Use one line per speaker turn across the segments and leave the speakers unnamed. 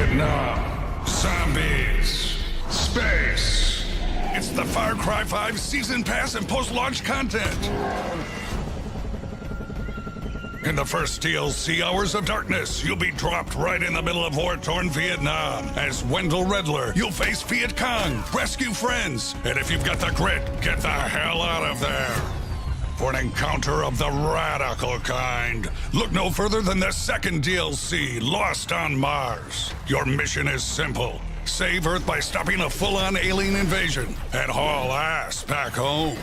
Vietnam, zombies, space. It's the Far Cry 5 Season Pass and post-launch content. In the first DLC, Hours of Darkness, you'll be dropped right in the middle of war-torn Vietnam. As Wendell Redler, you'll face Viet Cong, rescue friends, and if you've got the grit, get the hell out of there. For an encounter of the radical kind, look no further than the second DLC, Lost on Mars. Your mission is simple. Save Earth by stopping a full-on alien invasion and haul ass back home.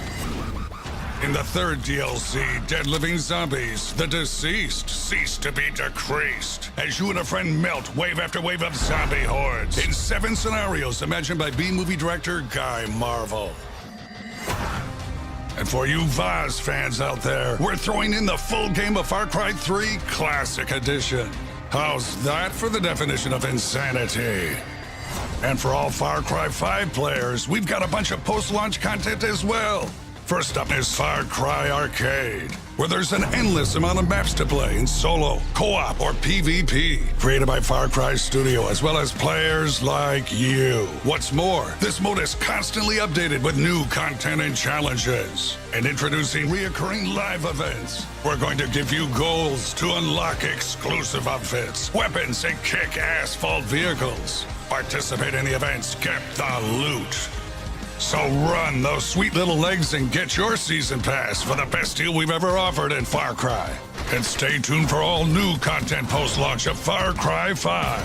In the third DLC, Dead Living Zombies, the deceased cease to be decreased as you and a friend melt wave after wave of zombie hordes in 7 scenarios imagined by B-movie director Guy Marvel. And for you Vaz fans out there, we're throwing in the full game of Far Cry 3 Classic Edition. How's that for the definition of insanity? And for all Far Cry 5 players, we've got a bunch of post-launch content as well. First up is Far Cry Arcade, where there's an endless amount of maps to play in solo, co-op, or PvP, created by Far Cry Studio, as well as players like you. What's more, this mode is constantly updated with new content and challenges. And introducing reoccurring live events. We're going to give you goals to unlock exclusive outfits, weapons, and kick-ass vault vehicles. Participate in the events, get the loot. So run those sweet little legs and get your season pass for the best deal we've ever offered in Far Cry. And stay tuned for all new content post-launch of Far Cry 5.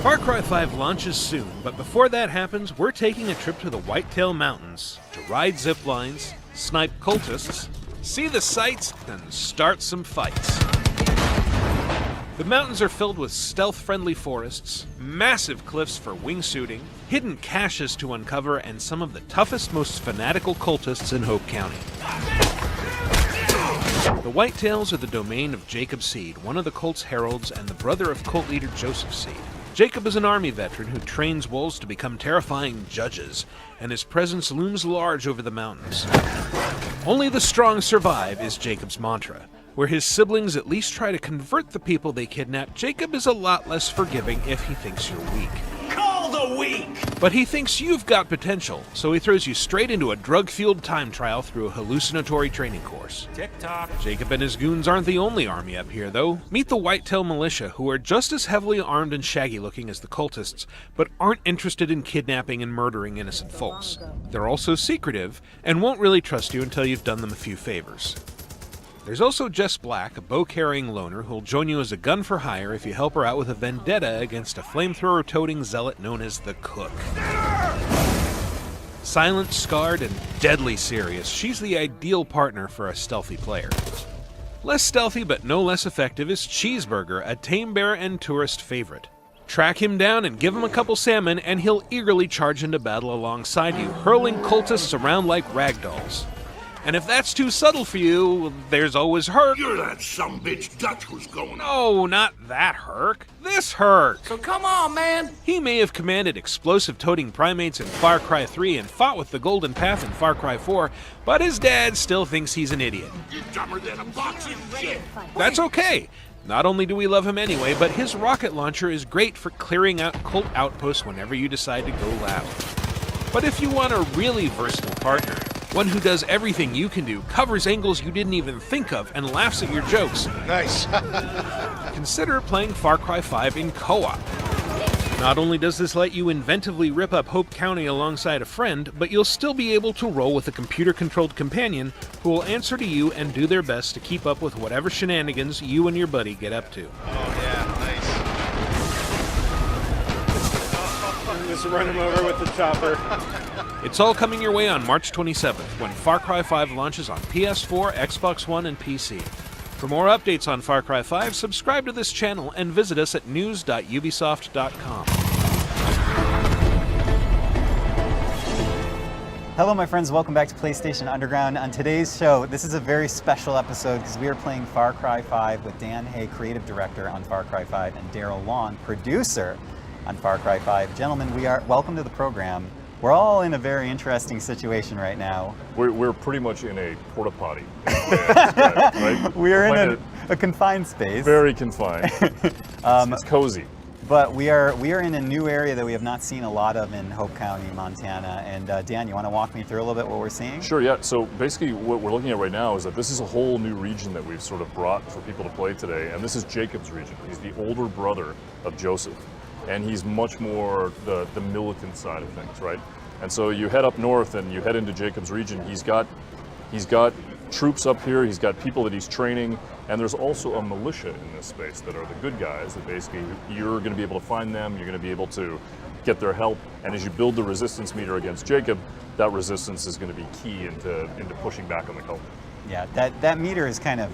Far Cry 5 launches soon, but before that happens, we're taking a trip to the Whitetail Mountains to ride zip lines, snipe cultists, see the sights, and start some fights. The mountains are filled with stealth-friendly forests, massive cliffs for wingsuiting, hidden caches to uncover, and some of the toughest, most fanatical cultists in Hope County. The Whitetails are the domain of Jacob Seed, one of the cult's heralds and the brother of cult leader Joseph Seed. Jacob is an army veteran who trains wolves to become terrifying judges, and his presence looms large over the mountains. Only the strong survive is Jacob's mantra. Where his siblings at least try to convert the people they kidnap, Jacob is a lot less forgiving if he thinks you're weak.
Call the weak!
But he thinks you've got potential, so he throws you straight into a drug-fueled time trial through a hallucinatory training course.
Tick-tock.
Jacob and his goons aren't the only army up here, though. Meet the Whitetail Militia, who are just as heavily armed and shaggy-looking as the cultists, but aren't interested in kidnapping and murdering innocent folks. They're also secretive, and won't really trust you until you've done them a few favors. There's also Jess Black, a bow-carrying loner who'll join you as a gun for hire if you help her out with a vendetta against a flamethrower-toting zealot known as the Cook. Silent, scarred, and deadly serious, she's the ideal partner for a stealthy player. Less stealthy but no less effective is Cheeseburger, a tame bear and tourist favorite. Track him down and give him a couple salmon and he'll eagerly charge into battle alongside you, hurling cultists around like ragdolls. And if that's too subtle for you, there's always Herc.
You're that sumbitch Dutch who's going on.
No, not that Herc. This Herc.
So come on, man!
He may have commanded explosive-toting primates in Far Cry 3 and fought with the Golden Path in Far Cry 4, but his dad still thinks he's an idiot.
You're dumber than a box of shit.
That's okay. Not only do we love him anyway, but his rocket launcher is great for clearing out cult outposts whenever you decide to go loud. But if you want a really versatile partner, one who does everything you can do, covers angles you didn't even think of, and laughs at your jokes,
Nice.
consider playing Far Cry 5 in co-op. Not only does this let you inventively rip up Hope County alongside a friend, but you'll still be able to roll with a computer-controlled companion who will answer to you and do their best to keep up with whatever shenanigans you and your buddy get up to.
Oh, yeah, nice.
Just run him over with the chopper.
It's all coming your way on March 27th, when Far Cry 5 launches on PS4, Xbox One, and PC. For more updates on Far Cry 5, subscribe to this channel and visit us at news.ubisoft.com.
Hello my friends, welcome back to PlayStation Underground. On today's show, this is a very special episode because we are playing Far Cry 5 with Dan Hay, creative director on Far Cry 5, and Daryl Long, producer on Far Cry 5. Gentlemen, welcome to the program. We're all in a very interesting situation right now.
We're pretty much in a porta potty, right?
We're in
Like
a confined space.
very confined. It's cozy.
But we are in a new area that we have not seen a lot of in Hope County, Montana. And Dan, you want to walk me through a little bit what we're seeing?
Sure, yeah. So basically what we're looking at right now is that this is a whole new region that we've sort of brought for people to play today. And this is Jacob's region. He's the older brother of Joseph. And he's much more the militant side of things, right? And so you head up north and you head into Jacob's region. He's got troops up here, he's got people that he's training, and there's also a militia in this space that are the good guys that basically you're going to be able to find them, you're going to be able to get their help, and as you build the resistance meter against Jacob, that resistance is going to be key into pushing back on the cult.
Yeah, that meter is kind of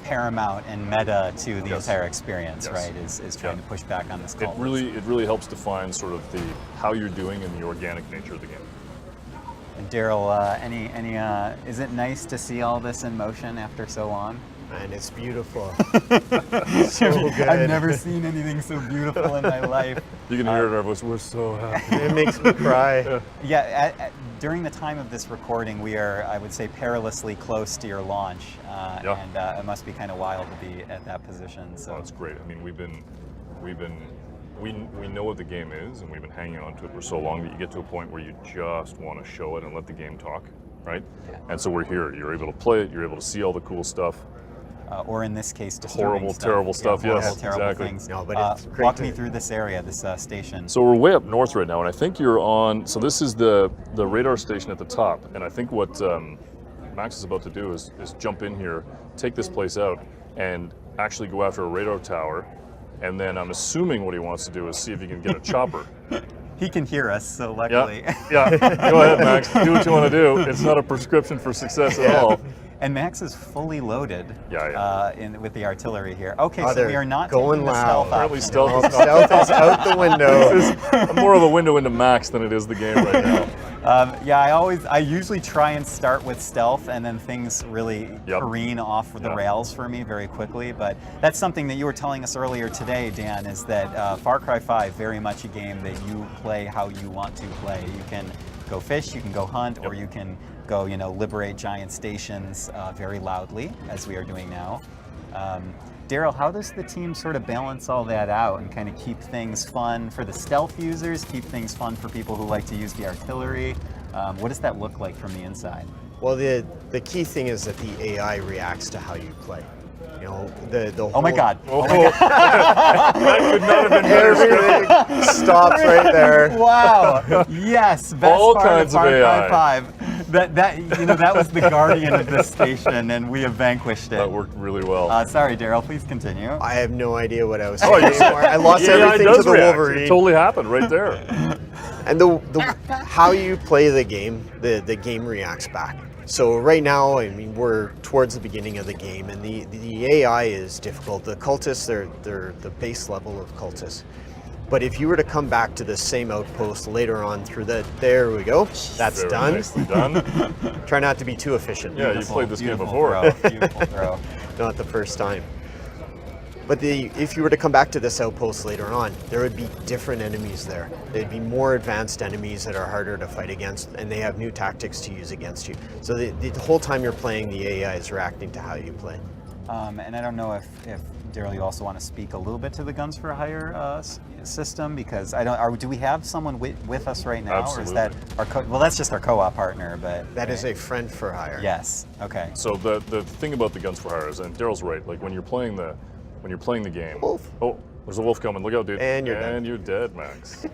paramount and meta to the entire experience, right? Is trying to push back on this cult.
It really helps define sort of the how you're doing and the organic nature of the game.
And Daryl, is it nice to see all this in motion after so long?
Man, it's beautiful. So good.
I've never seen anything so beautiful in my life.
You can hear it in our voice. We're so happy.
It makes me cry.
Yeah, during the time of this recording, we are, I would say, perilously close to your launch, and it must be kind of wild to be at that position. So
that's great. I mean, we know what the game is, and we've been hanging on to it for so long that you get to a point where you just want to show it and let the game talk, right? Yeah. And so we're here. You're able to play it. You're able to see all the cool stuff.
Or in this case,
horrible, terrible stuff.
Yeah,
yes,
terrible
exactly.
Things.
No, but it's great.
Walk me through this area, this station.
So we're way up north right now, and I think you're on. So this is the radar station at the top, and I think what Max is about to do is jump in here, take this place out, and actually go after a radar tower. And then I'm assuming what he wants to do is see if he can get a chopper.
He can hear us, so luckily.
Yeah. Go ahead, Max. Do what you want to do. It's not a prescription for success at all.
And Max is fully loaded with the artillery here. Okay,
so
we are not
going
taking the
loud.
stealth
Stealth is
Stealth is out the window.
This is more of a window into Max than it is the game right now.
I usually try and start with stealth, and then things really careen off the rails for me very quickly. But that's something that you were telling us earlier today, Dan, is that Far Cry 5 very much a game that you play how you want to play. You can go fish, you can go hunt, or you can go, liberate giant stations very loudly, as we are doing now. Daryl, how does the team sort of balance all that out and kind of keep things fun for the stealth users, keep things fun for people who like to use the artillery? What does that look like from the inside?
Well, the key thing is that the AI reacts to how you play. The whole...
Oh my God.
That could not have been better.
Everything stops right there.
Wow. Yes. Best
All
part
kinds
of Far
of AI.
Cry 5. That was the guardian of this station, and we have vanquished it.
That worked really well.
Sorry, Daryl. Please continue.
I have no idea what I was saying anymore. I lost everything
does
to the
react.
Wolverine.
It totally happened right there.
And the how you play the game, the game reacts back. So right now, I mean, we're towards the beginning of the game, and the AI is difficult. The cultists, they're the base level of cultists. But if you were to come back to the same outpost later on through there we go. That's
Very
done.
nicely done.
Try not to be too efficient.
Yeah, you played this game before.
Beautiful throw.
Not the first time. But if you were to come back to this outpost later on, there would be different enemies there. There'd be more advanced enemies that are harder to fight against, and they have new tactics to use against you. So the whole time you're playing, the AI is reacting to how you play.
And I don't know if Daryl, you also want to speak a little bit to the Guns for Hire system, because do we have someone with us right now?
Absolutely.
Or is that well, that's just our co-op partner, but
that is a friend for hire.
Yes. Okay.
So the thing about the Guns for Hire is, and Daryl's right, like when you're playing the game.
Wolf.
Oh, there's a wolf coming. Look out, dude.
And you're dead.
And you're dead, Max.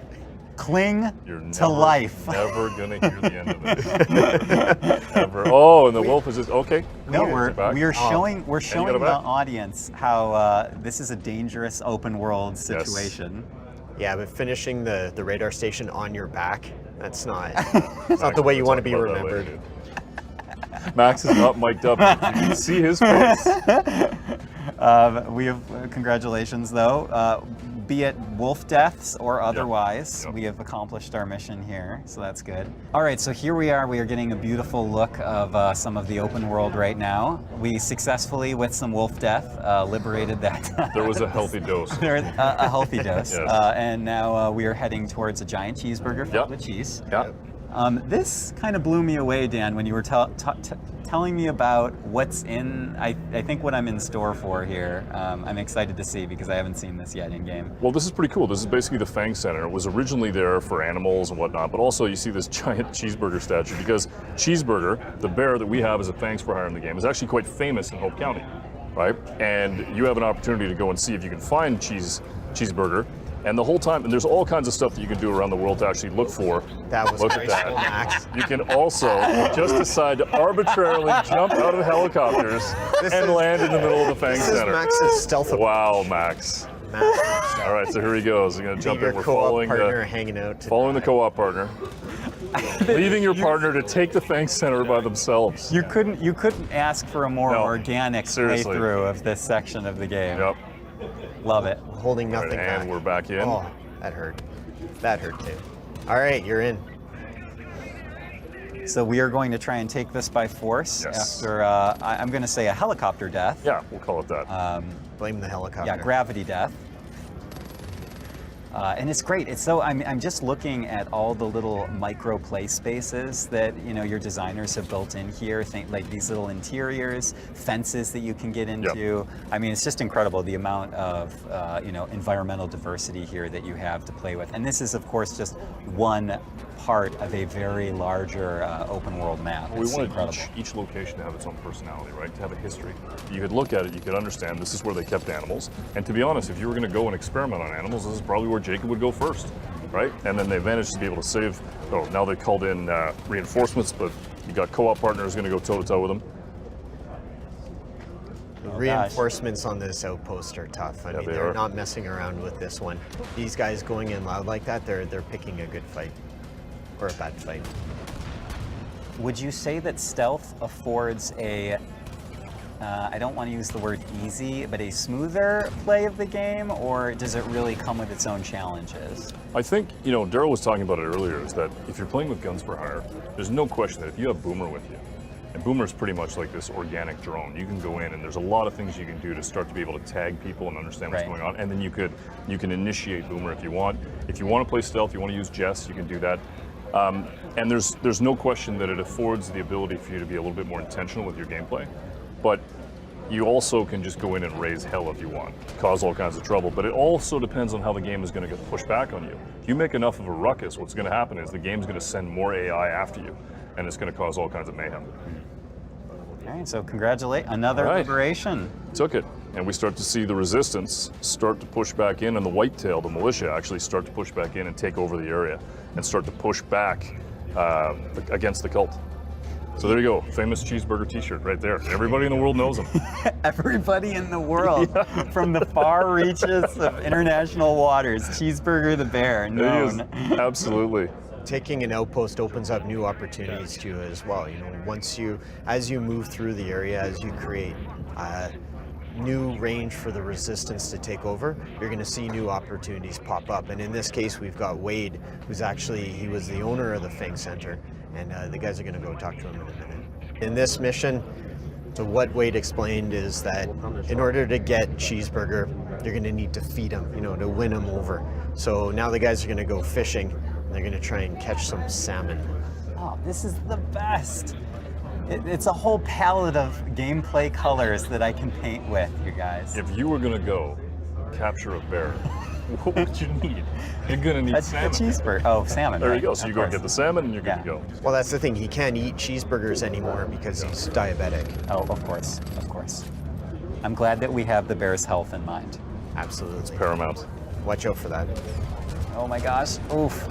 Cling
You're
to life.
Never gonna hear the end of it. Ever. Oh, and the wolf is just okay.
No,
back.
we're showing
it
the
back.
audience how this is a dangerous open world situation.
Yeah, but finishing the radar station on your back, that's not it's not the way you want to be remembered.
Max is not mic'd up. You can see his face.
We have congratulations though. Be it wolf deaths or otherwise, we have accomplished our mission here, so that's good. All right, so here we are. We are getting a beautiful look of some of the open world right now. We successfully, with some wolf death, liberated that.
There was a healthy dose.
A healthy dose.
Yes.
And now we are heading towards a giant cheeseburger filled with cheese.
Yeah.
This kind of blew me away, Dan, when you were telling me about what's in, I think what I'm in store for here. I'm excited to see because I haven't seen this yet in game.
Well, this is pretty cool. This is basically the Fang Center. It was originally there for animals and whatnot, but also you see this giant cheeseburger statue because Cheeseburger, the bear that we have as a Fangs for Hire in the game, is actually quite famous in Hope County, right? And you have an opportunity to go and see if you can find Cheeseburger. And the whole time, and there's all kinds of stuff that you can do around the world to actually look for.
That was
look
graceful,
at that.
Max.
You can also just decide to arbitrarily jump out of helicopters and land in the middle of the Fang
This
Center.
is Max's stealth approach.
Wow, Max. All right, so here he goes. He's gonna jump
Your
in. We're
co-op
following
partner
the
hanging out.
following the co-op partner, leaving your partner to take the Fang Center by themselves.
You couldn't ask for a more
No,
organic
seriously.
playthrough of this section of the game.
Yep.
Love it.
Holding
All right,
nothing
and
back.
we're back in.
Oh, that hurt. That hurt too. All right, you're in.
So we are going to try and take this by force
Yes.
after, I'm going to say a helicopter death.
Yeah, we'll call it that.
Blame the helicopter.
Yeah, gravity death. And it's great. It's so I'm just looking at all the little micro play spaces that your designers have built in here. Think like these little interiors, fences that you can get into.
Yep.
I mean, it's just incredible the amount of environmental diversity here that you have to play with. And this is, of course, just one part of a very larger open world map.
We
It's
wanted
incredible.
each location to have its own personality, right? To have a history. You could look at it, you could understand this is where they kept animals. And to be honest, if you were going to go and experiment on animals, this is probably where Jacob would go first, right? And then they managed to be able to save. Oh, now they called in reinforcements, but you got co-op partners going to go toe-to-toe with them.
The reinforcements on this outpost are tough. I mean,
they
they're
are.
not messing around with this one. These guys going in loud like that, they're picking a good fight. Or a bad fight.
Would you say that stealth affords a, I don't want to use the word easy, but a smoother play of the game, or does it really come with its own challenges?
I think, Daryl was talking about it earlier, is that if you're playing with Guns for Hire, there's no question that if you have Boomer with you, and Boomer's pretty much like this organic drone, you can go in and there's a lot of things you can do to start to be able to tag people and understand what's going on, and then you can initiate Boomer if you want. If you want to play stealth, you want to use Jess, you can do that. And there's no question that it affords the ability for you to be a little bit more intentional with your gameplay, but you also can just go in and raise hell if you want, cause all kinds of trouble, but it also depends on how the game is going to get pushed back on you. If you make enough of a ruckus, what's going to happen is the game's going to send more AI after you, and it's going to cause all kinds of mayhem.
All right, so congratulate another
All right.
liberation.
Took it, and we start to see the resistance start to push back in, and the whitetail, the militia, actually start to push back in and take over the area and start to push back against the cult. So there you go, famous Cheeseburger t-shirt right there. Everybody in the world knows him.
Everybody in the world, from the far reaches of international waters, Cheeseburger the bear, known.
He is, absolutely.
Taking an outpost opens up new opportunities to you as well. As you move through the area, as you create new range for the resistance to take over, you're going to see new opportunities pop up. And in this case, we've got Wade, he was the owner of the Fang Center, and the guys are going to go talk to him in a minute. In this mission, so what Wade explained is that in order to get Cheeseburger, you're going to need to feed him, to win him over. So now the guys are going to go fishing. They're going to try and catch some salmon.
Oh, this is the best. It's a whole palette of gameplay colors that I can paint with, you guys.
If you were gonna go capture a bear, what would you need? You're gonna need
A
salmon.
cheeseburger. Oh, salmon.
There
right,
you go. So you
of
go and
course.
get the salmon and you're good
Yeah.
to go.
Well, that's the thing. He can't eat cheeseburgers anymore because he's diabetic.
Oh, of course, of course. I'm glad that we have the bear's health in mind.
Absolutely.
Paramount.
Watch out for that.
Oh my gosh, oof.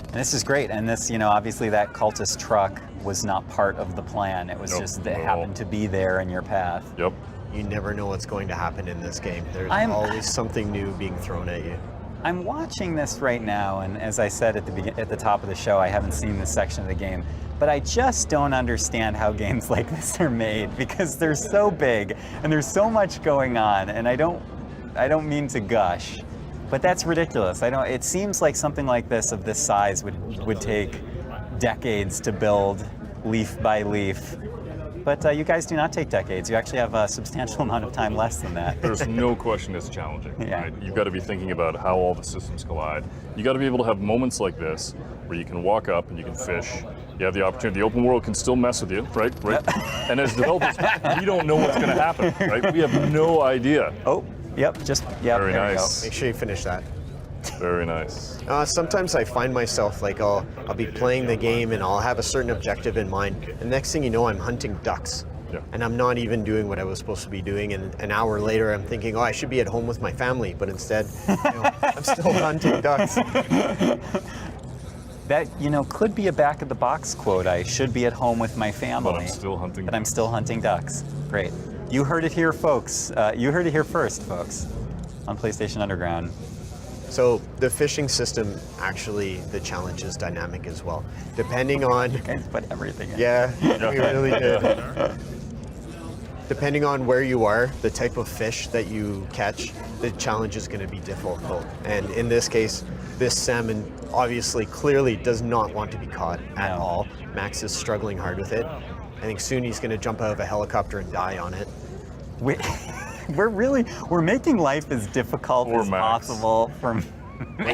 And this is great, and this, obviously that cultist truck was not part of the plan. It was
Nope,
just that
not at
happened
all.
to be there in your path.
Yep.
You never know what's going to happen in this game. There's always something new being thrown at you.
I'm watching this right now, and as I said at the top of the show, I haven't seen this section of the game, but I just don't understand how games like this are made because they're so big and there's so much going on, and I don't mean to gush, but that's ridiculous. It seems like something like this of this size would take decades to build leaf by leaf. But you guys do not take decades. You actually have a substantial amount of time less than that.
There's no question it's challenging.
Yeah.
Right? You've got to be thinking about how all the systems collide. You got to be able to have moments like this where you can walk up and you can fish. You have the opportunity. The open world can still mess with you, right? And as developers, we don't know what's going to happen, right? We have no idea.
Oh, yep,
Very
there
nice.
Make sure you finish that.
Very nice.
Sometimes I find myself like I'll be playing the game and I'll have a certain objective in mind. And next thing you know, I'm hunting ducks.
Yeah.
And I'm not even doing what I was supposed to be doing. And an hour later, I'm thinking, oh, I should be at home with my family. But instead, I'm still hunting ducks.
That, could be a back of the box quote. I should be at home with my family.
But I'm still hunting
But I'm still hunting ducks. Great. You heard it here, folks. You heard it here first, folks, on PlayStation Underground.
So the fishing system, actually, the challenge is dynamic as well. Depending on...
You guys put everything in.
Yeah, we really did. Depending on where you are, the type of fish that you catch, the challenge is going to be difficult. And in this case, this salmon obviously clearly does not want to be caught at all. Max is struggling hard with it. I think soon he's going to jump out of a helicopter and die on it.
We're making life as difficult as possible from...
You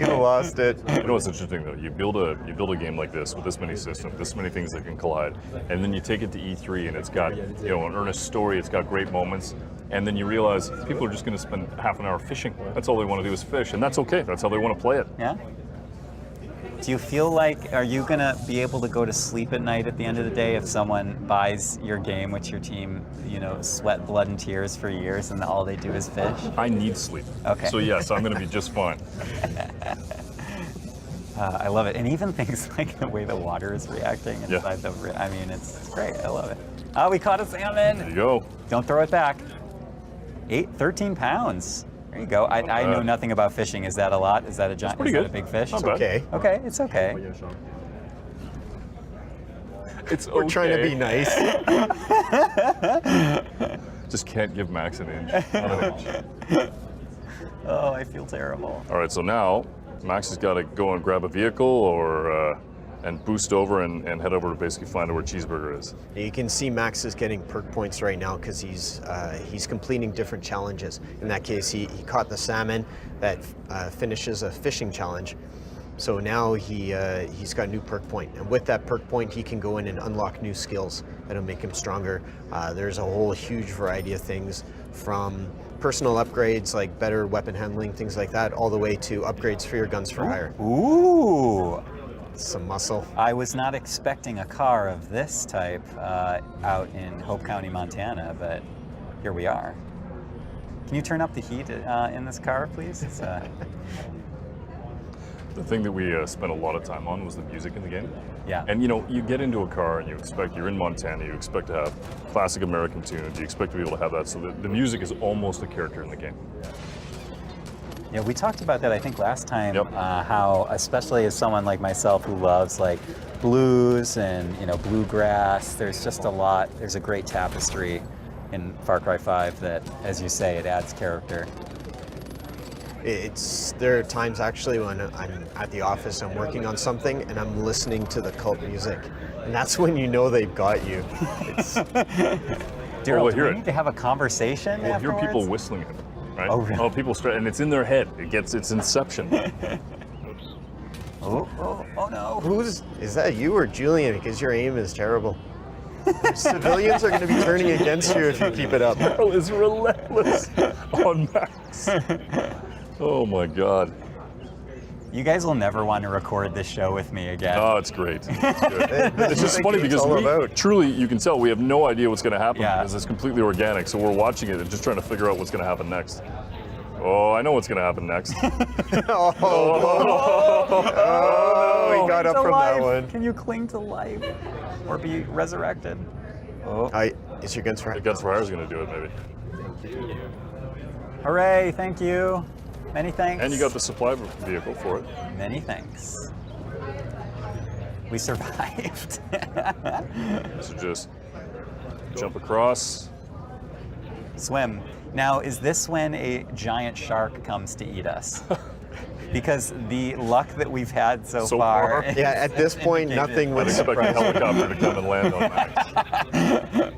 lost it.
You know what's interesting though? You build a game like this with this many systems, this many things that can collide, and then you take it to E3 and it's got an earnest story, it's got great moments, and then you realize people are just going to spend half an hour fishing. That's all they want to do is fish, and that's okay. That's how they want to play it.
Yeah. Do you feel like, are you going to be able to go to sleep at night at the end of the day if someone buys your game, which your team, sweat, blood, and tears for years, and all they do is fish?
I need sleep.
Okay.
So yes, I'm going to be just fine.
I love it. And even things like the way the water is reacting inside it's great. I love it. Oh, we caught a salmon.
There you go.
Don't throw it back. 13 pounds. There you go. I know nothing about fishing. Is that a lot? Is that a giant? Is that a big fish?
Not bad.
Okay.
Okay, it's okay.
It's okay.
We're trying to be nice.
Just can't give Max an inch. Not an inch.
Oh, I feel terrible.
All right, so now Max has got to go and grab a vehicle or and boost over and head over to basically find out where Cheeseburger is.
You can see Max is getting perk points right now because he's completing different challenges. In that case, he caught the salmon that finishes a fishing challenge. So now he's got a new perk point, and with that perk point, he can go in and unlock new skills that'll make him stronger. There's a whole huge variety of things, from personal upgrades like better weapon handling, things like that, all the way to upgrades for your guns for hire.
Ooh.
Some muscle.
I was not expecting a car of this type out in Hope County, Montana, but here we are. Can you turn up the heat in this car, please? It's,
The thing that we spent a lot of time on was the music in the game.
Yeah.
And you get into a car and you're in Montana, you expect to have classic American tunes, you expect to be able to have that, so the music is almost a character in the game.
Yeah, we talked about that, I think, last time, how, especially as someone like myself who loves like blues and bluegrass, there's just a lot, there's a great tapestry in Far Cry 5 that, as you say, it adds character.
There are times actually when I'm at the office, I'm working on something, and I'm listening to the cult music, and that's when you know they've got you.
Daryl, do we need to have a conversation
We'll hear
afterwards?
people whistling it, right?
Oh, really?
People and it's in their head. It's Inception.
Oh no.
Is that you or Julian? Because your aim is terrible. Civilians are going to be turning against you if you keep it up.
Daryl is relentless on Max. Oh my God.
You guys will never want to record this show with me again.
Oh, it's great. It's good. It's just funny because truly, you can tell we have no idea what's going to happen because it's completely organic. So we're watching it and just trying to figure out what's going to happen next. Oh, I know what's going to happen next.
We got up from that one.
Can you cling to life or be resurrected? Oh.
Is your guns for hire?
The Guns for Hire is going to do it, maybe.
Hooray, thank you. Many thanks.
And you got the supply vehicle for it.
Many thanks. We survived.
So just jump across.
Swim. Now, is this when a giant shark comes to eat us? because the luck that we've had so
So
far.
far?
Yeah, at this point, nothing
I'd
would
expect a
surprise me.
helicopter to come and land on Max.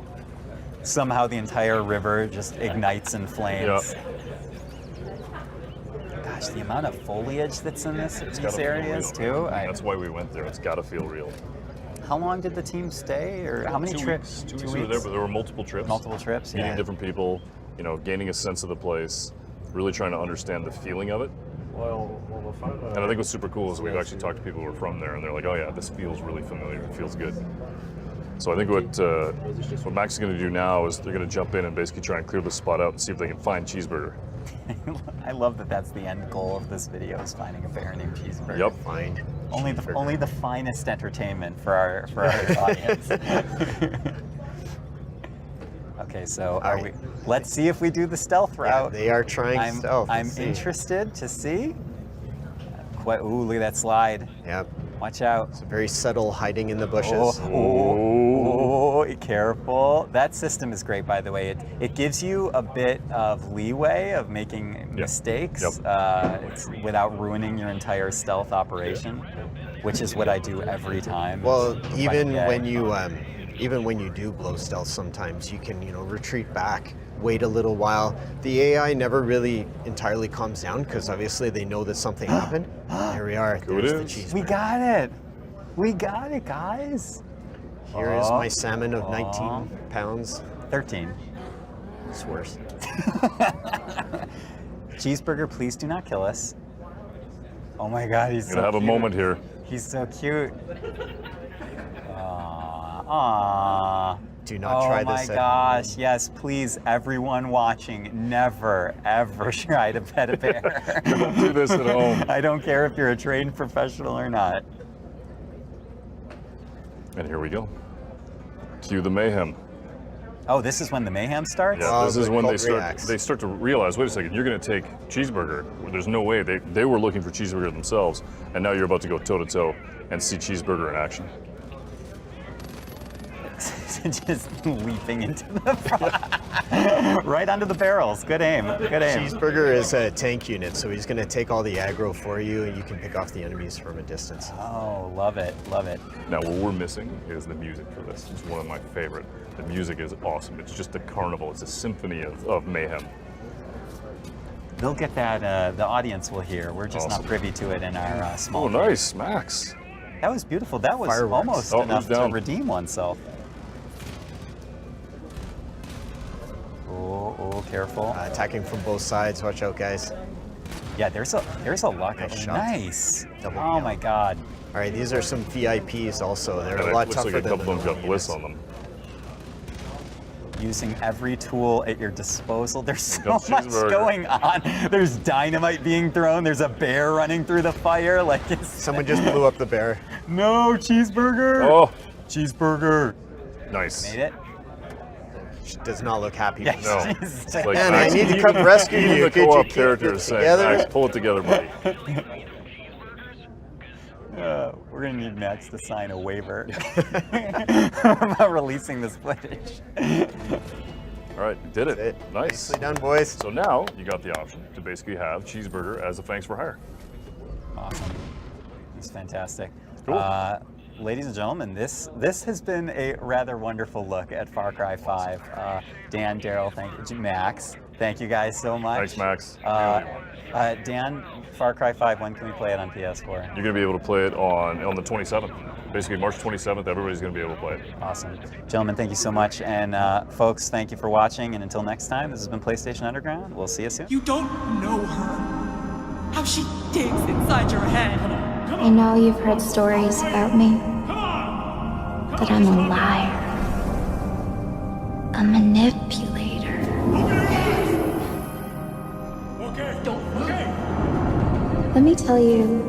Somehow the entire river just ignites in flames. Gosh, the amount of foliage that's in
It's
these
gotta feel
areas
real.
too.
That's why we went there. It's got to feel real.
How long did the team stay, or how many
2
trips?
weeks. 2 weeks we were there, but there were multiple trips.
Multiple trips.
Meeting
Yeah.
different people, you know, gaining a sense of the place, really trying to understand the feeling of it. And I think what's super cool is we've actually talked to people who are from there, and they're like, "Oh yeah, this feels really familiar. It feels good." So I think what Max is going to do now is they're going to jump in and basically try and clear the spot out and see if they can find Cheeseburger.
I love that that's the end goal of this video, is finding a bear named Cheeseburger.
Yep.
Find
Only the finest entertainment for our audience. Okay, so let's see if we do the stealth
Yeah,
route.
they are trying stealth.
I'm
Let's see.
interested to see. Ooh, look at that slide.
Yep.
Watch out.
It's very subtle, hiding in the bushes.
Oh, careful. That system is great, by the way. It gives you a bit of leeway of making mistakes it's without ruining your entire stealth operation, which is what I do every time.
Well, even when you do blow stealth, sometimes you can, retreat back, wait a little while. The AI never really entirely calms down because obviously they know that something happened. There we are. There's the cheeseburger.
We got it. We got it, guys.
Here is my salmon of 19 pounds.
13.
It's worse.
Cheeseburger, please do not kill us. Oh my God, he's so
Gonna have a moment here.
He's so cute. Aww.
Do not try
Oh my
this at
gosh, yes, please, everyone watching, never, ever try to pet a bear.
Don't do this at home.
I don't care if you're a trained professional or not.
And here we go. Cue the mayhem.
Oh, this is when the mayhem starts?
Yeah, this is when
cult reacts.
they start to realize, wait a second, you're going to take Cheeseburger. There's no way. They were looking for Cheeseburger themselves, and now you're about to go toe-to-toe and see Cheeseburger in action.
Just leaping into the front. Right onto the barrels. Good aim. Good aim.
Cheeseburger is a tank unit, so he's going to take all the aggro for you, and you can pick off the enemies from a distance.
Oh, love it. Love it.
Now, what we're missing is the music for this. It's one of my favorite. The music is awesome. It's just a carnival. It's a symphony of mayhem.
They'll get that, the audience will hear. We're just
Awesome.
not privy to it in our small
Oh,
group.
nice, Max.
That was beautiful. That was
Fireworks.
almost
Oh,
enough
who's
to
down?
redeem oneself. Oh, careful.
Attacking from both sides. Watch out, guys.
Yeah, there's a lot.
Nice
of
shot.
Nice.
Double
Oh
kill.
my God.
All right, these are some VIPs also. They're
And
a
it
lot
looks
tougher
like a
than
couple
the
of them got
normal
bliss
units.
on them.
Using every tool at your disposal. There's so
Comes
much
Cheeseburger.
going on. There's dynamite being thrown. There's a bear running through the fire. Like it's
Someone just blew up the bear.
no Cheeseburger.
Oh,
Cheeseburger.
nice.
Made it.
She does not look happy.
Yeah,
No.
she's-
It's like,
Man, I
Max,
need to
even-
come rescue
even
you.
the
Could you
co-op
keep
character
it
is saying,
together?
Max, pull it together, buddy.
We're gonna need Max to sign a waiver about releasing this footage.
All right, you did it.
That's it.
Nice.
Nicely done, boys.
So now you got the option to basically have Cheeseburger as a thanks for hire.
Awesome. It's fantastic.
Cool.
Ladies and gentlemen, this has been a rather wonderful look at Far Cry 5. Dan, Daryl, thank you, Max. Thank you guys so much.
Thanks, Max.
Dan, Far Cry 5, when can we play it on PS4?
You're going to be able to play it on the 27th. Basically, March 27th, everybody's going to be able to play it.
Awesome. Gentlemen, thank you so much. And folks, thank you for watching. And until next time, this has been PlayStation Underground. We'll see you soon.
You don't know her. How she digs inside your head.
I know you've heard stories about me. That I'm a liar. A manipulator. Let me tell you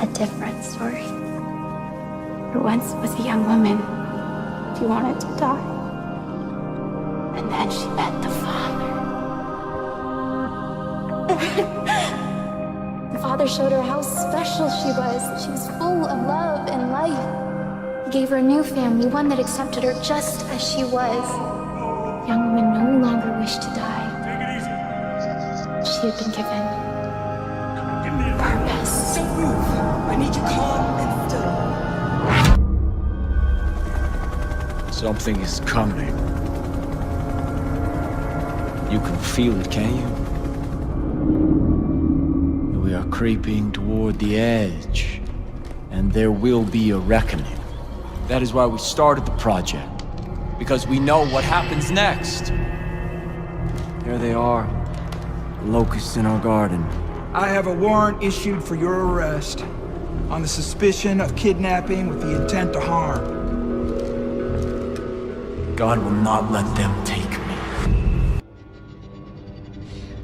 a different story. There once was a young woman. She wanted to die. And then she met the father. The father showed her how special she was. She was full of love and life. He gave her a new family, one that accepted her just as she was. The young woman no longer wished to die. She had been given
move. I need you calm and still.
Something is coming. You can feel it, can you? We are creeping toward the edge, and there will be a reckoning. That is why we started the project, because we know what happens next. There they are, the locusts in our garden.
I have a warrant issued for your arrest on the suspicion of kidnapping with the intent to harm.
God will not let them take me.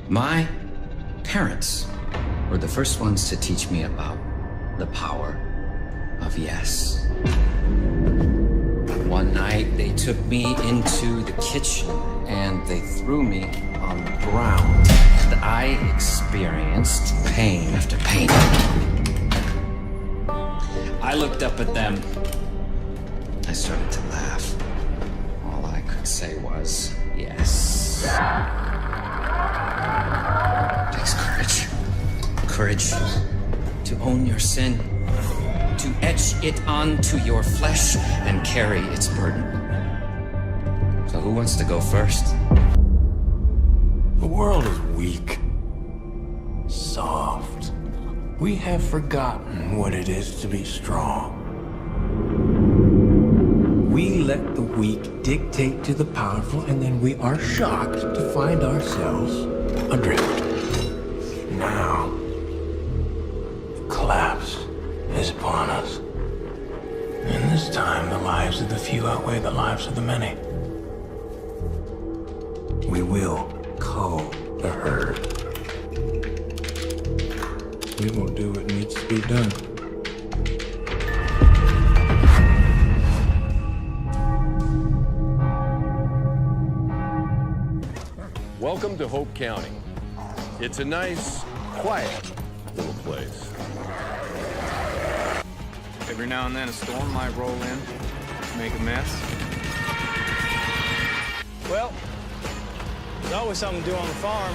My parents were the first ones to teach me about the power of yes. One night, they took me into the kitchen and they threw me on the ground. And I experienced pain after pain. I looked up at them. I started to laugh. All I could say was, yes. It takes courage. Courage to own your sin, to etch it onto your flesh and carry its burden. So who wants to go first?
The world is weak, soft. We have forgotten what it is to be strong. We let the weak dictate to the powerful, and then we are shocked to find ourselves adrift. Now, the collapse is upon us. And this time, the lives of the few outweigh the lives of the many. We will cull the herd. We will do what needs to be done.
Welcome to Hope County. It's a nice, quiet little place.
Every now and then a storm might roll in, make a mess.
Well, there's always something to do on the farm.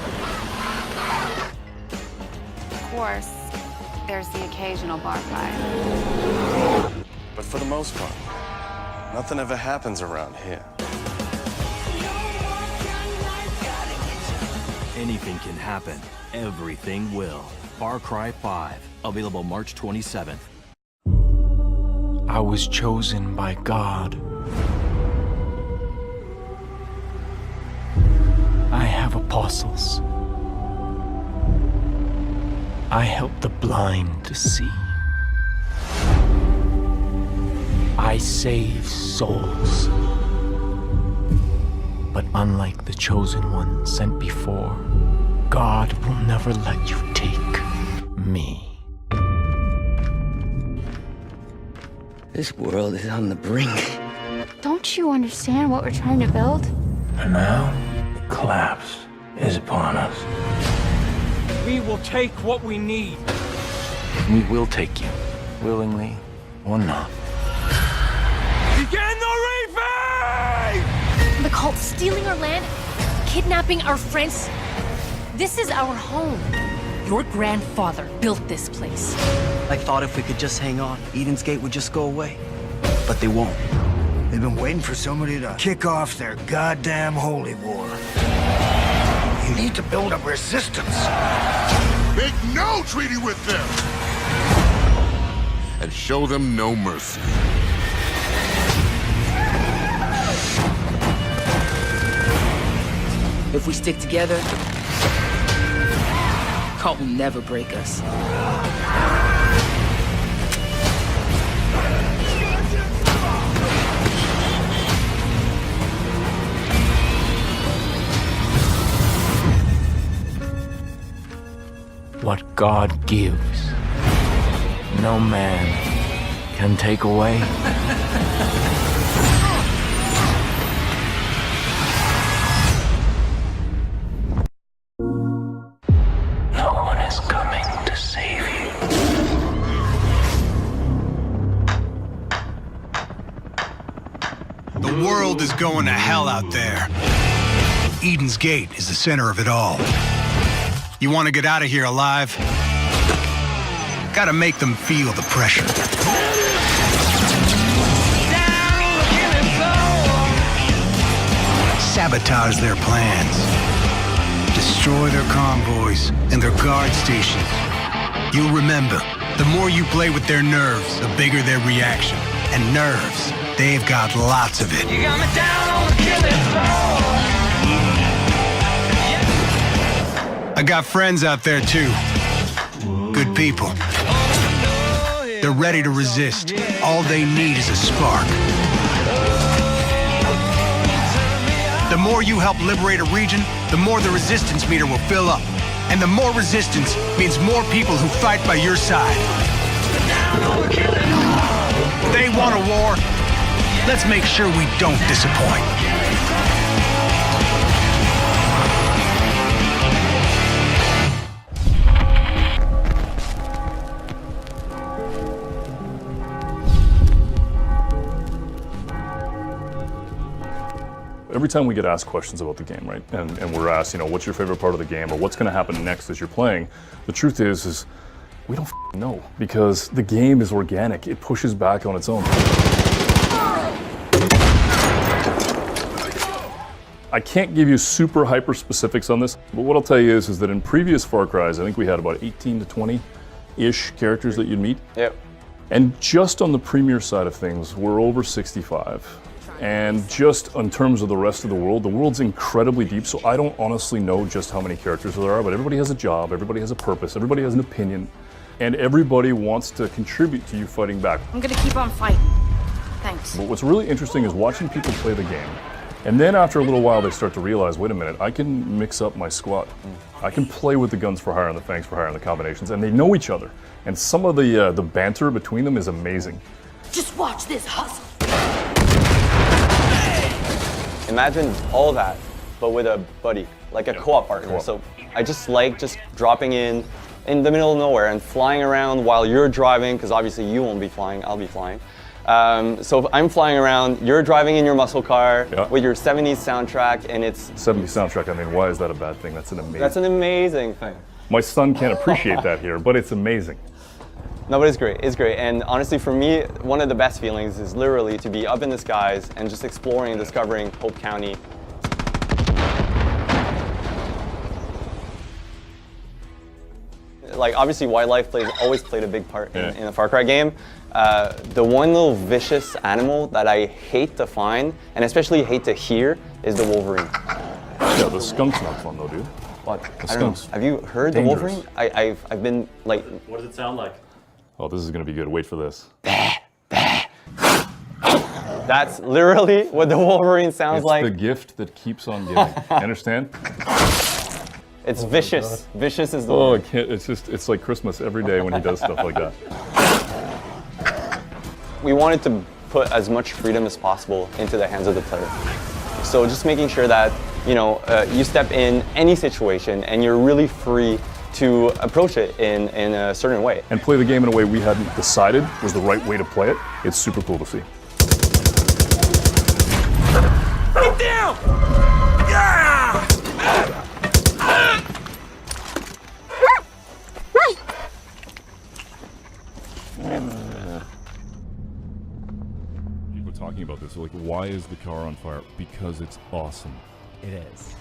Of course, there's the occasional bar fight.
But for the most part, nothing ever happens around here.
Anything can happen. Everything will. Far Cry 5, available March 27th.
I was chosen by God. I have apostles. I help the blind to see. I save souls. But unlike the chosen one sent before, God will never let you take me.
This world is on the brink.
Don't you understand what we're trying to build?
And now, the collapse is upon us.
We will take what we need.
We will take you, willingly or not.
Begin the reaping!
The cult stealing our land, kidnapping our friends. This is our home. Your grandfather built this place.
I thought if we could just hang on, Eden's Gate would just go away. But they won't. They've been waiting for somebody to kick off their goddamn holy war. You need to build up resistance.
Make no treaty with them! And show them no mercy.
If we stick together, cult will never break us.
What God gives, no man can take away.
No one is coming to save you.
The world is going to hell out there. Eden's Gate is the center of it all. You want to get out of here alive? Gotta make them feel the pressure. Sabotage their plans. Destroy their convoys and their guard stations. You'll remember, the more you play with their nerves, the bigger their reaction. And nerves, they've got lots of it.
You got me down on the killing floor.
I got friends out there too. Good people. They're ready to resist. All they need is a spark. The more you help liberate a region, the more the resistance meter will fill up. And the more resistance means more people who fight by your side. They want a war. Let's make sure we don't disappoint.
Every time we get asked questions about the game, right, and we're asked, you know, what's your favorite part of the game or what's going to happen next as you're playing, the truth is we don't know, because the game is organic. It pushes back on its own. I can't give you super hyper specifics on this, but what I'll tell you is that in previous Far Cry's, I think we had about 18 to 20-ish characters that you'd meet.
Yep.
And just on the premier side of things, we're over 65. And just in terms of the rest of the world's incredibly deep, so I don't honestly know just how many characters there are, but everybody has a job, everybody has a purpose, everybody has an opinion, and everybody wants to contribute to you fighting back.
I'm gonna keep on fighting. Thanks.
But what's really interesting is watching people play the game, and then after a little while they start to realize, wait a minute, I can mix up my squad. I can play with the guns for hire and the fangs for hire and the combinations, and they know each other. And some of the banter between them is amazing.
Just watch this hustle.
Imagine all that, but with a buddy, like a co-op partner. So I just like dropping in the middle of nowhere and flying around while you're driving, because obviously you won't be flying, I'll be flying. So if I'm flying around, you're driving in your muscle car with your 70s soundtrack, and it's...
70s soundtrack, I mean, why is that a bad thing? That's an amazing...
That's an amazing thing.
My son can't appreciate that here, but it's amazing.
No, but it's great. It's great. And honestly, for me, one of the best feelings is literally to be up in the skies and just exploring and discovering Hope County. Like, obviously, wildlife always played a big part in a Far Cry game. The one little vicious animal that I hate to find, and especially hate to hear, is the Wolverine.
Yeah, the skunk's not fun though, dude.
What?
The
I don't know.
skunks.
Have you heard
Dangerous.
the Wolverine? I've been like...
What does it sound like?
Oh, this is gonna be good. Wait for this.
That's literally what the Wolverine sounds like.
It's the gift that keeps on giving. Understand?
It's vicious. Vicious is the
Oh,
word.
I can't. It's like Christmas every day when he does stuff like that.
We wanted to put as much freedom as possible into the hands of the player. So just making sure that, you know, you step in any situation and you're really free to approach it in a certain way.
And play the game in a way we hadn't decided was the right way to play it. It's super cool to see.
Get down! Yeah!
People are talking about this. Like, why is the car on fire? Because it's awesome.
It is.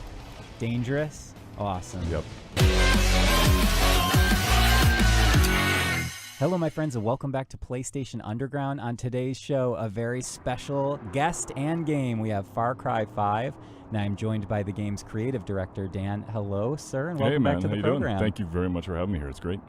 Dangerous, awesome.
Yep.
Hello, my friends, and welcome back to PlayStation Underground. On today's show, a very special guest and game. We have Far Cry 5, and I'm joined by the game's creative director, Dan. Hello, sir, and welcome back to the program.
Doing? Thank you very much for having me here. It's great.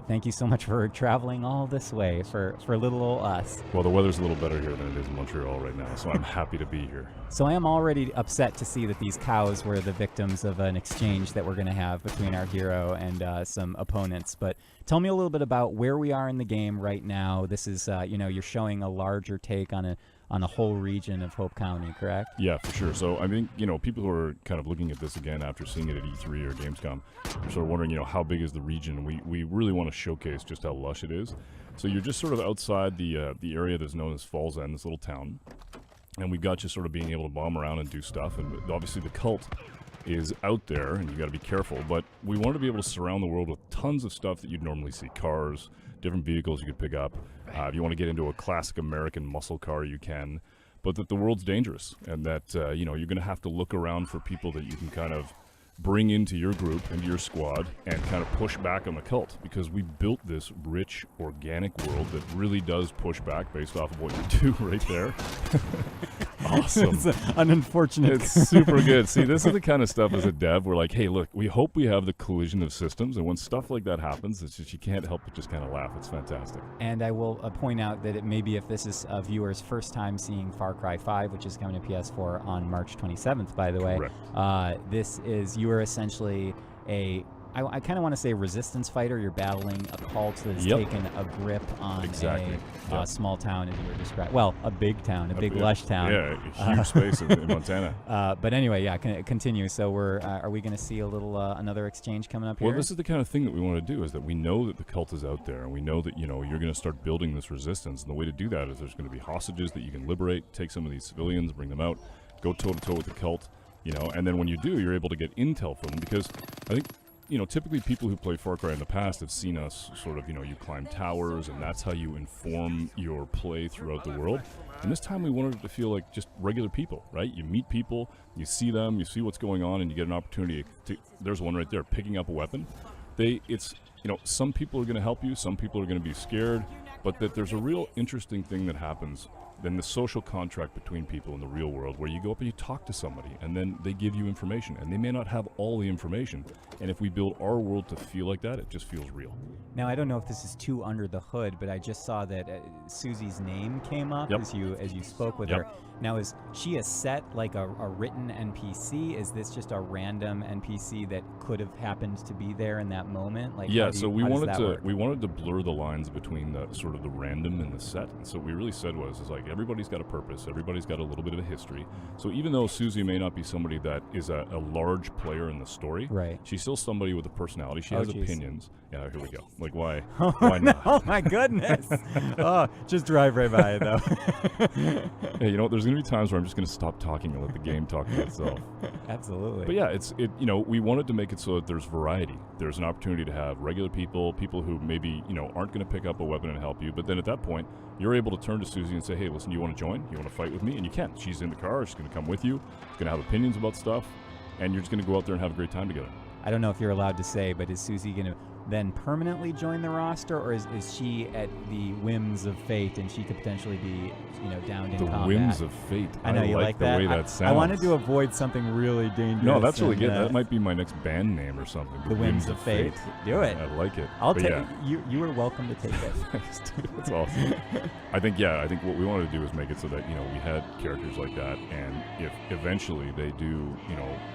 Thank you so much for traveling all this way for little old us.
Well, the weather's a little better here than it is in Montreal right now, so I'm happy to be here.
So I am already upset to see that these cows were the victims of an exchange that we're going to have between our hero and some opponents. But tell me a little bit about where we are in the game right now. This is, you know, you're showing a larger take on a whole region of Hope County, correct?
Yeah, for sure. So I think, you know, people who are kind of looking at this again after seeing it at E3 or Gamescom are sort of wondering, you know, how big is the region? We really want to showcase just how lush it is. So you're just sort of outside the area that's known as Falls End, this little town. And we've got you sort of being able to bomb around and do stuff. And obviously the cult is out there, and you got to be careful. But we want to be able to surround the world with tons of stuff that you'd normally see. Cars, different vehicles you could pick up. If you want to get into a classic American muscle car, you can. But that the world's dangerous, and that you're going to have to look around for people that you can kind of bring into your group, into your squad, and kind of push back on the cult, because we built this rich, organic world that really does push back based off of what you do right there. Awesome.
It's an unfortunate.
It's super good. See, this is the kind of stuff as a dev, we're like, hey, look, we hope we have the collision of systems, and when stuff like that happens, it's just, you can't help but just kind of laugh. It's fantastic.
And I will point out that maybe if this is a viewer's first time seeing Far Cry 5, which is coming to PS4 on March 27th, by the way, this is, you are essentially I kind of want to say resistance fighter. You're battling a cult that has taken a grip on a small town, as you were describing. Well, a big town, a big lush town.
Yeah, a huge space in Montana.
But anyway, yeah, continue. So are we going to see a little another exchange coming up here?
Well, this is the kind of thing that we want to do, is that we know that the cult is out there, and we know that, you're going to start building this resistance, and the way to do that is there's going to be hostages that you can liberate, take some of these civilians, bring them out, go toe-to-toe with the cult, and then when you do, you're able to get intel from them, because I think typically people who play Far Cry in the past have seen us sort of, you climb towers, and that's how you inform your play throughout the world. And this time we wanted it to feel like just regular people, right? You meet people, you see them, you see what's going on, and you get an opportunity to, there's one right there, picking up a weapon. Some people are going to help you, some people are going to be scared, but that there's a real interesting thing that happens then the social contract between people in the real world, where you go up and you talk to somebody, and then they give you information, and they may not have all the information. And if we build our world to feel like that, it just feels real.
Now, I don't know if this is too under the hood, but I just saw that Susie's name came up as you spoke with her. Now, is she a set, like a written NPC? Is this just a random NPC that could have happened to be there in that moment? Like,
so we wanted to blur the lines between the sort of the random and the set. And so what we really said was like, everybody's got a purpose, everybody's got a little bit of a history. So even though Susie may not be somebody that is a large player in the story, she's still somebody with a personality. She has opinions. Yeah, here we go. Like, why? Why not?
Oh my goodness! Just drive right by it though.
Hey, there's gonna be times where I'm just gonna stop talking and let the game talk to itself.
Absolutely.
But yeah, we wanted to make it so that there's variety. There's an opportunity to have regular people who maybe aren't gonna pick up a weapon and help you. But then at that point, you're able to turn to Susie and say, hey, listen, you want to join? You want to fight with me? And you can. She's in the car. She's gonna come with you. She's gonna have opinions about stuff, and you're just gonna go out there and have a great time together.
I don't know if you're allowed to say, but is Susie gonna then permanently join the roster, or is she at the whims of fate and she could potentially be downed in combat?
The whims of fate.
I know you like
the
that.
way that sounds.
I wanted to avoid something really dangerous.
No, that's really good. That might be my next band name or something.
The whims of fate. Do it.
I like it.
I'll take it. You are welcome to take it.
Thanks, dude. That's awesome. I think what we wanted to do is make it so that we had characters like that, and if eventually they do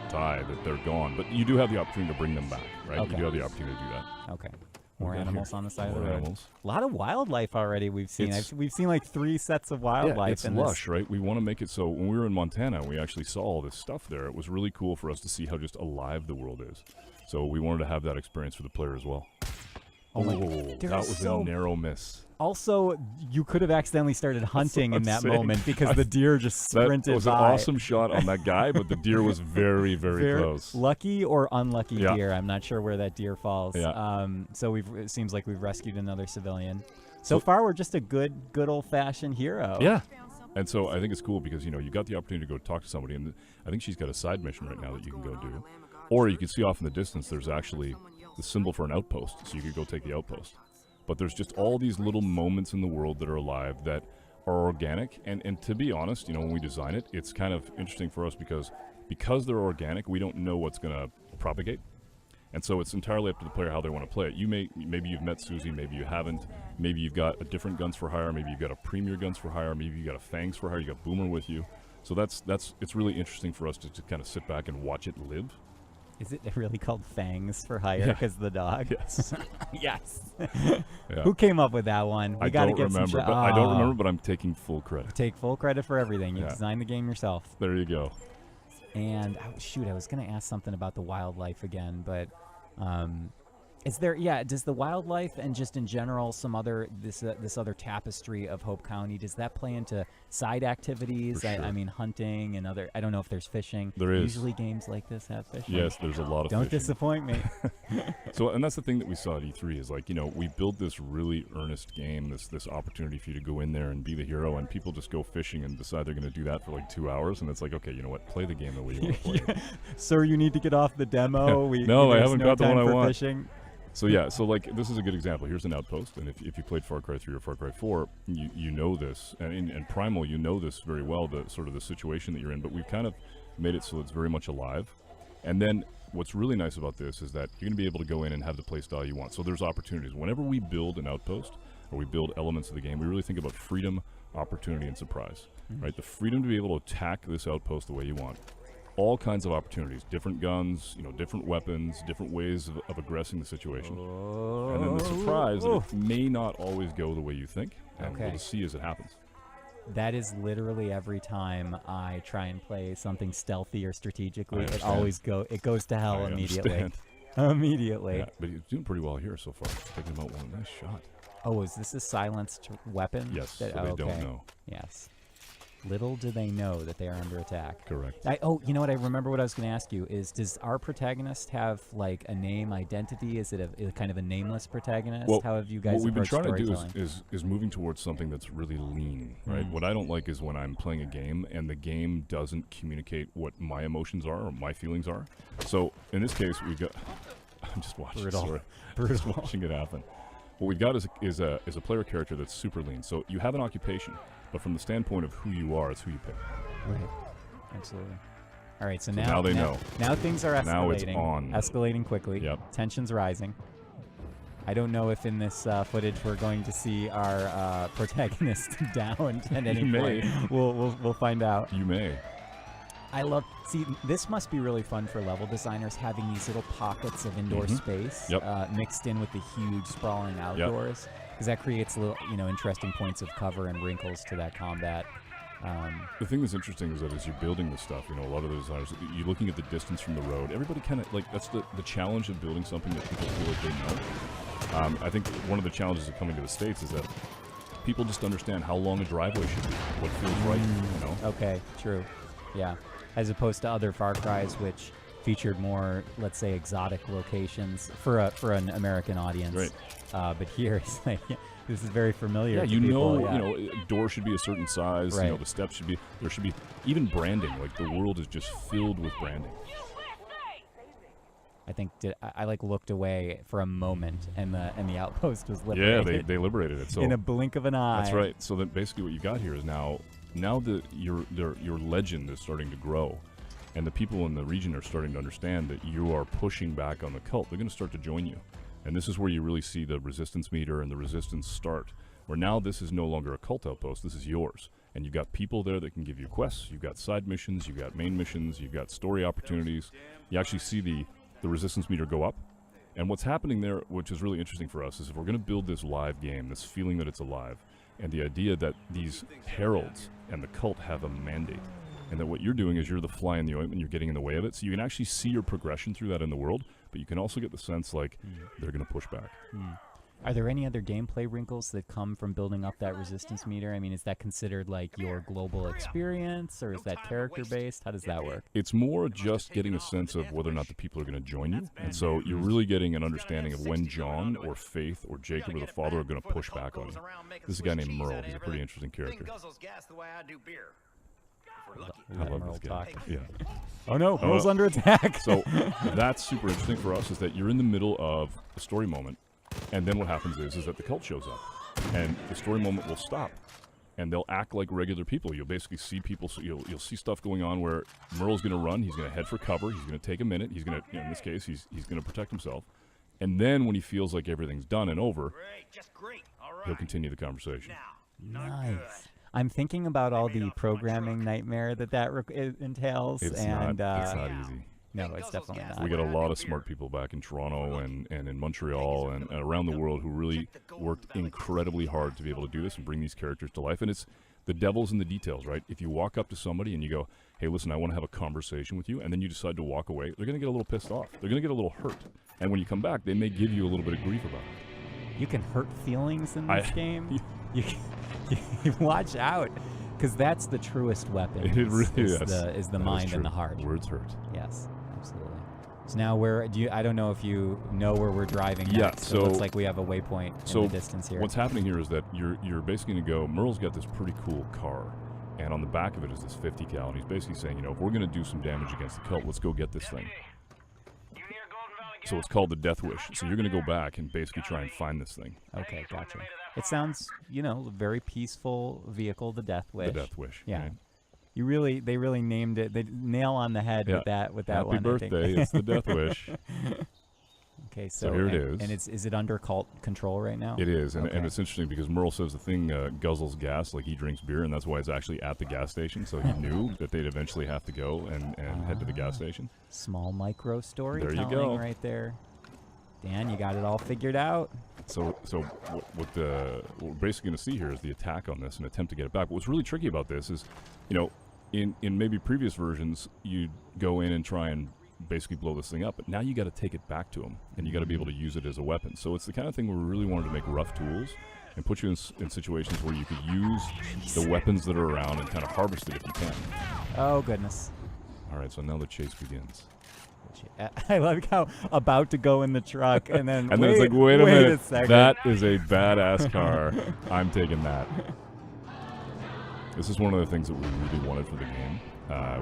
die, that they're gone. But you do have the opportunity to bring them back, right?
Okay.
You do have the opportunity to do that.
Okay. More animals on the side of the road.
Animals.
A lot of wildlife already we've seen. We've seen like 3 sets of wildlife.
Yeah, it's lush, right? We want to make it so when we were in Montana, we actually saw all this stuff there. It was really cool for us to see how just alive the world is. So we wanted to have that experience for the player as well. That was a narrow miss.
Also, you could have accidentally started hunting in that moment because the deer just sprinted by.
That was an awesome shot on that guy, but the deer was very, very close.
Lucky or unlucky deer. I'm not sure where that deer falls.
Yeah.
So it seems like we've rescued another civilian. So far, we're just a good old-fashioned hero.
Yeah. And so I think it's cool because, you got the opportunity to go talk to somebody, and I think she's got a side mission right now that you can go do. Or you can see off in the distance, there's actually the symbol for an outpost, so you could go take the outpost. But there's just all these little moments in the world that are alive that are organic. And to be honest, when we design it, it's kind of interesting for us because they're organic, we don't know what's going to propagate. And so it's entirely up to the player how they want to play it. Maybe you've met Susie, maybe you haven't. Maybe you've got a different guns for hire. Maybe you've got a premier guns for hire. Maybe you've got a fangs for hire. You got Boomer with you. So it's really interesting for us to kind of sit back and watch it live.
Is it really called Fangs for hire because of the dog?
Yes.
Yes.
Yeah.
Who came up with that one?
I don't remember, but I'm taking full credit.
Take full credit for everything. You designed the game yourself.
There you go.
And I was going to ask something about the wildlife again, but Is there, does the wildlife and just in general some other, this other tapestry of Hope County, does that play into side activities?
For sure.
I mean, hunting and other, I don't know if there's fishing.
There is.
Usually games like this have fishing.
Yes, there's a lot of
Don't
fishing.
disappoint me.
So, and that's the thing that we saw at E3 is like, you know, we build this really earnest game, this opportunity for you to go in there and be the hero, and people just go fishing and decide they're going to do that for like 2 hours, and it's like, okay, you know what, play the game the way you want to play it.
Sir, you need to get off the demo.
No, I haven't got the one I want.
Fishing.
So yeah, so like this is a good example. Here's an outpost, and if you played Far Cry 3 or Far Cry 4, you know this, and in Primal you know this very well, the sort of the situation that you're in. But we've kind of made it so it's very much alive. And then what's really nice about this is that you're going to be able to go in and have the playstyle you want. So there's opportunities. Whenever we build an outpost or we build elements of the game, we really think about freedom, opportunity, and surprise. Right? The freedom to be able to attack this outpost the way you want. All kinds of opportunities, different guns, you know, different weapons, different ways of aggressing the situation. And then the surprise that it may not always go the way you think, and we'll just see as it happens.
That is literally every time I try and play something stealthy or strategically, it always goes to hell immediately. Immediately.
Yeah, but he's doing pretty well here so far. Taking him out one nice shot.
Oh, is this a silenced weapon?
Yes, so they don't know.
Yes. Little do they know that they are under attack.
Correct.
You know what? I remember what I was going to ask you is, does our protagonist have like a name, identity? Is it a kind of a nameless protagonist?
Well,
how have you guys
what we've been trying to do
storytelling?
is moving towards something that's really lean, right? What I don't like is when I'm playing a game and the game doesn't communicate what my emotions are or my feelings are. So in this case, we've got. I'm just watching.
Brutal.
Just watching it happen. What we've got is a player character that's super lean. So you have an occupation, but from the standpoint of who you are, it's who you pick.
Right. Absolutely. All right. So
now they know.
Now things are escalating.
Now it's on.
Escalating quickly.
Yep.
Tensions rising. I don't know if in this footage we're going to see our protagonist downed at any point. We'll find out.
You may.
See, this must be really fun for level designers, having these little pockets of indoor space mixed in with the huge sprawling outdoors, because that creates little, interesting points of cover and wrinkles to that combat.
The thing that's interesting is that as you're building this stuff, a lot of the designers, you're looking at the distance from the road. Everybody kind of, that's the challenge of building something that people feel like they know. I think one of the challenges of coming to the States is that people just understand how long a driveway should be, what feels right,
Okay, true. Yeah. As opposed to other Far Cries, which featured more, let's say, exotic locations for an American audience.
Right.
But here, it's like, this is very familiar.
Yeah,
to people.
a door should be a certain size.
Right.
The steps should be. There should be even branding. Like the world is just filled with branding.
I think I looked away for a moment, and the outpost was liberated.
Yeah, they liberated it. So
in a blink of an eye.
That's right. So then basically, what you got here is now that your legend is starting to grow, and the people in the region are starting to understand that you are pushing back on the cult. They're going to start to join you, and this is where you really see the resistance meter and the resistance start. Where now this is no longer a cult outpost. This is yours, and you've got people there that can give you quests. You've got side missions. You've got main missions. You've got story opportunities. You actually see the resistance meter go up. And what's happening there, which is really interesting for us, is if we're going to build this live game, this feeling that it's alive, and the idea that these heralds and the cult have a mandate, and that what you're doing is you're the fly in the ointment, you're getting in the way of it, so you can actually see your progression through that in the world, but you can also get the sense like they're going to push back.
Are there any other gameplay wrinkles that come from building up that resistance meter? I mean, is that considered like your global experience, or is that character-based? How does that work?
It's more just getting a sense of whether or not the people are going to join you, and so you're really getting an understanding of when John or Faith or Jacob or the father are going to push back on you. This is a guy named Merle. He's a pretty interesting character. I love this guy. Yeah.
Oh no, Merle's under attack.
So that's super interesting for us, is that you're in the middle of a story moment, and then what happens is that the cult shows up, and the story moment will stop, and they'll act like regular people. You'll basically see people, so you'll see stuff going on where Merle's going to run, he's going to head for cover, he's going to take a minute, he's going to, in this case, he's going to protect himself, and then when he feels like everything's done and over, he'll continue the conversation.
Nice. I'm thinking about all the programming nightmare that entails.
It's
and
not easy.
No, it's definitely not.
We got a lot of smart people back in Toronto and in Montreal and around the world who really worked incredibly hard to be able to do this and bring these characters to life. And The devil's in the details, right? If you walk up to somebody and you go, hey, listen, I want to have a conversation with you, and then you decide to walk away, they're going to get a little pissed off. They're going to get a little hurt. And when you come back, they may give you a little bit of grief about it.
You can hurt feelings in this game. You watch out, because that's the truest weapon.
It really
is the mind and the heart.
Words hurt.
Yes, absolutely. So now I don't know if you know where we're driving next.
Yeah, so
it looks like we have a waypoint in the distance here.
What's happening here is that you're basically going to go, Merle's got this pretty cool car, and on the back of it is this 50 cal, and he's basically saying, if we're going to do some damage against the cult, let's go get this thing. So it's called the Death Wish. So you're going to go back and basically try and find this thing.
Okay, gotcha. It sounds, a very peaceful vehicle, the Death Wish.
The Death Wish.
Yeah.
Right?
They really named it. They nail on the head with that
Happy
one.
birthday!
I think.
It's the Death Wish.
Okay, so
here it is.
And is it under cult control right now?
It is, and it's interesting because Merle says the thing guzzles gas like he drinks beer, and that's why it's actually at the gas station. So he knew that they'd eventually have to go and head to the gas station.
Small micro storytelling
there you go.
right there. Dan, you got it all figured out.
So what we're basically going to see here is the attack on this and attempt to get it back. But what's really tricky about this is, in maybe previous versions, you'd go in and try and basically blow this thing up, but now you got to take it back to them, and you got to be able to use it as a weapon. So it's the kind of thing where we really wanted to make rough tools and put you in situations where you could use the weapons that are around and kind of harvest it if you can.
Oh, goodness.
All right, so now the chase begins.
I like how about to go in the truck, and then
and then it's like, wait a minute,
second.
That is a badass car. I'm taking that. This is one of the things that we really wanted for the game.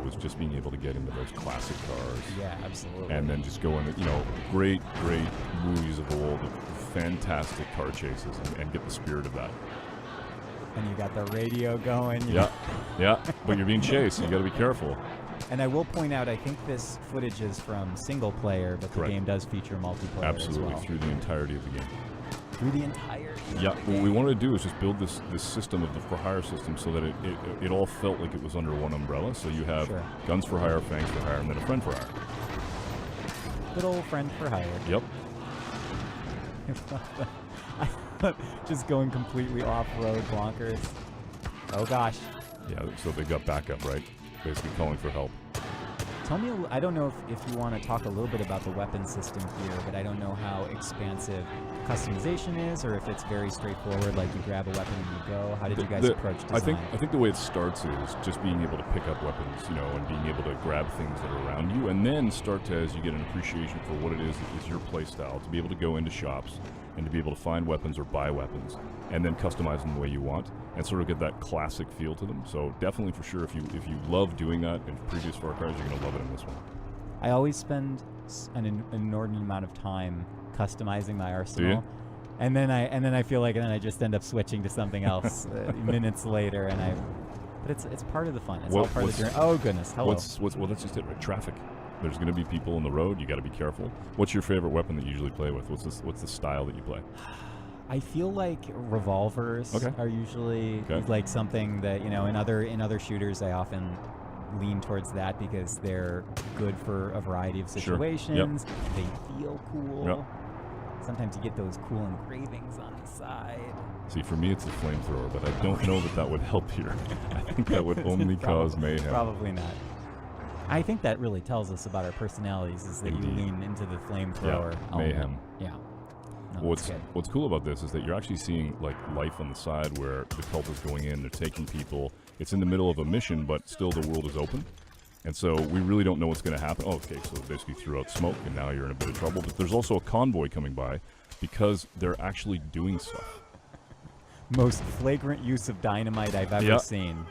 Was just being able to get into those classic cars.
Yeah, absolutely.
And then just go into, great movies of old, fantastic car chases, and get the spirit of that.
And you got the radio going.
Yeah, but you're being chased, so you got to be careful.
And I will point out, I think this footage is from single player, but
Correct.
The game does feature multiplayer
Absolutely,
as well.
through the entirety of the game.
Through the entire game?
Yeah, what we wanted to do is just build this system of the for hire system so that it all felt like it was under one umbrella. So you have guns for hire, fangs for hire, and then a friend for hire.
Good old friend for hire.
Yep.
Just going completely off-road bonkers. Oh gosh.
Yeah, so they got backup, right? Basically calling for help.
Tell me, I don't know if you want to talk a little bit about the weapon system here, but I don't know how expansive customization is, or if it's very straightforward, like you grab a weapon and you go. How did you guys approach design?
I think the way it starts is just being able to pick up weapons, and being able to grab things that are around you, and then start to, as you get an appreciation for what it is that is your play style, to be able to go into shops and to be able to find weapons or buy weapons, and then customize them the way you want, and sort of get that classic feel to them. So definitely, for sure, if you love doing that in previous Far Cry's, you're going to love it in this one.
I always spend an inordinate amount of time customizing my arsenal, and then I feel like I just end up switching to something else minutes later, but it's part of the fun. It's all part of the journey. Oh goodness, hello.
Well, that's just it, right? Traffic. There's going to be people on the road. You got to be careful. What's your favorite weapon that you usually play with? What's the style that you play?
I feel like revolvers are usually like something that in other shooters I often lean towards that because they're good for a variety of situations.
Sure.
Yep. They feel cool.
Yep.
Sometimes you get those cool engravings on the side.
See, for me, it's a flamethrower, but I don't know that would help here. I think that would only cause mayhem.
Probably not. I think that really tells us about our personalities is that you lean into the flamethrower.
Yeah, mayhem.
Yeah. No,
what's cool about this is that you're actually seeing like life on the side where the cult is going in, they're taking people. It's in the middle of a mission, but still the world is open. And so we really don't know what's going to happen. Oh, okay, so they basically threw out smoke, and now you're in a bit of trouble. But there's also a convoy coming by because they're actually doing stuff.
Most flagrant use of dynamite I've ever seen.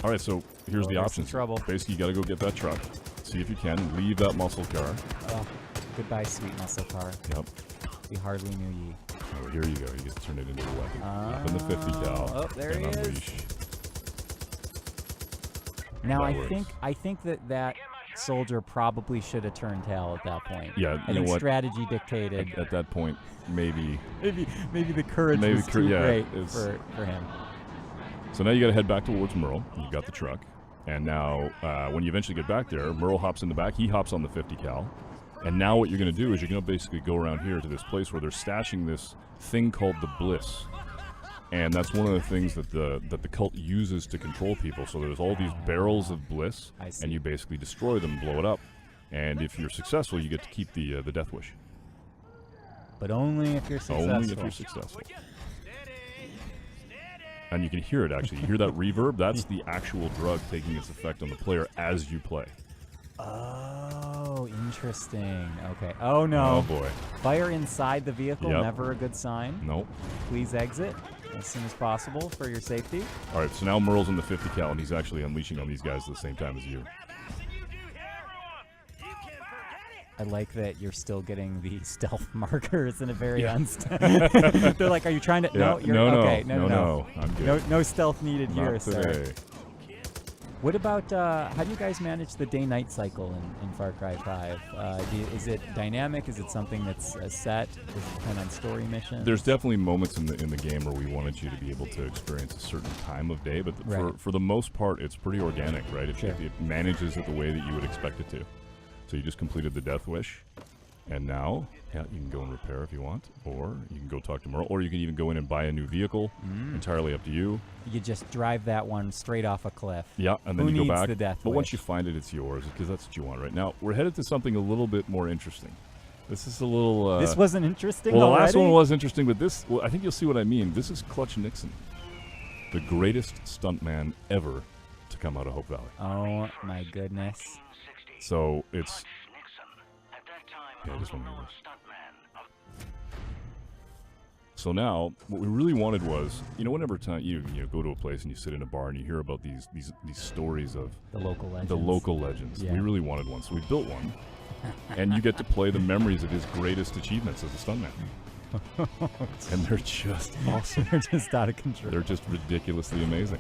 All right, so here's the options.
Trouble.
Basically, you got to go get that truck. See if you can. Leave that muscle car.
Oh, goodbye, sweet muscle car.
Yep.
We hardly knew ye.
Oh, here you go. You get to turn it into a weapon. Up in the 50 cal.
Oh, there he is. Now, I think that soldier probably should have turned tail at that point.
Yeah,
I think strategy dictated.
At that point, maybe
the courage was too great for him.
So now you got to head back towards Merle. You got the truck, and now when you eventually get back there, Merle hops in the back. He hops on the 50 cal, and now what you're going to do is you're going to basically go around here to this place where they're stashing this thing called the Bliss. And that's one of the things that the cult uses to control people. So there's all these barrels of bliss, and you basically destroy them, blow it up. And if you're successful, you get to keep the death wish.
But only if you're successful.
Only if you're successful. And you can hear it, actually. You hear that reverb? That's the actual drug taking its effect on the player as you play.
Oh, interesting. Okay. Oh, no.
Oh, boy.
Fire inside the vehicle,
Yep.
never a good sign.
Nope.
Please exit as soon as possible for your safety.
All right, so now Merle's in the 50 cal, and he's actually unleashing on these guys at the same time as you.
I like that you're still getting the stealth markers in a very unstealth. They're like, are you trying to?
Yeah.
No, you're okay. No.
I'm good.
No stealth needed
Not
here,
today.
sir. What about how do you guys manage the day-night cycle in Far Cry 5? Is it dynamic? Is it something that's set? Does it depend on story missions?
There's definitely moments in the game where we wanted you to be able to experience a certain time of day, but for the most part, it's pretty organic, right? It manages it the way that you would expect it to. So you just completed the death wish, and now you can go and repair if you want, or you can go talk to Merle, or you can even go in and buy a new vehicle. Entirely up to you.
You just drive that one straight off a cliff.
Yeah, and then
Who
you go
needs
back.
the death
but
wish?
once you find it, it's yours, because that's what you want right now. We're headed to something a little bit more interesting. This is a little...
this wasn't interesting
Well,
already?
the last one was interesting, but this... Well, I think you'll see what I mean. This is Clutch Nixon, the greatest stuntman ever to come out of Hope Valley.
Oh, my goodness.
So, it's... Yeah, this one. So now, what we really wanted was, whenever time you go to a place and you sit in a bar and you hear about these stories of
the local legends.
The local legends.
Yeah.
We really wanted one, so we built one, and you get to play the memories of his greatest achievements as a stuntman. And they're just awesome.
They're just out of control.
They're just ridiculously amazing.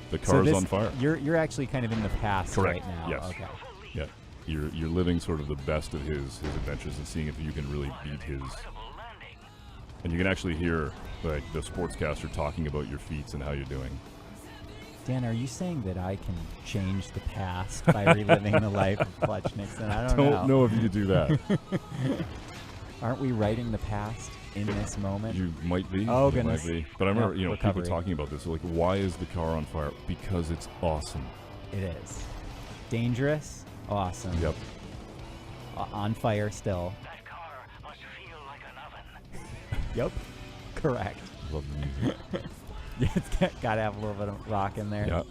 The car's on fire.
You're actually kind of in the past
Correct.
right now.
Yes.
Okay.
Yeah. You're living sort of the best of his adventures and seeing if you can really beat his. And you can actually hear like the sportscaster talking about your feats and how you're doing.
Dan, are you saying that I can change the past by reliving the life of Clutch Nixon? I don't
know if you could do that.
Aren't we writing the past in this moment?
You might be.
Oh,
you
goodness.
Might be. But I remember, people
recovery.
talking about this. Like, why is the car on fire? Because it's awesome.
It is. Dangerous. Awesome.
Yep.
On fire still. Yep. Correct.
Love the music.
Yeah, it's gotta have a little bit of rock in there.
Yeah.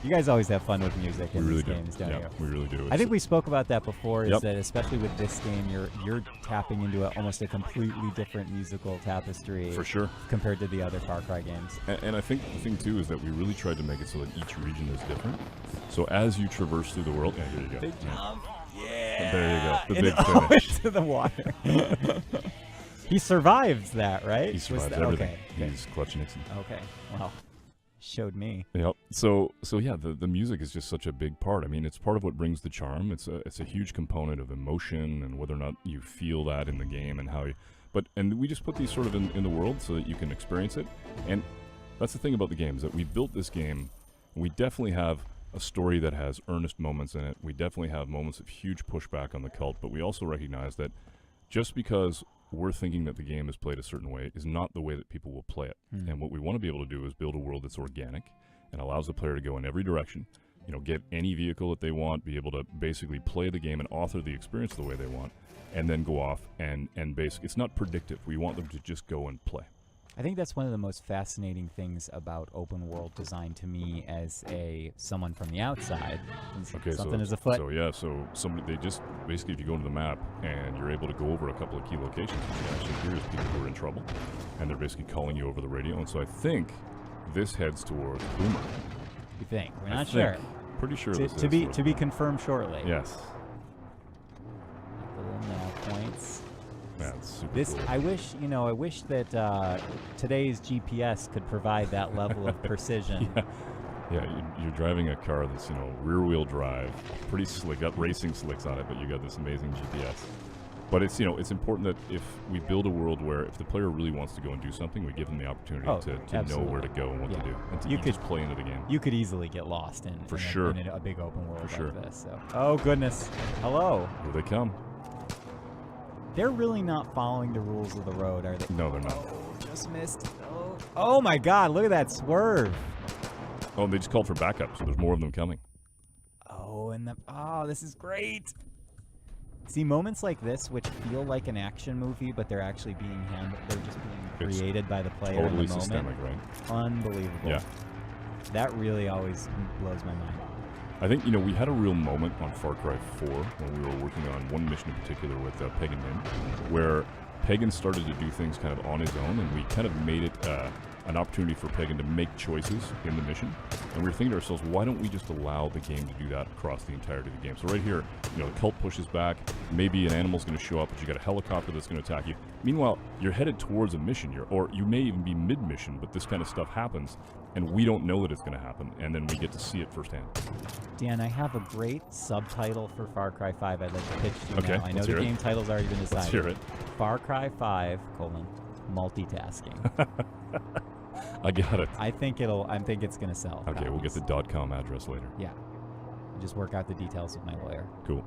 You guys always have fun with music in these
do.
games, don't you?
We really do.
I think we spoke about that before, is
Yep.
that especially with this game, you're tapping into almost a completely different musical tapestry.
For sure.
Compared to the other Far Cry games.
And I think the thing, too, is that we really tried to make it so that each region is different. So as you traverse through the world... Yeah, here you go.
Big jump. Yeah.
There you go. The big
and
finish.
into the water. He survives that, right?
He survives everything. He's Clutch Nixon.
Okay. Well, showed me.
Yep. So yeah, the music is just such a big part. I mean, it's part of what brings the charm. It's a huge component of emotion and whether or not you feel that in the game and how you... And we just put these sort of in the world so that you can experience it. And that's the thing about the game, is that we built this game, and we definitely have a story that has earnest moments in it. We definitely have moments of huge pushback on the cult, but we also recognize that just because we're thinking that the game is played a certain way is not the way that people will play it. And what we want to be able to do is build a world that's organic and allows the player to go in every direction, get any vehicle that they want, be able to basically play the game and author the experience the way they want, and then go off and basically, it's not predictive. We want them to just go and play.
I think that's one of the most fascinating things about open world design to me as someone from the outside.
Okay,
something is afoot.
So somebody, they just basically, if you go into the map and you're able to go over a couple of key locations, what you actually hear is people who are in trouble, and they're basically calling you over the radio. And so I think this heads towards Boomer.
You think? We're not sure.
Pretty sure
to be confirmed shortly.
Yes.
The little nav points.
That's super cool.
I wish that today's GPS could provide that level of precision.
Yeah, you're driving a car that's, rear-wheel drive, pretty slick, got racing slicks on it, but you got this amazing GPS. But it's, it's important that if we build a world where if the player really wants to go and do something, we give them the opportunity to know where to go and what to do, and to just play into the game.
You could easily get lost in a big open world like this. So. Oh goodness! Hello.
Here they come.
They're really not following the rules of the road, are they?
No, they're not.
Just missed. Oh my God! Look at that swerve.
Oh, they just called for backup, so there's more of them coming.
Oh, and this is great. See, moments like this, which feel like an action movie, but they're actually being they're just being created by the player
Totally
in the moment.
systemic, right?
Unbelievable.
Yeah.
That really always blows my mind.
I think, you know, we had a real moment on Far Cry 4 when we were working on one mission in particular with Pagan Min, where Pagan started to do things kind of on his own, and we kind of made it an opportunity for Pagan to make choices in the mission. And we were thinking to ourselves, why don't we just allow the game to do that across the entirety of the game? So right here, you know, the cult pushes back, maybe an animal's going to show up, but you got a helicopter that's going to attack you. Meanwhile, you're headed towards a mission, or you may even be mid-mission, but this kind of stuff happens, and we don't know that it's going to happen, and then we get to see it firsthand.
Dan, I have a great subtitle for Far Cry 5 I'd like to pitch to you
Okay,
now. I know
let's
the
hear it.
game title's already been decided.
Let's hear it.
Far Cry 5, multitasking.
I got it.
I think it's gonna sell.
Okay, we'll get the .com address later.
Yeah. Just work out the details with my lawyer.
Cool.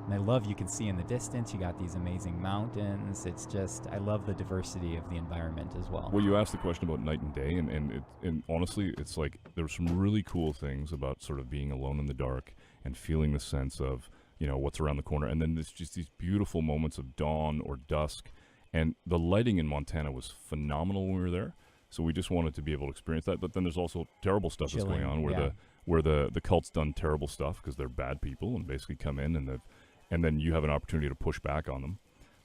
And I love, you can see in the distance, you got these amazing mountains. It's just, I love the diversity of the environment as well.
Well, you asked the question about night and day, and honestly, it's like there's some really cool things about sort of being alone in the dark and feeling the sense of, you know, what's around the corner. And then there's just these beautiful moments of dawn or dusk. And the lighting in Montana was phenomenal when we were there. So we just wanted to be able to experience that. But then there's also terrible stuff that's going on where the cult's done terrible stuff because they're bad people and basically come in and then you have an opportunity to push back on them.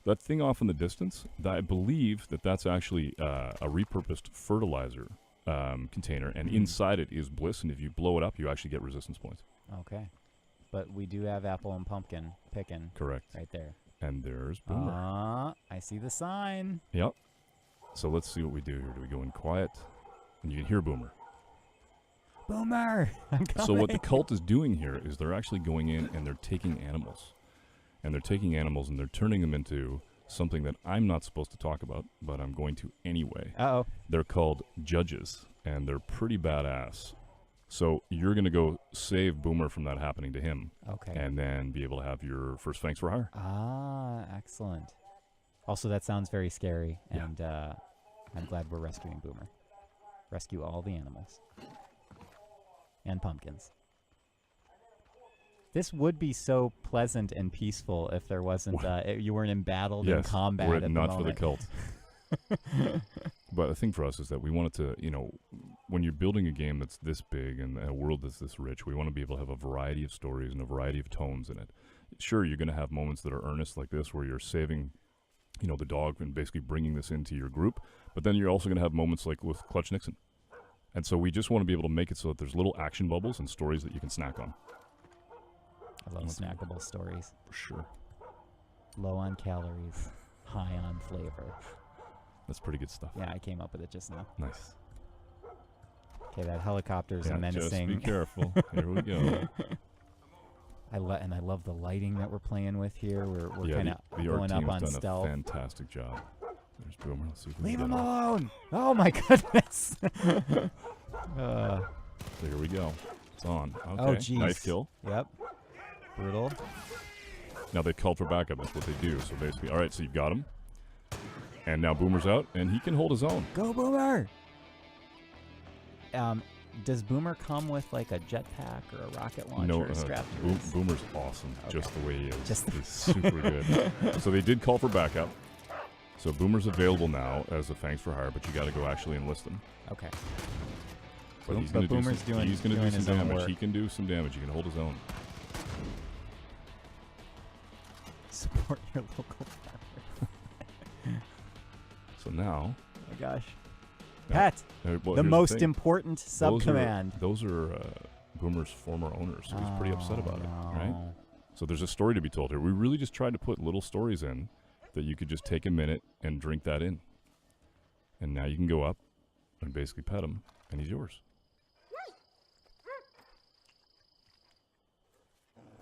That thing off in the distance, I believe that's actually a repurposed fertilizer container, and inside it is bliss, and if you blow it up, you actually get resistance points.
Okay. But we do have apple and pumpkin picking.
Correct.
Right there.
And there's Boomer.
I see the sign.
Yep. So let's see what we do here. Do we go in quiet? And you can hear Boomer.
Boomer! I'm coming.
So what the cult is doing here is they're actually going in and they're taking animals. And they're taking animals and they're turning them into something that I'm not supposed to talk about, but I'm going to anyway.
Uh-oh.
They're called judges, and they're pretty badass. So you're going to go save Boomer from that happening to him.
Okay.
And then be able to have your first Fangs for Hire.
Ah, excellent. Also, that sounds very scary, and I'm glad we're rescuing Boomer. Rescue all the animals. And pumpkins. This would be so pleasant and peaceful if there wasn't, you weren't embattled in combat
we're
at the
not
moment.
for the cult. But the thing for us is that we wanted to, you know, when you're building a game that's this big and a world that's this rich, we want to be able to have a variety of stories and a variety of tones in it. Sure, you're going to have moments that are earnest like this where you're saving, you know, the dog and basically bringing this into your group, but then you're also going to have moments like with Clutch Nixon. And so we just want to be able to make it so that there's little action bubbles and stories that you can snack on.
I love snackable stories.
For sure.
Low on calories, high on flavor.
That's pretty good stuff.
Yeah, I came up with it just now.
Nice.
Okay, that helicopter's menacing.
Just be careful. Here we go.
I love the lighting that we're playing with here. We're kind of
the
going
art
up on
team's done
stealth.
a fantastic job. There's Boomer. Let's see if we
Leave
can
him
get
alone! Oh my goodness!
So here we go. It's on. Okay.
Oh jeez.
Knife kill.
Yep. Brutal.
Now they called for backup. That's what they do. So basically, all right. So you've got him, and now Boomer's out, and he can hold his own.
Go Boomer! Does Boomer come with like a jetpack or a rocket launcher strapped to his?
Boomer's awesome, just the way he is.
Just
He's super good. So they did call for backup. So Boomer's available now as a Fangs for Hire, but you got to go actually enlist him.
Okay.
But he's going to do some damage. He can do some damage. He can hold his own.
Support your local farmer.
So now.
Oh my gosh. Pat, the most important sub-command.
Those are Boomer's former owners, so he's pretty upset about it, right? So there's a story to be told here. We really just tried to put little stories in that you could just take a minute and drink that in. And now you can go up and basically pet him, and he's yours.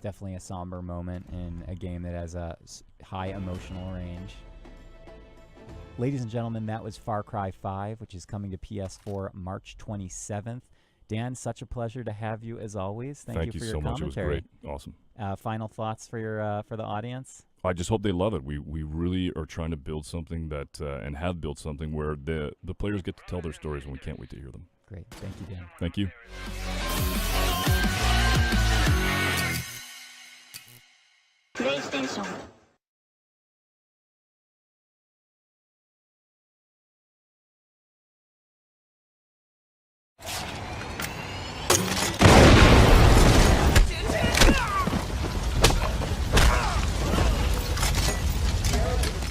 Definitely a somber moment in a game that has a high emotional range. Ladies and gentlemen, that was Far Cry 5, which is coming to PS4 March 27th. Dan, such a pleasure to have you as always. Thank you for your
so much.
commentary.
It was great. Awesome.
Final thoughts for your for the audience?
I just hope they love it. We really are trying to build something that and have built something where the players get to tell their stories, and we can't wait to hear them.
Great. Thank you, Dan.
Thank you.
PlayStation.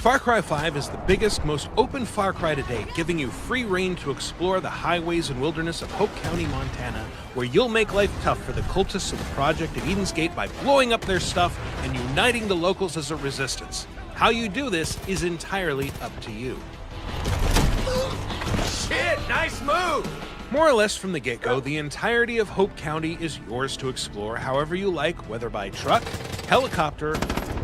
Far Cry 5 is the biggest, most open Far Cry to date, giving you free reign to explore the highways and wilderness of Hope County, Montana, where you'll make life tough for the cultists of the Project at Eden's Gate by blowing up their stuff and uniting the locals as a resistance. How you do this is entirely up to you.
Shit, nice move!
More or less from the get-go, the entirety of Hope County is yours to explore however you like, whether by truck, helicopter,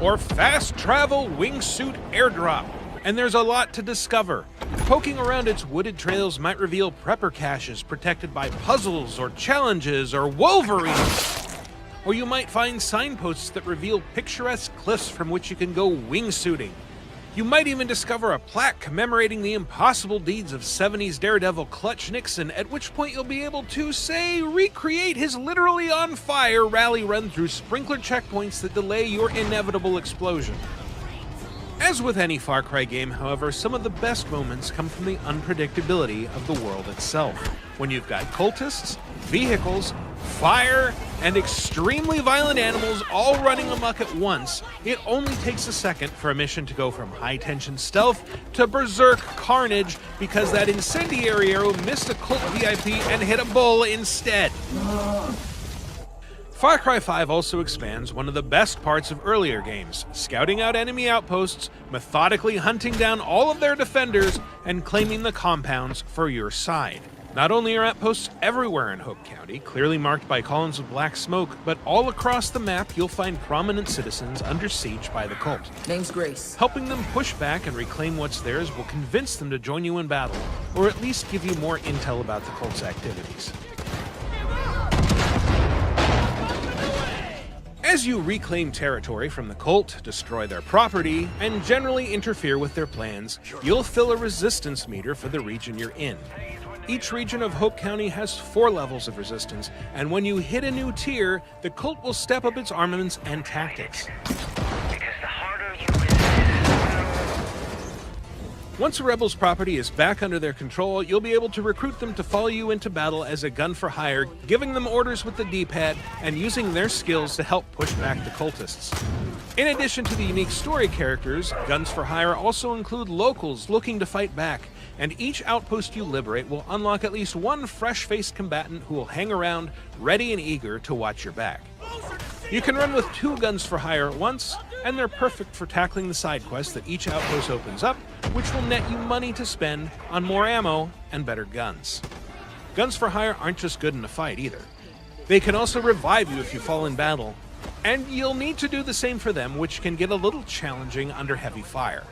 or fast travel wingsuit airdrop. And there's a lot to discover. Poking around its wooded trails might reveal prepper caches protected by puzzles or challenges or wolverines. Or you might find signposts that reveal picturesque cliffs from which you can go wingsuiting. You might even discover a plaque commemorating the impossible deeds of 70s daredevil Clutch Nixon, at which point you'll be able to, say, recreate his literally on fire rally run through sprinkler checkpoints that delay your inevitable explosion. As with any Far Cry game, however, some of the best moments come from the unpredictability of the world itself. When you've got cultists, vehicles, fire, and extremely violent animals all running amok at once, it only takes a second for a mission to go from high-tension stealth to berserk carnage because that incendiary arrow missed a cult VIP and hit a bull instead. Far Cry 5 also expands one of the best parts of earlier games, scouting out enemy outposts, methodically hunting down all of their defenders, and claiming the compounds for your side. Not only are outposts everywhere in Hope County, clearly marked by columns of black smoke, but all across the map you'll find prominent citizens under siege by the cult.
Name's Grace.
Helping them push back and reclaim what's theirs will convince them to join you in battle, or at least give you more intel about the cult's activities. As you reclaim territory from the cult, destroy their property, and generally interfere with their plans, you'll fill a resistance meter for the region you're in. Each region of Hope County has 4 levels of resistance, and when you hit a new tier, the cult will step up its armaments and tactics. Once a rebel's property is back under their control, you'll be able to recruit them to follow you into battle as a gun for hire, giving them orders with the D-pad and using their skills to help push back the cultists. In addition to the unique story characters, guns for hire also include locals looking to fight back, and each outpost you liberate will unlock at least one fresh-faced combatant who will hang around, ready and eager to watch your back. You can run with 2 guns for hire at once, and they're perfect for tackling the side quests that each outpost opens up, which will net you money to spend on more ammo and better guns. Guns for hire aren't just good in a fight either. They can also revive you if you fall in battle, and you'll need to do the same for them, which can get a little challenging under heavy fire.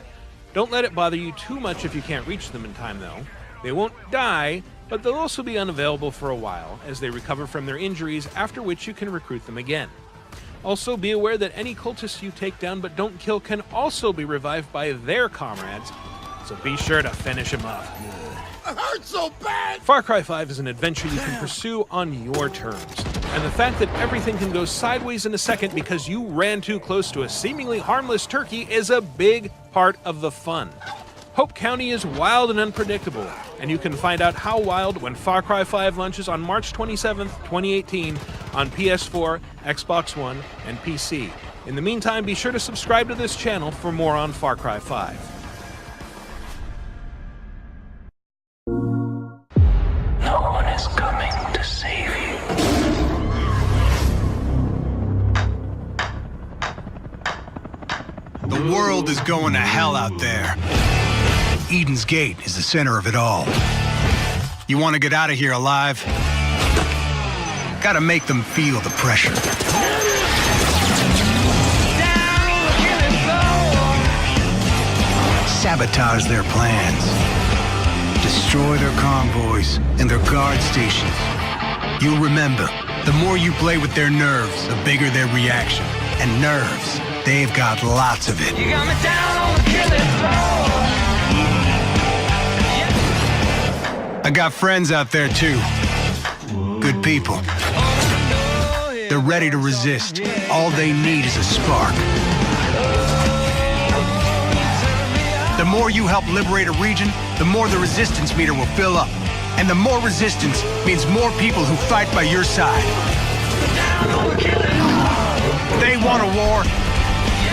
Don't let it bother you too much if you can't reach them in time though. They won't die, but they'll also be unavailable for a while as they recover from their injuries, after which you can recruit them again. Also, be aware that any cultists you take down but don't kill can also be revived by their comrades, so be sure to finish them up.
It hurts so bad!
Far Cry 5 is an adventure you can pursue on your terms, and the fact that everything can go sideways in a second because you ran too close to a seemingly harmless turkey is a big part of the fun. Hope County is wild and unpredictable, and you can find out how wild when Far Cry 5 launches on March 27th, 2018 on PS4, Xbox One, and PC. In the meantime, be sure to subscribe to this channel for more on Far Cry 5.
No one is coming to save you.
The world is going to hell out there. Eden's Gate is the center of it all. You want to get out of here alive? Gotta make them feel the pressure. Sabotage their plans. Destroy their convoys and their guard stations. You'll remember, the more you play with their nerves, the bigger their reaction. And nerves they've got lots of it.
You got me down on the killing floor.
I got friends out there too. Good people. They're ready to resist. All they need is a spark. The more you help liberate a region, the more the resistance meter will fill up. And the more resistance means more people who fight by your side. They want a war.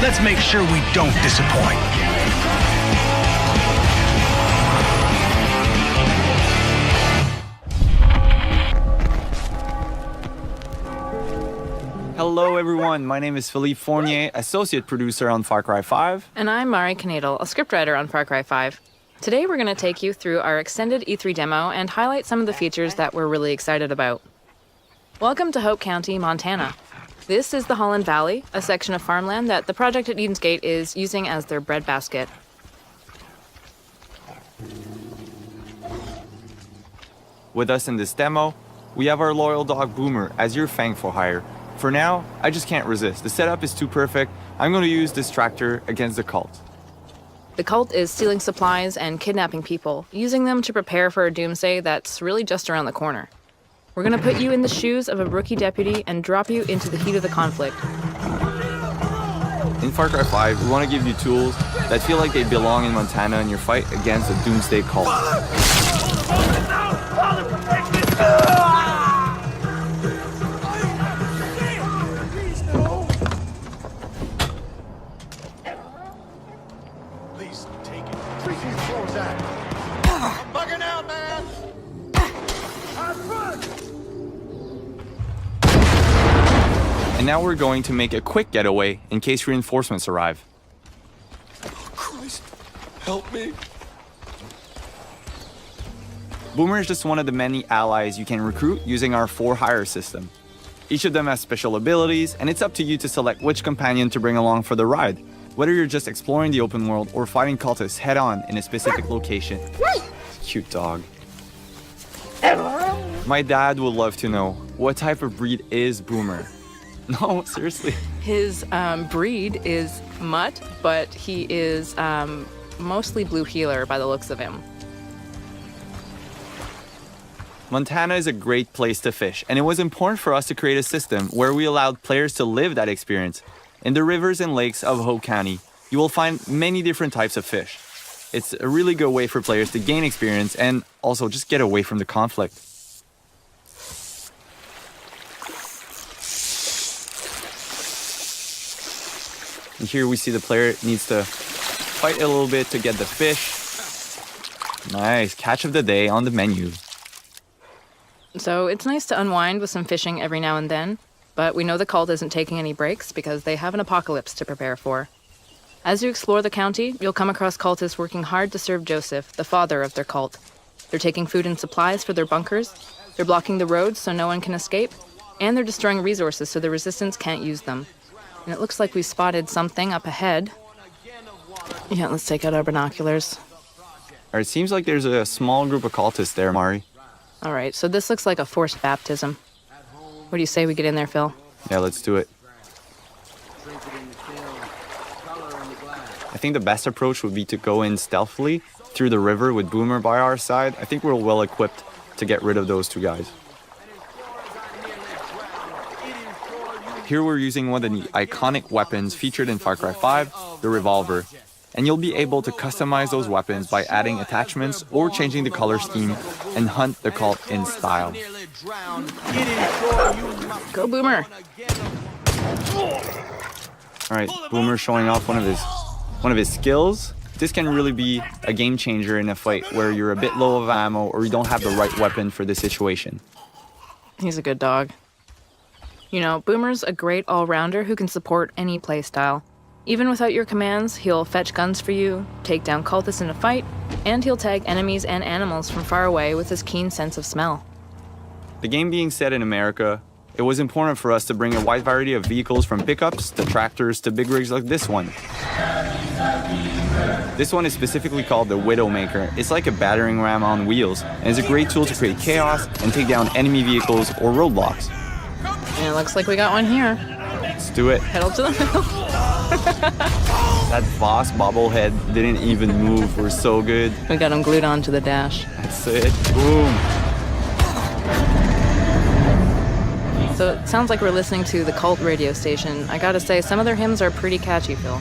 Let's make sure we don't disappoint.
Hello everyone, my name is Philippe Fournier, associate producer on Far Cry 5.
And I'm Mari Knadel, a scriptwriter on Far Cry 5. Today we're going to take you through our extended E3 demo and highlight some of the features that we're really excited about. Welcome to Hope County, Montana. This is the Holland Valley, a section of farmland that the project at Eden's Gate is using as their breadbasket.
With us in this demo, we have our loyal dog Boomer as your fang for hire. For now, I just can't resist. The setup is too perfect. I'm going to use this tractor against the cult.
The cult is stealing supplies and kidnapping people, using them to prepare for a doomsday that's really just around the corner. We're going to put you in the shoes of a rookie deputy and drop you into the heat of the conflict.
In Far Cry 5, we want to give you tools that feel like they belong in Montana in your fight against the doomsday cult. And now we're going to make a quick getaway in case reinforcements arrive.
Christ, help me.
Boomer is just one of the many allies you can recruit using our 4-hire system. Each of them has special abilities, and it's up to you to select which companion to bring along for the ride, whether you're just exploring the open world or fighting cultists head-on in a specific location. Cute dog. My dad would love to know, what type of breed is Boomer? No, seriously.
His breed is mutt, but he is mostly blue heeler by the looks of him.
Montana is a great place to fish, and it was important for us to create a system where we allowed players to live that experience. In the rivers and lakes of Hope County, you will find many different types of fish. It's a really good way for players to gain experience and also just get away from the conflict. And here we see the player needs to fight a little bit to get the fish. Nice, catch of the day on the menu.
So it's nice to unwind with some fishing every now and then, but we know the cult isn't taking any breaks because they have an apocalypse to prepare for. As you explore the county, you'll come across cultists working hard to serve Joseph, the father of their cult. They're taking food and supplies for their bunkers, they're blocking the roads so no one can escape, and they're destroying resources so the resistance can't use them. And it looks like we spotted something up ahead. Yeah, let's take out our binoculars.
It seems like there's a small group of cultists there, Mari.
All right, so this looks like a forced baptism. What do you say we get in there, Phil?
Yeah, let's do it. I think the best approach would be to go in stealthily through the river with Boomer by our side. I think we're well equipped to get rid of those two guys. Here we're using one of the iconic weapons featured in Far Cry 5, the revolver. And you'll be able to customize those weapons by adding attachments or changing the color scheme and hunt the cult in style.
Go Boomer!
Alright, Boomer showing off one of his skills. This can really be a game changer in a fight where you're a bit low of ammo or you don't have the right weapon for the situation.
He's a good dog. You know, Boomer's a great all-rounder who can support any playstyle. Even without your commands, he'll fetch guns for you, take down cultists in a fight, and he'll tag enemies and animals from far away with his keen sense of smell.
The game being set in America, it was important for us to bring a wide variety of vehicles from pickups to tractors to big rigs like this one. This one is specifically called the Widowmaker. It's like a battering ram on wheels, and it's a great tool to create chaos and take down enemy vehicles or roadblocks.
And it looks like we got one here.
Let's do it.
Pedal to the metal.
That boss bobblehead didn't even move. We're so good.
We got him glued onto the dash.
That's it. Boom.
So it sounds like we're listening to the Cult radio station. I gotta say, some of their hymns are pretty catchy, Phil.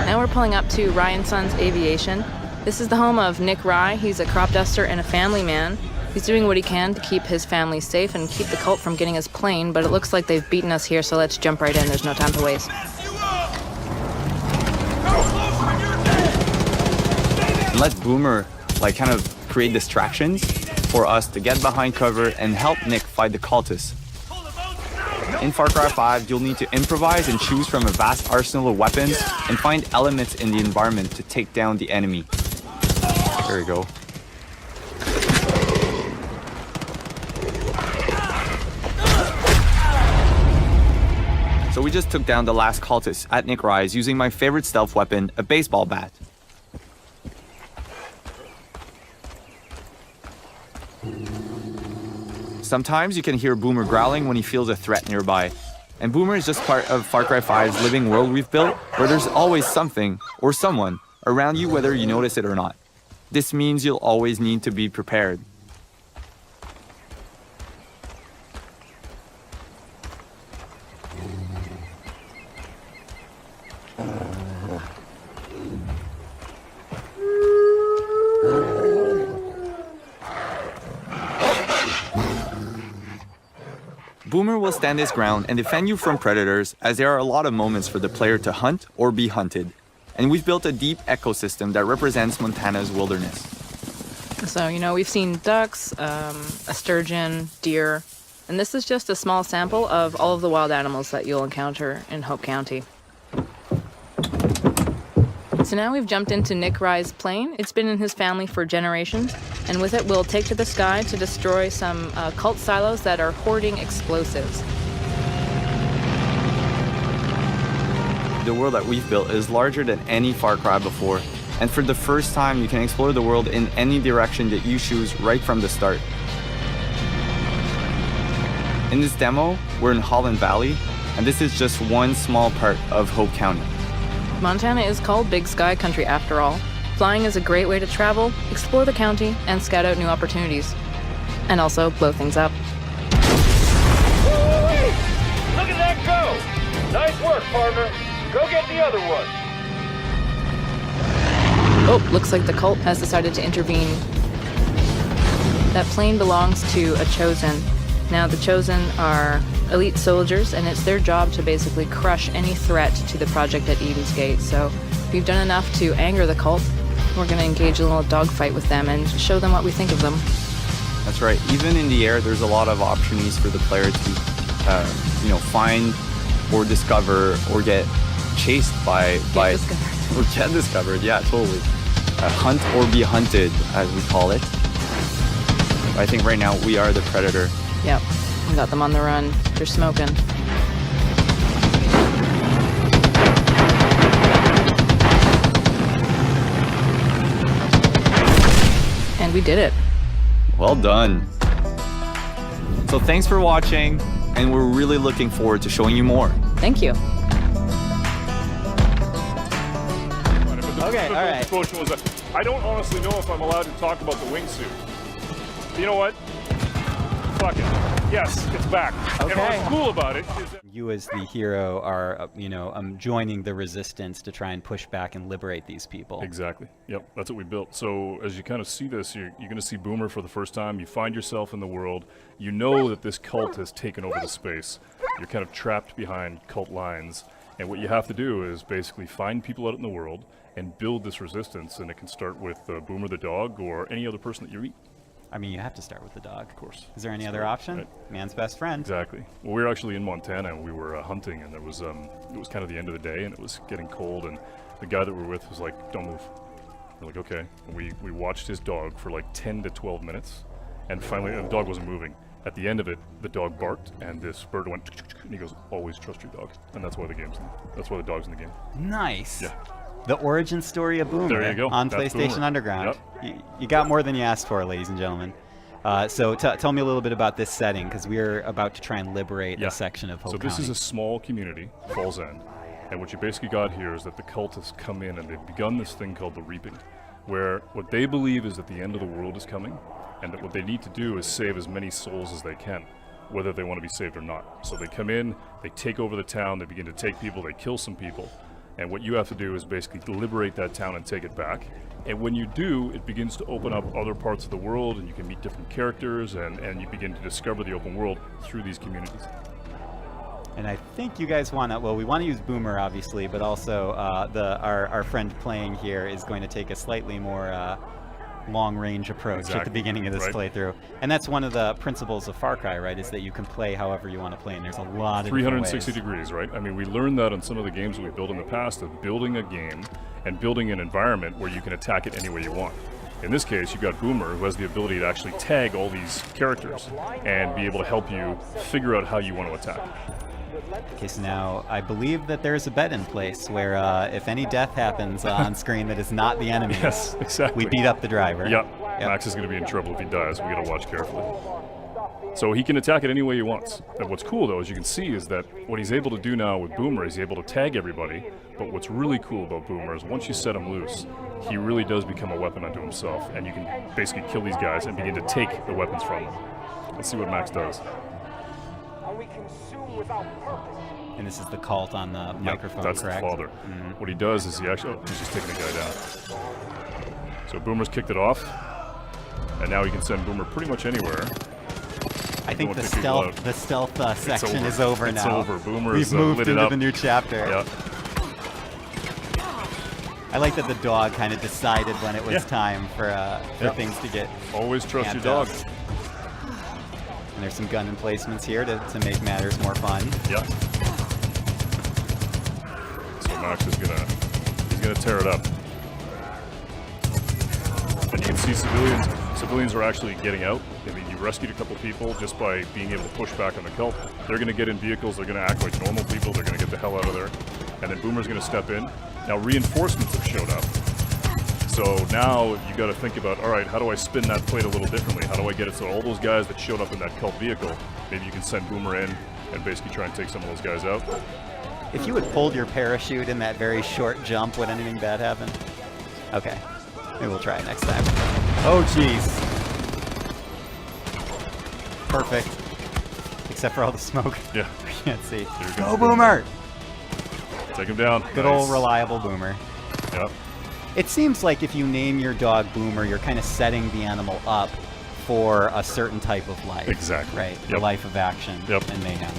Now we're pulling up to Ryan Sons Aviation. This is the home of Nick Rye. He's a crop duster and a family man. He's doing what he can to keep his family safe and keep the cult from getting his plane, but it looks like they've beaten us here, so let's jump right in. There's no time to waste.
Let Boomer kind of create distractions for us to get behind cover and help Nick fight the cultists. In Far Cry 5, you'll need to improvise and choose from a vast arsenal of weapons and find elements in the environment to take down the enemy. There we go. So we just took down the last cultist at Nick Rye's using my favorite stealth weapon, a baseball bat. Sometimes you can hear Boomer growling when he feels a threat nearby. And Boomer is just part of Far Cry 5's living world we've built, where there's always something or someone around you whether you notice it or not. This means you'll always need to be prepared. Boomer will stand his ground and defend you from predators, as there are a lot of moments for the player to hunt or be hunted. And we've built a deep ecosystem that represents Montana's wilderness.
So, we've seen ducks, a sturgeon, deer, and this is just a small sample of all of the wild animals that you'll encounter in Hope County. So now we've jumped into Nick Rye's plane. It's been in his family for generations, and with it we'll take to the sky to destroy some cult silos that are hoarding explosives.
The world that we've built is larger than any Far Cry before, and for the first time you can explore the world in any direction that you choose right from the start. In this demo, we're in Holland Valley, and this is just one small part of Hope County.
Montana is called Big Sky Country after all. Flying is a great way to travel, explore the county, and scout out new opportunities. And also blow things up.
Woo-wee! Look at that go! Nice work, partner. Go get the other one.
Oh, looks like the cult has decided to intervene. That plane belongs to a Chosen. Now, the Chosen are elite soldiers, and it's their job to basically crush any threat to the project at Eden's Gate. So we've done enough to anger the cult. We're going to engage a little dogfight with them and show them what we think of them.
That's right. Even in the air, there's a lot of opportunities for the player to, find or discover or get chased by or get discovered. Yeah, totally. Hunt or be hunted, as we call it. I think right now we are the predator.
Yep, we got them on the run. They're smoking. And we did it.
Well done. So thanks for watching, and we're really looking forward to showing you more.
Thank you.
Okay, all right. I don't honestly know if I'm allowed to talk about the wingsuit. You know what? Fuck it. Yes, it's back.
Okay.
And what's cool about it is that
You as the hero are, joining the resistance to try and push back and liberate these people.
Exactly. Yep, that's what we built. So as you kind of see this, you're going to see Boomer for the first time. You find yourself in the world. You know that this cult has taken over the space. You're kind of trapped behind cult lines. And what you have to do is basically find people out in the world and build this resistance. And it can start with Boomer the dog or any other person that you meet.
I mean, you have to start with the dog.
Of course.
Is there any other option?
Right.
Man's best friend.
Exactly. Well, we were actually in Montana and we were hunting, and there was it was kind of the end of the day and it was getting cold, and the guy that we were with was like, "Don't move." We're like, "Okay." And we watched his dog for like 10 to 12 minutes, and finally the dog wasn't moving. At the end of it, the dog barked and this bird went, and he goes, "Always trust your dog." And that's why the dog's in the game.
Nice.
Yeah.
The origin story of Boomer
There you go.
on
That's
PlayStation
Boomer.
Underground.
Yep.
You got more than you asked for, ladies and gentlemen. So tell me a little bit about this setting, because we're about to try and liberate a section of Hope County.
So this is a small community, Falls End, and what you basically got here is that the cultists come in and they've begun this thing called the Reaping, where what they believe is that the end of the world is coming, and that what they need to do is save as many souls as they can, whether they want to be saved or not. So they come in, they take over the town, they begin to take people, they kill some people, and what you have to do is basically liberate that town and take it back. And when you do, it begins to open up other parts of the world, and you can meet different characters, and you begin to discover the open world through these communities.
And I think you guys want to, well, we want to use Boomer, obviously, but also our friend playing here is going to take a slightly more long-range approach at the beginning of this playthrough. And that's one of the principles of Far Cry, right, is that you can play however you want to play, and there's a lot of
360 degrees, right? I mean, we learned that on some of the games that we built in the past, of building a game and building an environment where you can attack it any way you want. In this case, you've got Boomer, who has the ability to actually tag all these characters and be able to help you figure out how you want to attack.
Okay, so now I believe that there's a bet in place where if any death happens on screen that is not the enemy,
yes, exactly,
we beat up the driver.
Yep. Max is going to be in trouble if he dies. We got to watch carefully. So he can attack it any way he wants. And what's cool, though, as you can see, is that what he's able to do now with Boomer is he's able to tag everybody. But what's really cool about Boomer is once you set him loose, he really does become a weapon unto himself, and you can basically kill these guys and begin to take the weapons from them. Let's see what Max does.
And this is the cult on the microphone,
that's
correct?
The father. Mm-hmm. What he does is he actually, he's just taking a guy down. So Boomer's kicked it off, and now he can send Boomer pretty much anywhere.
I think the stealth section is over now.
It's over. Boomer
We've moved into the new chapter.
Yeah.
I like that the dog kind of decided when it was time for things to get.
Always trust your dog.
And there's some gun emplacements here to make matters more fun.
Yeah. So Max is he's gonna tear it up. And you can see civilians are actually getting out. I mean, you rescued a couple people just by being able to push back on the cult. They're gonna get in vehicles, they're gonna act like normal people, they're gonna get the hell out of there. And then Boomer's gonna step in. Now reinforcements have showed up. So now you got to think about, all right, how do I spin that plate a little differently? How do I get it so all those guys that showed up in that cult vehicle, maybe you can send Boomer in and basically try and take some of those guys out?
If you had pulled your parachute in that very short jump, would anything bad happen? Okay, maybe we'll try it next time. Oh, jeez. Perfect. Except for all the smoke.
Yeah.
We can't see.
Go,
Boomer!
Take him down.
Good old reliable Boomer.
Yep.
It seems like if you name your dog Boomer, you're kind of setting the animal up for a certain type of life.
Exactly.
Right? A life of action and mayhem.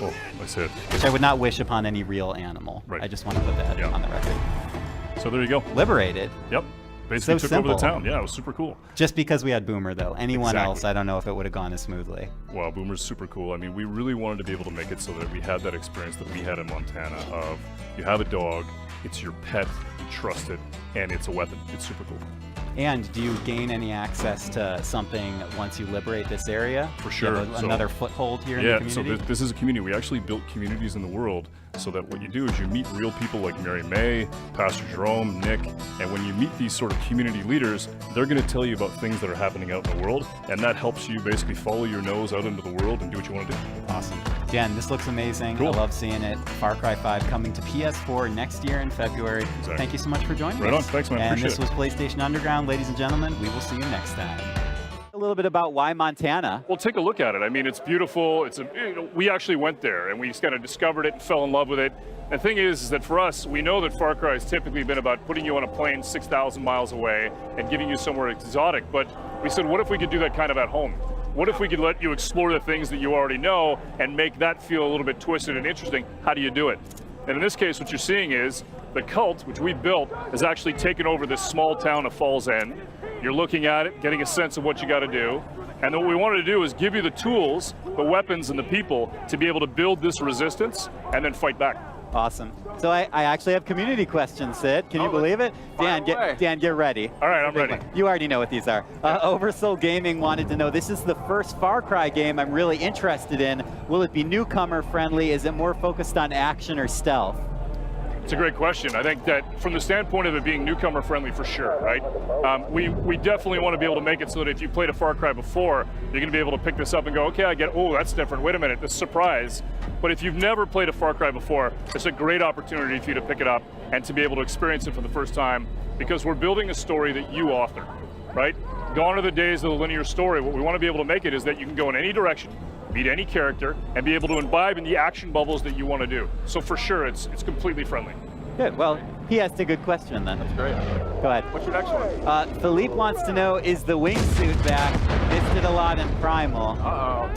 Oh, nice hit.
Which I would not wish upon any real animal.
Right.
I just want to put that on the record.
So there you go.
Liberated.
Yep. Basically
so
took over the
simple.
town. Yeah, it was super cool.
Just because we had Boomer, though. Anyone else, I don't know if it would have gone as smoothly.
Wow, Boomer's super cool. I mean, we really wanted to be able to make it so that we had that experience that we had in Montana of you have a dog, it's your pet, you trust it, and it's a weapon. It's super cool.
And do you gain any access to something once you liberate this area?
For sure.
Another foothold here in the community?
Yeah, so this is a community. We actually built communities in the world so that what you do is you meet real people like Mary May, Pastor Jerome, Nick, and when you meet these sort of community leaders, they're going to tell you about things that are happening out in the world, and that helps you basically follow your nose out into the world and do what you want to do.
Awesome. Jen, this looks amazing.
Cool.
I love seeing it. Far Cry 5 coming to PS4 next year in February.
Exactly.
Thank you so much for joining us.
Right on. Thanks, man.
And
Appreciate
this was PlayStation Underground. Ladies and gentlemen, we will see you next time. A little bit about why Montana.
Well, take a look at it. I mean, it's beautiful. We actually went there and we just kind of discovered it and fell in love with it. The thing is that for us, we know that Far Cry has typically been about putting you on a plane 6,000 miles away and giving you somewhere exotic. But we said, what if we could do that kind of at home? What if we could let you explore the things that you already know and make that feel a little bit twisted and interesting? How do you do it? And in this case, what you're seeing is the cult, which we built, has actually taken over this small town of Falls End. You're looking at it, getting a sense of what you got to do. And what we wanted to do is give you the tools, the weapons, and the people to be able to build this resistance and then fight back.
Awesome. So I actually have community questions, Sid. Can you believe it? Dan, get ready.
All right, I'm ready.
You already know what these are. Oversoul Gaming wanted to know, this is the first Far Cry game I'm really interested in. Will it be newcomer friendly? Is it more focused on action or stealth?
It's a great question. I think that from the standpoint of it being newcomer friendly, for sure, right? We definitely want to be able to make it so that if you played a Far Cry before, you're going to be able to pick this up and go, okay, I get, oh, that's different. Wait a minute, this is a surprise. But if you've never played a Far Cry before, it's a great opportunity for you to pick it up and to be able to experience it for the first time, because we're building a story that you author, right? Gone are the days of the linear story. What we want to be able to make it is that you can go in any direction, meet any character, and be able to imbibe in the action bubbles that you want to do. So for sure, it's completely friendly.
Good. Well, he asked a good question then.
That's great.
Go ahead.
What's your next one?
Philippe wants to know, is the wingsuit back? Missed it a lot in Primal.
Uh-oh.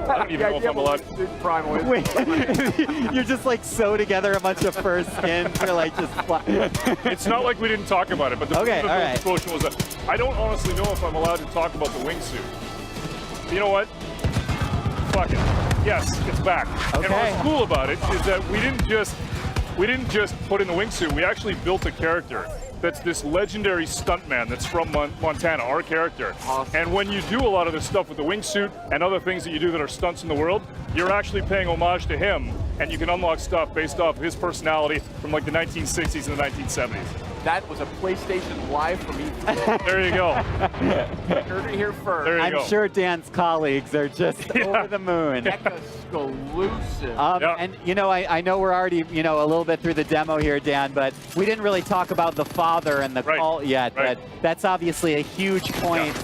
I don't even know if I'm allowed to do Primal.
Wait, you're just like sew together a bunch of fur skins for like just
It's not like we didn't talk about it, but the
okay, all right.
explosion was I don't honestly know if I'm allowed to talk about the wingsuit. You know what? Fuck it. Yes, it's back.
Okay.
And what's cool about it is that we didn't just put in the wingsuit. We actually built a character that's this legendary stuntman that's from Montana, our character. Awesome. And when you do a lot of this stuff with the wingsuit and other things that you do that are stunts in the world, you're actually paying homage to him, and you can unlock stuff based off of his personality from like the 1960s and the 1970s.
That was a PlayStation Live for me.
There you go.
Heard it here first.
There you go.
I'm sure Dan's colleagues are just over the moon.
Exclusive.
And you know, I know we're already, you know, a little bit through the demo here, Dan, but we didn't really talk about the father and the cult yet.
Right.
But that's obviously a huge point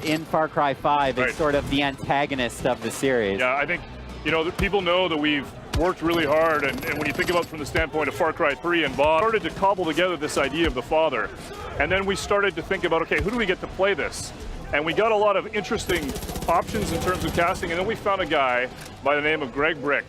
in Far Cry 5. It's sort of the antagonist of the series.
Yeah, I think, you know, people know that we've worked really hard, and when you think about it from the standpoint of Far Cry 3 and Bob, started to cobble together this idea of the father. And then we started to think about, okay, who do we get to play this? And we got a lot of interesting options in terms of casting, and then we found a guy by the name of Greg Brick,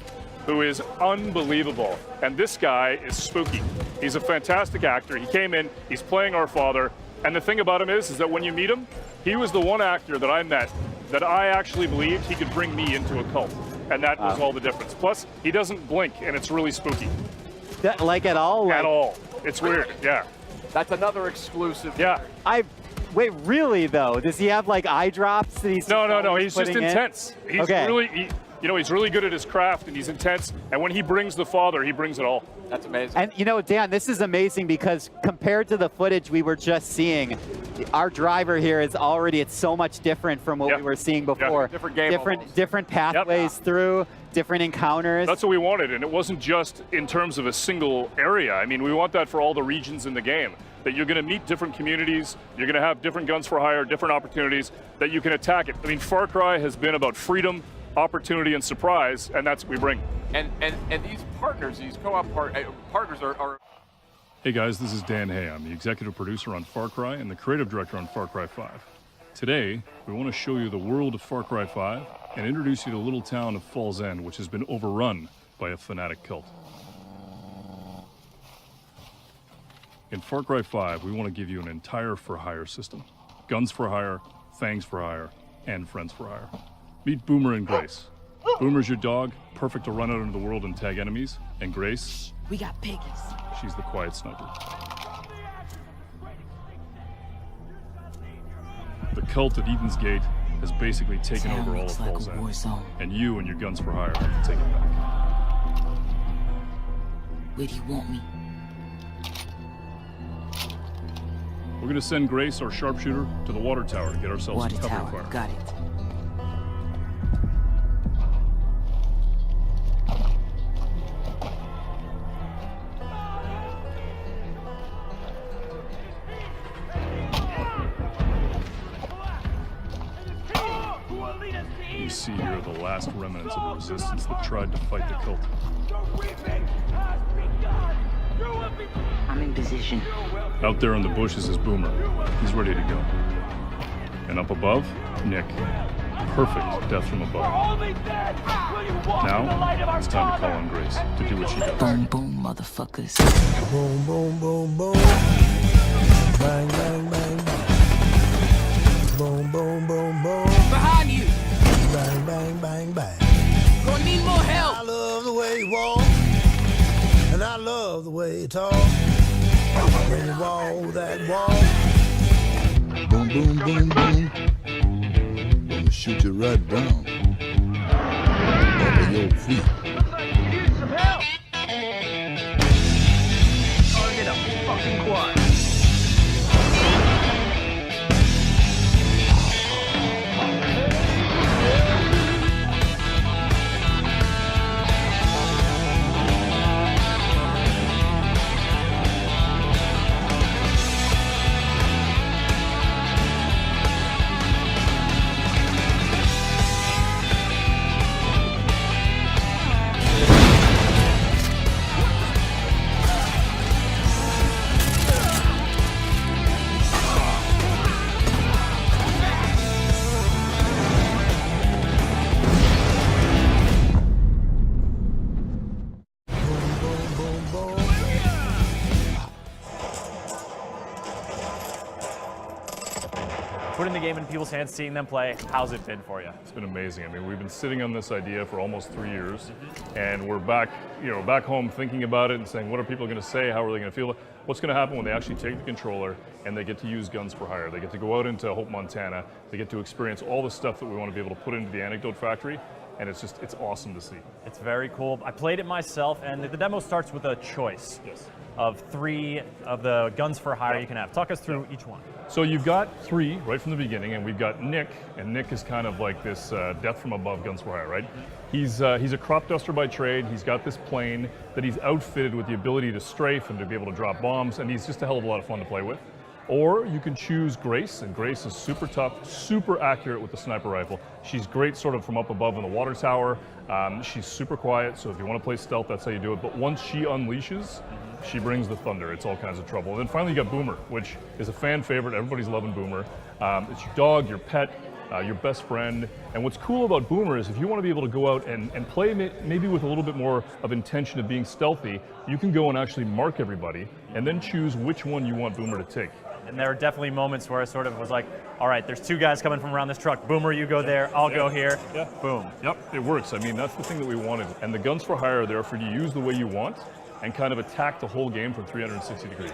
who is unbelievable. And this guy is spooky. He's a fantastic actor. He came in, he's playing our father, and the thing about him is that when you meet him, he was the one actor that I met that I actually believed he could bring me into a cult. And that was all the difference. Plus, he doesn't blink, and it's really spooky.
Like at all?
At all. It's weird, yeah.
That's another exclusive.
Yeah.
Wait, really though? Does he have like eye drops that he's
No. He's just
in?
intense. He's really, he's really good at his craft, and he's intense. And when he brings the father, he brings it all.
That's amazing.
And you know, Dan, this is amazing because compared to the footage we were just seeing, our driver here is already, it's so much different from what we were seeing before.
Different game.
Different pathways through, different encounters.
That's what we wanted, and it wasn't just in terms of a single area. I mean, we want that for all the regions in the game. That you're going to meet different communities, you're going to have different guns for hire, different opportunities, that you can attack it. I mean, Far Cry has been about freedom, opportunity, and surprise, and that's what we bring.
And these partners, these co-op partners are...
Hey guys, this is Dan Hay. I'm the executive producer on Far Cry and the creative director on Far Cry 5. Today, we want to show you the world of Far Cry 5 and introduce you to the little town of Falls End, which has been overrun by a fanatic cult. In Far Cry 5, we want to give you an entire for-hire system. Guns for hire, fangs for hire, and friends for hire. Meet Boomer and Grace. Boomer's your dog, perfect to run out into the world and tag enemies. And Grace?
We got piggies.
She's the quiet sniper. The cult at Eden's Gate has basically taken over all of Falls End. And you and your guns for hire have to take it back.
Where do you want me?
We're going to send Grace, our sharpshooter, to the water tower to get ourselves some cover fire.
Got it.
You see here are the last remnants of the resistance that tried to fight the cult.
I'm in position.
Out there in the bushes is Boomer. He's ready to go. And up above, Nick. Perfect death from above. Now, it's time to call on Grace to do what she does.
Boom, boom, motherfuckers.
Boom, boom, boom, boom. Bang, bang, bang, bang. Boom, boom, boom, boom.
Behind you.
Bang, bang, bang, bang.
Gonna need more help.
I love the way you walk, and I love the way you talk. When you walk that walk. Boom, boom, boom, boom. Gonna shoot you right down. Over your feet.
putting the game in people's hands, seeing them play. How's it been for you?
It's been amazing. I mean, we've been sitting on this idea for almost 3 years, and we're back, back home thinking about it and saying, what are people going to say? How are they going to feel? What's going to happen when they actually take the controller and they get to use guns for hire? They get to go out into Hope, Montana. They get to experience all the stuff that we want to be able to put into the Anecdote Factory. And it's awesome to see.
It's very cool. I played it myself, and the demo starts with a choice of 3 of the guns for hire you can have. Talk us through each one.
So you've got 3 right from the beginning, and we've got Nick, and Nick is kind of like this death from above guns for hire, right? He's a crop duster by trade. He's got this plane that he's outfitted with the ability to strafe and to be able to drop bombs, and he's just a hell of a lot of fun to play with. Or you can choose Grace, and Grace is super tough, super accurate with the sniper rifle. She's great sort of from up above in the water tower. She's super quiet, so if you want to play stealth, that's how you do it. But once she unleashes, she brings the thunder. It's all kinds of trouble. And then finally you got Boomer, which is a fan favorite. Everybody's loving Boomer. It's your dog, your pet, your best friend. And what's cool about Boomer is if you want to be able to go out and play maybe with a little bit more of intention of being stealthy, you can go and actually mark everybody and then choose which one you want Boomer to take.
And there are definitely moments where I sort of was like, all right, there's 2 guys coming from around this truck. Boomer, you go there, I'll go here.
Yeah.
Boom.
Yep, it works. I mean, that's the thing that we wanted. And the guns for hire are there for you to use the way you want and kind of attack the whole game from 360 degrees.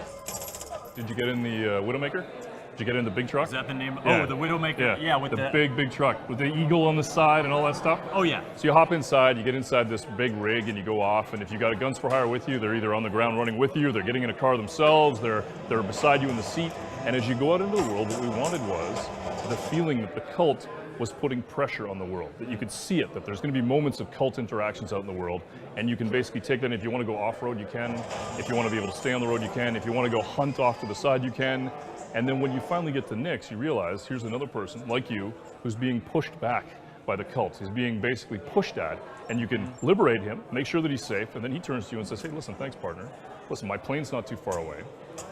Did you get in the Widowmaker? Did you get in the big truck?
Is that the name?
Yeah.
Oh, the Widowmaker. Yeah, with
the big truck with the eagle on the side and all that stuff.
Oh yeah.
So you hop inside, you get inside this big rig, and you go off. And if you got a guns for hire with you, they're either on the ground running with you, they're getting in a car themselves, they're beside you in the seat. And as you go out into the world, what we wanted was the feeling that the cult was putting pressure on the world, that you could see it, that there's going to be moments of cult interactions out in the world, and you can basically take that. If you want to go off-road, you can. If you want to be able to stay on the road, you can. If you want to go hunt off to the side, you can. And then when you finally get to Nyx, you realize here's another person like you who's being pushed back by the cult. He's being basically pushed at, and you can liberate him, make sure that he's safe, and then he turns to you and says, hey, listen, thanks, partner. Listen, my plane's not too far away.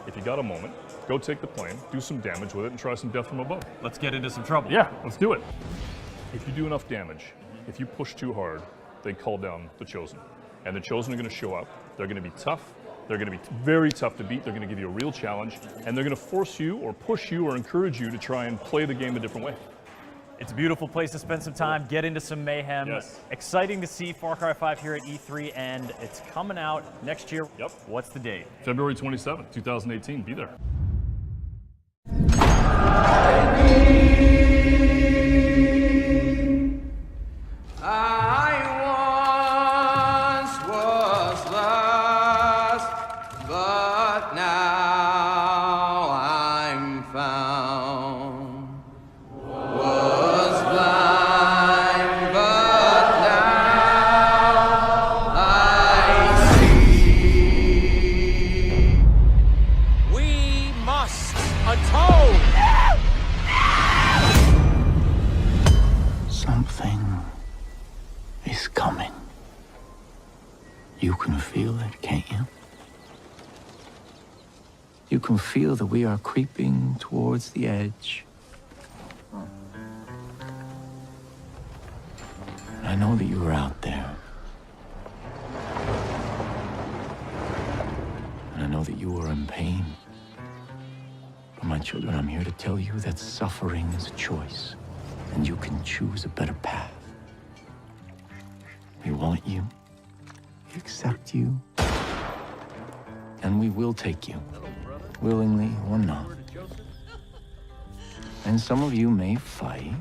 If you got a moment, go take the plane, do some damage with it, and try some death from above.
Let's get into some trouble.
Yeah, let's do it. If you do enough damage, if you push too hard, they call down the Chosen. And the Chosen are going to show up. They're going to be tough. They're going to be very tough to beat. They're going to give you a real challenge. And they're going to force you or push you or encourage you to try and play the game a different way.
It's a beautiful place to spend some time, get into some mayhem.
Yes.
Exciting to see Far Cry 5 here at E3, and it's coming out next year.
Yep.
What's the date?
February 27th, 2018. Be there.
I once was lost, but now I'm found. Was blind, but now I see.
We must atone!
Something is coming. You can feel it, can't you? You can feel that we are creeping towards the edge. I know that you are out there. And I know that you are in pain. But my children, I'm here to tell you that suffering is a choice, and you can choose a better path. We want you, we accept you, and we will take you, willingly or not. And some of you may fight,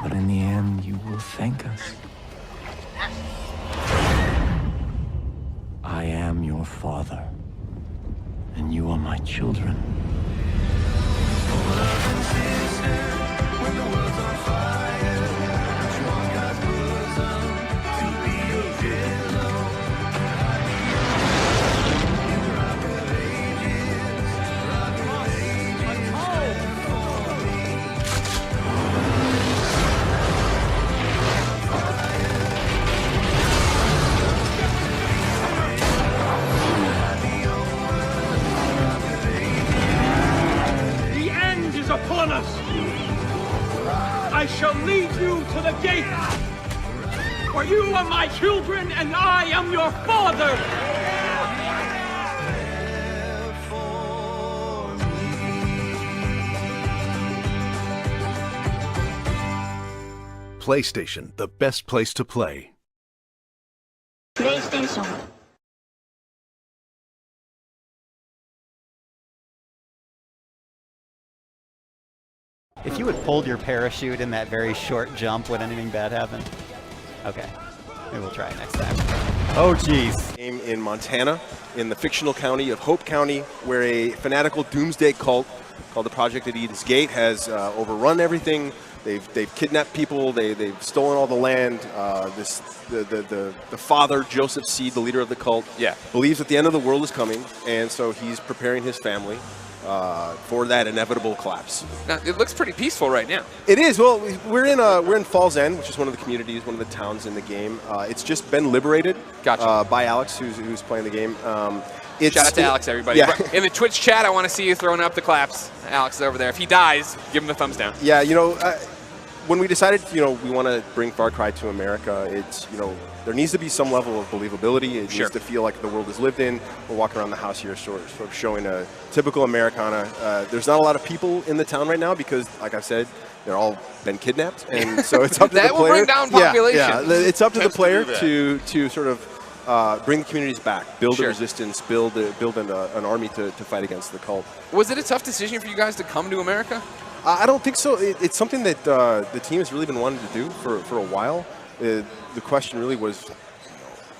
but in the end, you will thank us. I am your father, and you are my children.
The end is upon us! I shall lead you to the gate! For you are my children, and I am your father!
PlayStation, the best place to play.
PlayStation.
If you had pulled your parachute in that very short jump, would anything bad happen? Okay. Maybe we'll try it next time. Oh, jeez.
Game in Montana, in the fictional county of Hope County, where a fanatical doomsday cult called the Project at Eden's Gate has overrun everything. They've kidnapped people. They've stolen all the land. The father, Joseph Seed, the leader of the cult, believes that the end of the world is coming, and so he's preparing his family for that inevitable collapse.
Now, it looks pretty peaceful right now.
It is. Well, we're in Falls End, which is one of the communities, one of the towns in the game. It's just been liberated by Alex, who's playing the game.
Shout out to Alex, everybody.
Yeah.
In the Twitch chat, I want to see you throwing up the claps. Alex is over there. If he dies, give him the thumbs down.
Yeah, when we decided, we want to bring Far Cry to America, it's, there needs to be some level of believability. It needs to feel like the world is lived in. We're walking around the house here sort of showing a typical Americana. There's not a lot of people in the town right now because, like I said, they're all been kidnapped. And so it's up to the player.
That will bring down population.
Yeah, it's up to the player to sort of bring the communities back, build a resistance, build an army to fight against the cult.
Was it a tough decision for you guys to come to America?
I don't think so. It's something that the team has really been wanting to do for a while. The question really was,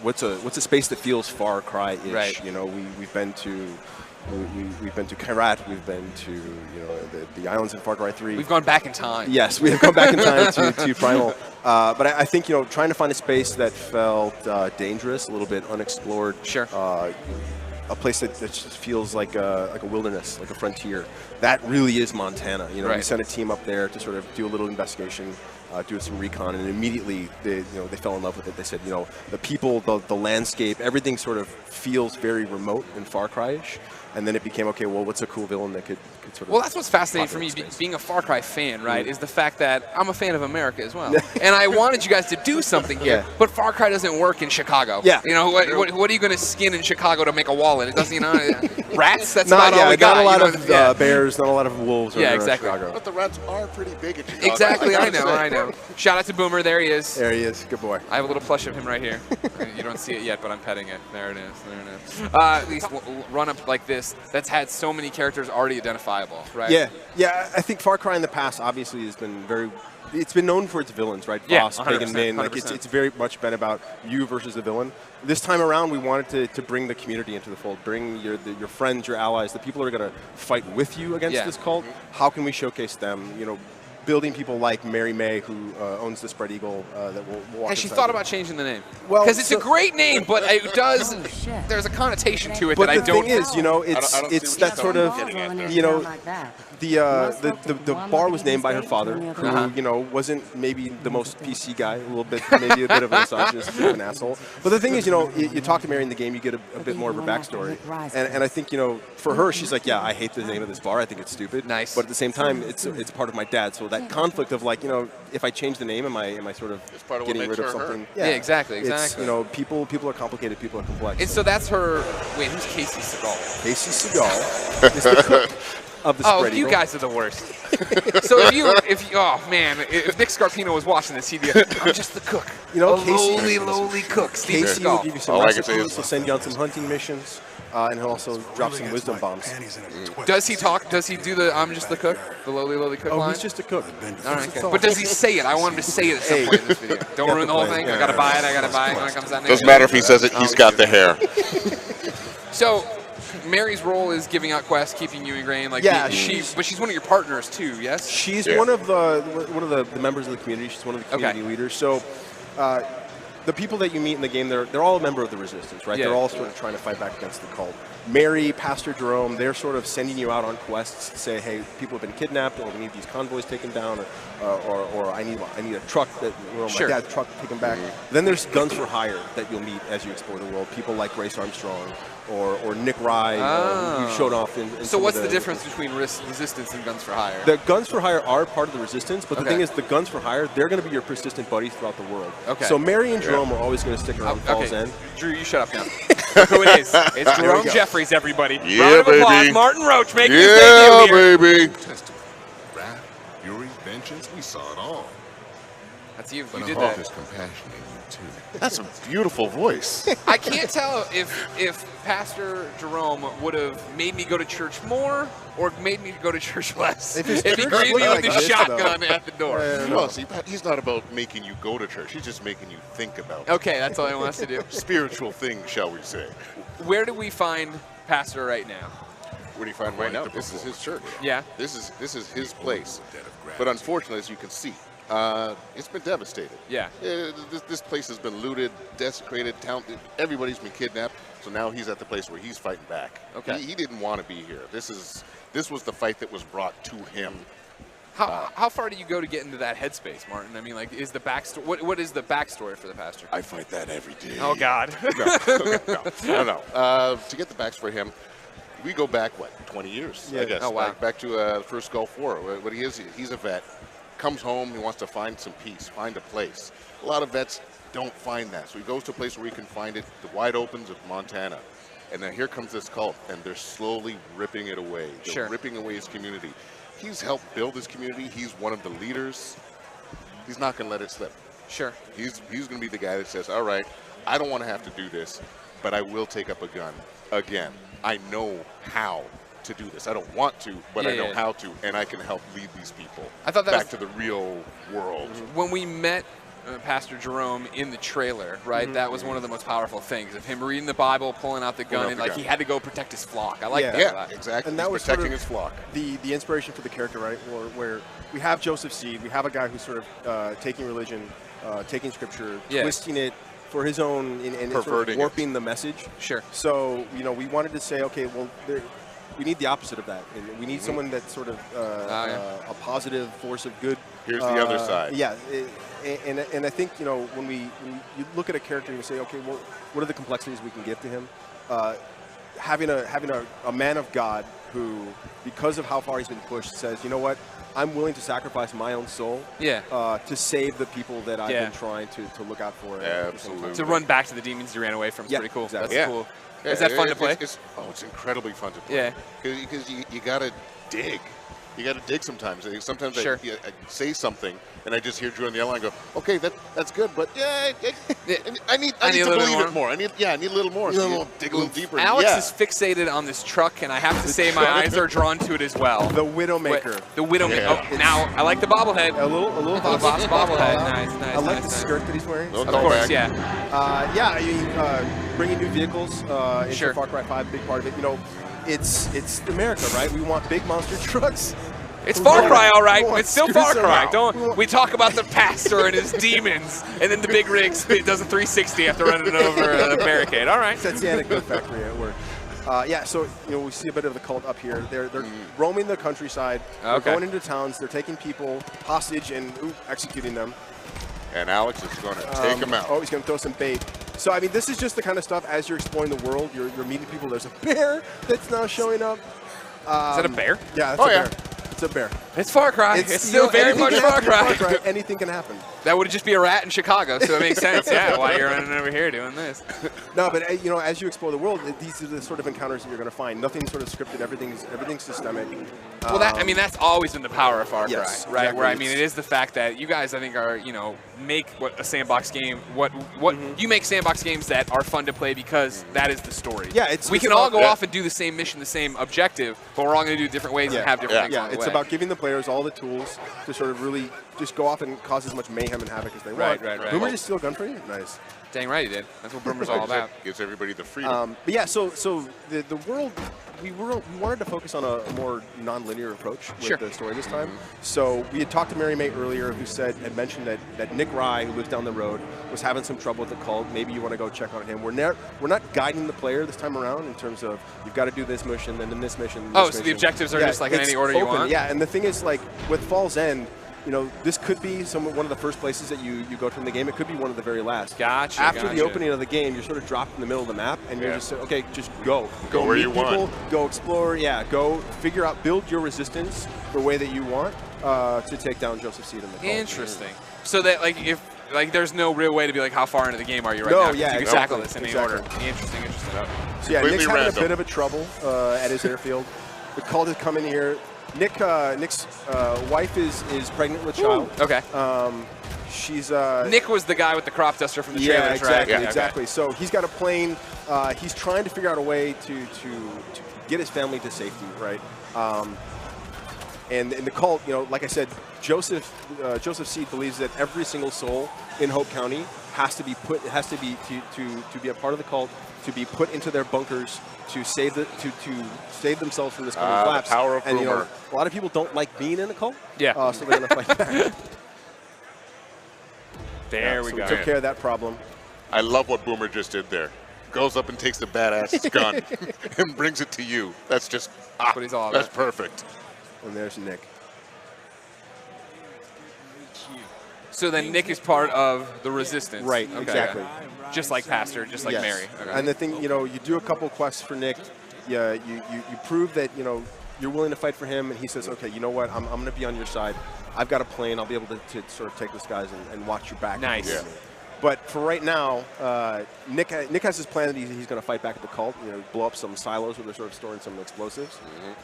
what's a space that feels Far Cry-ish?
Right.
We've been to Kyrat, we've been to the islands in Far Cry 3.
We've gone back in time.
Yes, we have gone back in time to Primal. But I think trying to find a space that felt dangerous, a little bit unexplored.
Sure.
A place that just feels like a wilderness, like a frontier. That really is Montana. We sent a team up there to sort of do a little investigation, do some recon, and immediately they fell in love with it. They said, the people, the landscape, everything sort of feels very remote and Far Cry-ish. And then it became, okay, well, what's a cool villain that could sort of...
Well, that's what's fascinating for me, being a Far Cry fan, right, is the fact that I'm a fan of America as well. And I wanted you guys to do something here, but Far Cry doesn't work in Chicago.
Yeah.
What are you going to skin in Chicago to make a wall in? It doesn't, rats? That's about all we got.
Not a lot of bears, not a lot of wolves
around
Chicago.
But the rats are pretty big in Chicago.
Exactly, I know. Shout out to Boomer, there he is.
There he is, good boy.
I have a little plush of him right here. You don't see it yet, but I'm petting it. There it is, At least run up like this, that's had so many characters already identifiable, right?
Yeah. I think Far Cry in the past obviously has been it's been known for its villains, right? Voss, Pagan Min, like it's very much been about you versus the villain. This time around, we wanted to bring the community into the fold, bring your friends, your allies, the people who are going to fight with you against this cult. How can we showcase them? Building people like Mary May, who owns the Spread Eagle, that will walk.
Has she thought about changing the name? Well, because it's a great name, but it does. There's a connotation to it that I don't.
But the thing is, it's that sort of, the bar was named by her father, who wasn't maybe the most PC guy, a little bit, maybe a bit of a misogynist, a bit of an asshole. But the thing is, you talk to Mary in the game, you get a bit more of her backstory, and I think for her, she's like, I hate the name of this bar, I think it's stupid.
Nice.
But at the same time, it's part of my dad, so that conflict of if I change the name, am I sort of getting rid of something?
Yeah, exactly.
It's, people are complicated, people are complex.
And so that's her. Wait, who's Casey Segal?
Casey Segal is the cook of the Spread Eagle.
You guys are the worst. So if Nick Scarpino was watching this, he'd be I'm just the cook.
Casey,
lowly cook.
Casey will give you some recipes. He'll send you on some hunting missions. And he'll also drop some wisdom bombs.
Does he talk? Does he do the I'm just the cook? The lowly cook line?
He's just a cook.
All right, but does he say it? I want him to say it at some point in this video. Don't ruin the whole thing. I gotta buy it when it comes out next.
Doesn't matter if he says it, he's got the hair.
So, Mary's role is giving out quests, keeping you ingrained. But she's one of your partners too, yes?
She's one of the members of the community. She's one of the community leaders. So, the people that you meet in the game, they're all a member of the Resistance, right? They're all sort of trying to fight back against the cult. Mary, Pastor Jerome, they're sort of sending you out on quests to say, hey, people have been kidnapped, or we need these convoys taken down, or I need a truck my dad's truck taken back. Then there's guns for hire that you'll meet as you explore the world. People like Grace Armstrong or Nick Rye, who showed off in
So what's the difference between Resistance and Guns for Hire?
The Guns for Hire are part of the Resistance, but the thing is, the Guns for Hire, they're going to be your persistent buddies throughout the world.
Okay.
So Mary and Jerome are always going to stick around Falls End.
Drew, you shut up now. Look who it is. It's Jerome Jeffries, everybody.
Yeah,
round of applause.
baby.
Martin Roach making his debut here.
Yeah, baby.
Wrath, fury, vengeance, we saw it all.
That's you.
But
You
a
did
hawk
that.
is compassionate too. That's a beautiful voice.
I can't tell if Pastor Jerome would have made me go to church more or made me go to church less.
If his
If he
church
greeted me
looked
with
like
the
this,
shotgun
though.
at the door.
Well, see, he's not about making you go to church. He's just making you think about it.
Okay, that's all he wants to do.
Spiritual thing, shall we say.
Where do we find Pastor right now?
Where do you find right now? This is his church.
Yeah.
This is his place. But unfortunately, as you can see, it's been devastated.
Yeah.
This place has been looted, desecrated. Everybody's been kidnapped. So now he's at the place where he's fighting back.
Okay.
He didn't want to be here. This was the fight that was brought to him.
How far do you go to get into that headspace, Martin? I mean, like, is the backstory? What is the backstory for the pastor?
I fight that every day.
Oh God.
No. To get the backstory for him, we go back 20 years, I guess.
Oh, wow.
Back to the first Gulf War. What he is, he's a vet. Comes home, he wants to find some peace, find a place. A lot of vets don't find that, so he goes to a place where he can find it, the wide opens of Montana. And then here comes this cult, and they're slowly ripping it away. They're ripping away his community. He's helped build his community. He's one of the leaders. He's not going to let it slip.
Sure.
He's going to be the guy that says, all right, I don't want to have to do this, but I will take up a gun again. I know how to do this. I don't want to, but I know how to, and I can help lead these people back to the real world.
When we met Pastor Jerome in the trailer, right? That was one of the most powerful things of him reading the Bible, pulling out the gun, and like he had to go protect his flock. I like that.
Yeah, exactly.
And that was
protecting
sort of
his flock.
The inspiration for the character, right? Where we have Joseph Seed, we have a guy who's sort of taking religion, taking scripture, twisting it for his own, and sort of warping the message.
Sure.
So we wanted to say, okay, well, we need the opposite of that, and we need someone that's sort of a positive force of good.
Here's the other side.
Yeah. And I think, when you look at a character and you say, okay, well, what are the complexities we can give to him? Having a man of God who, because of how far he's been pushed, says, you know what, I'm willing to sacrifice my own soul to save the people that I've been trying to look out for.
Absolutely.
To run back to the demons you ran away from is pretty cool.
Exactly.
That's cool. Is that fun to play?
It's incredibly fun to play.
Yeah.
Because you got to dig. You got to dig sometimes. Sometimes I say something, and I just hear Drew on the other line go, okay, that's good, but I need to believe it more. I need a little more. So dig a little deeper.
Alex is fixated on this truck, and I have to say my eyes are drawn to it as well.
The Widowmaker.
The Widowmaker. Oh, now, I like the bobblehead.
A little
bobblehead. Nice.
I like the skirt that he's wearing.
Of course,
bringing new vehicles into Far Cry 5, big part of it. It's America, right? We want big monster trucks.
It's Far Cry, all right. It's still Far Cry. Don't we talk about the pastor and his demons, and then the big rig does a 360 after running over a barricade. All right.
That's the anecdote factory at work. So we see a bit of the cult up here. They're roaming the countryside. They're going into towns. They're taking people hostage and executing them.
And Alex is going to take them out.
Oh, he's going to throw some bait. So, I mean, this is just the kind of stuff, as you're exploring the world, you're meeting people. There's a bear that's now showing up.
Is that a bear?
Yeah, that's a bear. It's a bear.
It's Far Cry. It's still very much Far Cry.
Anything can happen.
That would just be a rat in Chicago, so it makes sense. Yeah, why you're running over here doing this.
No, but as you explore the world, these are the sort of encounters that you're going to find. Nothing's sort of scripted. Everything's systemic.
Well, that's always been the power of Far Cry, right?
Exactly.
Where it is the fact that you guys, I think, are make what a sandbox game. What you make sandbox games that are fun to play because that is the story.
Yeah,
we can all go off and do the same mission, the same objective, but we're all going to do it different ways and have different things.
Yeah, it's about giving the players all the tools to sort of really just go off and cause as much mayhem and havoc as they want.
Right.
Boomer just steal gun for you? Nice.
Dang right he did. That's what Boomer's all about.
Gives everybody the freedom.
But yeah, so the world, we wanted to focus on a more non-linear approach with the story this time. So we had talked to Mary May earlier, who had mentioned that Nick Rye, who lives down the road, was having some trouble with the cult. Maybe you want to go check on him. We're not guiding the player this time around in terms of you've got to do this mission, then this mission.
So the objectives are just like in any order you want?
Yeah, and the thing is, like with Fall's End, this could be one of the first places that you go to in the game. It could be one of the very last.
Gotcha.
After the opening of the game, you're sort of dropped in the middle of the map, and you're just okay, just go.
Go where
meet
you
people,
want.
Go explore. Yeah, go figure out, build your resistance the way that you want to take down Joseph Seed in the cult.
Interesting. So that there's no real way to be like, how far into the game are you right now?
Yeah,
you can tackle this in any order. Interesting.
So yeah, Nick's having a bit of a trouble at his airfield. The cult has come in here. Nick's wife is pregnant with a child.
Okay.
She's
Nick was the guy with the crop duster from the trailer,
exactly,
right?
exactly. So he's got a plane. He's trying to figure out a way to get his family to safety, right? And the cult, like I said, Joseph Seed believes that every single soul in Hope County has to be to be a part of the cult, to be put into their bunkers to save themselves from this coming collapse.
The power of
and
Boomer.
A lot of people don't like being in a cult.
Yeah.
So they're gonna fight back.
There we
so
go.
We took care of that problem.
I love what Boomer just did there. Goes up and takes the badass gun and brings it to you. That's just
what he's all
that's
about.
perfect.
And there's Nick.
So then Nick is part of the resistance.
Right,
Okay.
exactly.
Just like Pastor, just like
Yes.
Mary. Okay.
And the thing, you do a couple quests for Nick. You prove that, you're willing to fight for him, and he says, okay, you know what, I'm going to be on your side. I've got a plane. I'll be able to sort of take this guys and watch your back.
Nice.
Yeah. But for right now, Nick has this plan that he's going to fight back at the cult, blow up some silos where they're sort of storing some explosives.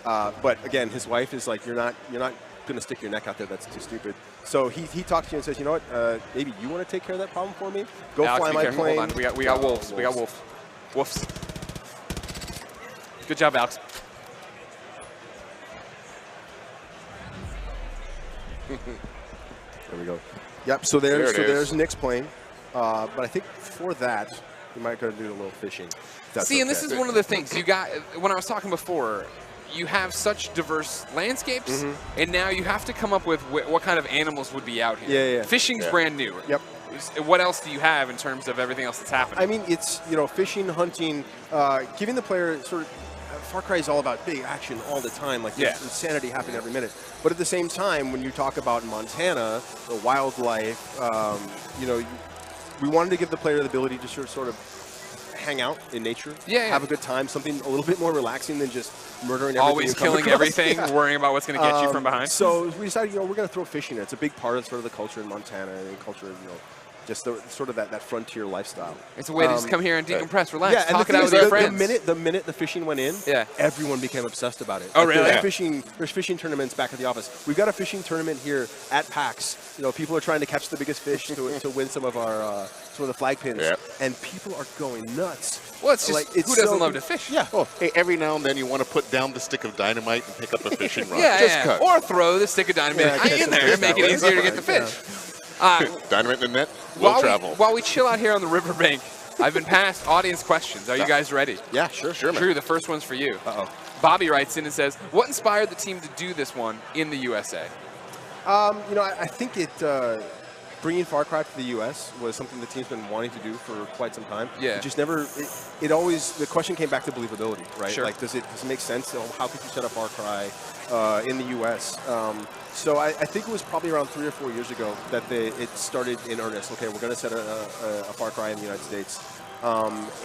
But again, his wife is like, you're not going to stick your neck out there. That's too stupid. So he talks to you and says, you know what, maybe you want to take care of that problem for me? Go
Alex,
fly
be
my
careful.
plane.
Hold on. We got wolves. We got wolves. Good job, Alex.
There we go. Yep. So there's Nick's plane. But I think for that, you might go do a little fishing.
See, and this is one of the things you got when I was talking before. You have such diverse landscapes, and now you have to come up with what kind of animals would be out here.
Yeah.
Fishing's brand new.
Yep.
What else do you have in terms of everything else that's happening?
I mean, it's fishing, hunting, giving the player sort of. Far Cry is all about big action all the time, like there's insanity happening every minute. But at the same time, when you talk about Montana, the wildlife, we wanted to give the player the ability to sort of hang out in nature, have a good time, something a little bit more relaxing than just murdering everything.
Always killing everything, worrying about what's going to get you from behind.
So we decided, we're going to throw fishing in. It's a big part of sort of the culture in Montana and culture, just sort of that frontier lifestyle.
It's a way to just come here and decompress, relax,
yeah,
talk it out with your friends.
The minute the fishing went in, everyone became obsessed about it.
Oh, really?
There's fishing tournaments back at the office. We've got a fishing tournament here at PAX. People are trying to catch the biggest fish to win some of the flag pins, and people are going nuts.
Well, it's just who doesn't love to fish?
Yeah.
Oh, hey, every now and then you want to put down the stick of dynamite and pick up a fishing rod.
Yeah,
Just cut.
or throw the stick of dynamite in there and make it easier to get the fish.
Dynamite in the net will travel.
While we chill out here on the riverbank, I've been passed audience questions. Are you guys ready?
Yeah, sure, man.
Drew, the first one's for you.
Uh-oh.
Bobby writes in and says, what inspired the team to do this one in the USA?
I think bringing Far Cry to the U.S. was something the team's been wanting to do for quite some time.
Yeah.
It just never. It always. The question came back to believability, right?
Sure.
Like, does it make sense? How could you set up Far Cry in the U.S.? So I think it was probably around 3 or 4 years ago that it started in earnest. Okay, we're going to set a Far Cry in the United States,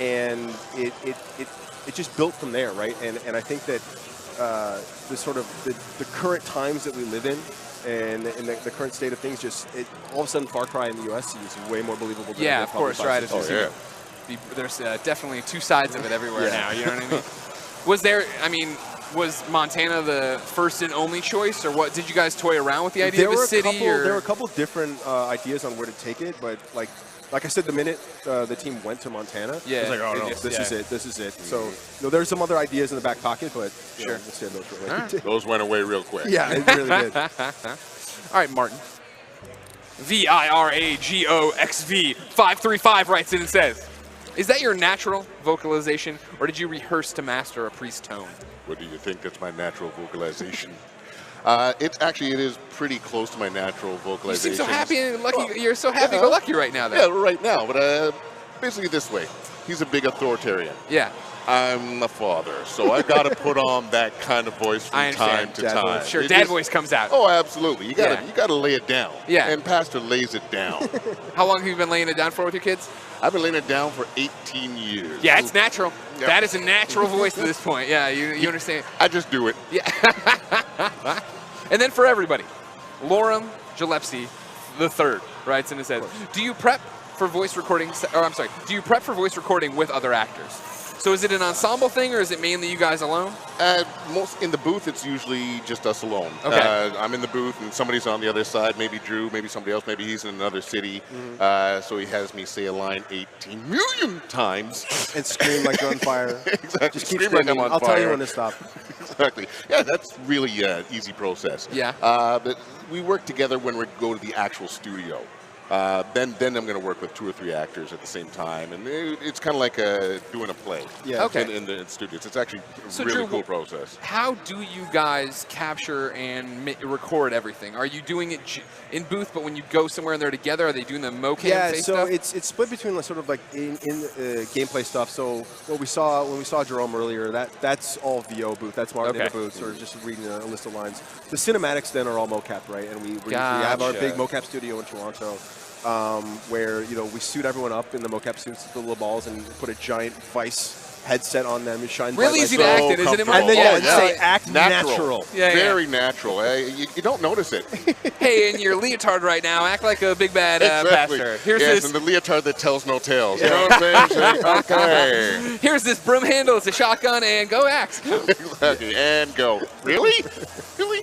and it just built from there, right? And I think that the current times that we live in. And in the current state of things, all of a sudden, Far Cry in the U.S. seems way more believable than
of course, right.
There's
definitely two sides of it everywhere now, you know what I mean? Was Montana the first and only choice, or what? Did you guys toy around with the idea of a city?
There were a couple different ideas on where to take it, but like I said, the minute the team went to Montana, it was like, oh no, this is it. So there's some other ideas in the back pocket, but we'll save those for later.
Those went away real quick.
Yeah, it really did.
All right, Martin. VIRAGOXV 535 writes in and says, is that your natural vocalization, or did you rehearse to master a priest tone?
What do you think? That's my natural vocalization. It is pretty close to my natural vocalization.
You seem so happy and lucky. You're so happy-go-lucky right now.
Yeah, right now. But basically this way. He's a big authoritarian.
Yeah.
I'm a father, so I got to put on that kind of voice from time to time.
Sure, dad voice comes out.
Oh, absolutely. You got to lay it down.
Yeah.
And Pastor lays it down.
How long have you been laying it down for with your kids?
I've been laying it down for 18 years.
Yeah, it's natural.
Yep.
That is a natural voice at this point. Yeah, you understand.
I just do it.
Yeah. And then for everybody, Lorem Gillespie III writes in and says, do you prep for voice recording with other actors? So is it an ensemble thing, or is it mainly you guys alone?
Most in the booth, it's usually just us alone.
Okay.
I'm in the booth, and somebody's on the other side. Maybe Drew, maybe somebody else. Maybe he's in another city. So he has me say a line 18 million times
and scream like you're on fire.
Exactly.
Just keep
Scream like I'm
screaming.
on
I'll
fire.
tell you when to stop.
Exactly. Yeah, that's really easy process.
Yeah.
But we work together when we go to the actual studio. Then I'm going to work with 2 or 3 actors at the same time, and it's kind of like doing a play.
Yeah.
Okay.
In the studios, it's actually a
So
really
Drew,
cool process.
How do you guys capture and record everything? Are you doing it in booth, but when you go somewhere and they're together, are they doing the mocap
so
stuff?
it's split between sort of like in gameplay stuff. So what we saw when we saw Jerome earlier, that's all VO booth. That's Martin in the booth, or just reading a list of lines. The cinematics then are all mocap, right? And we have our big mocap studio in Toronto. Where we suit everyone up in the mocap suits, the little balls, and put a giant Vice headset on them and shine.
Really easy to act in, isn't it?
And then say act natural.
Very natural. You don't notice it.
Hey, in your leotard right now, act like a big bad pastor. Here's this.
And the leotard that tells no tales. You know what I'm saying? Okay.
Here's this broom handle. It's a shotgun, and go act.
Exactly. And go. Really? Really?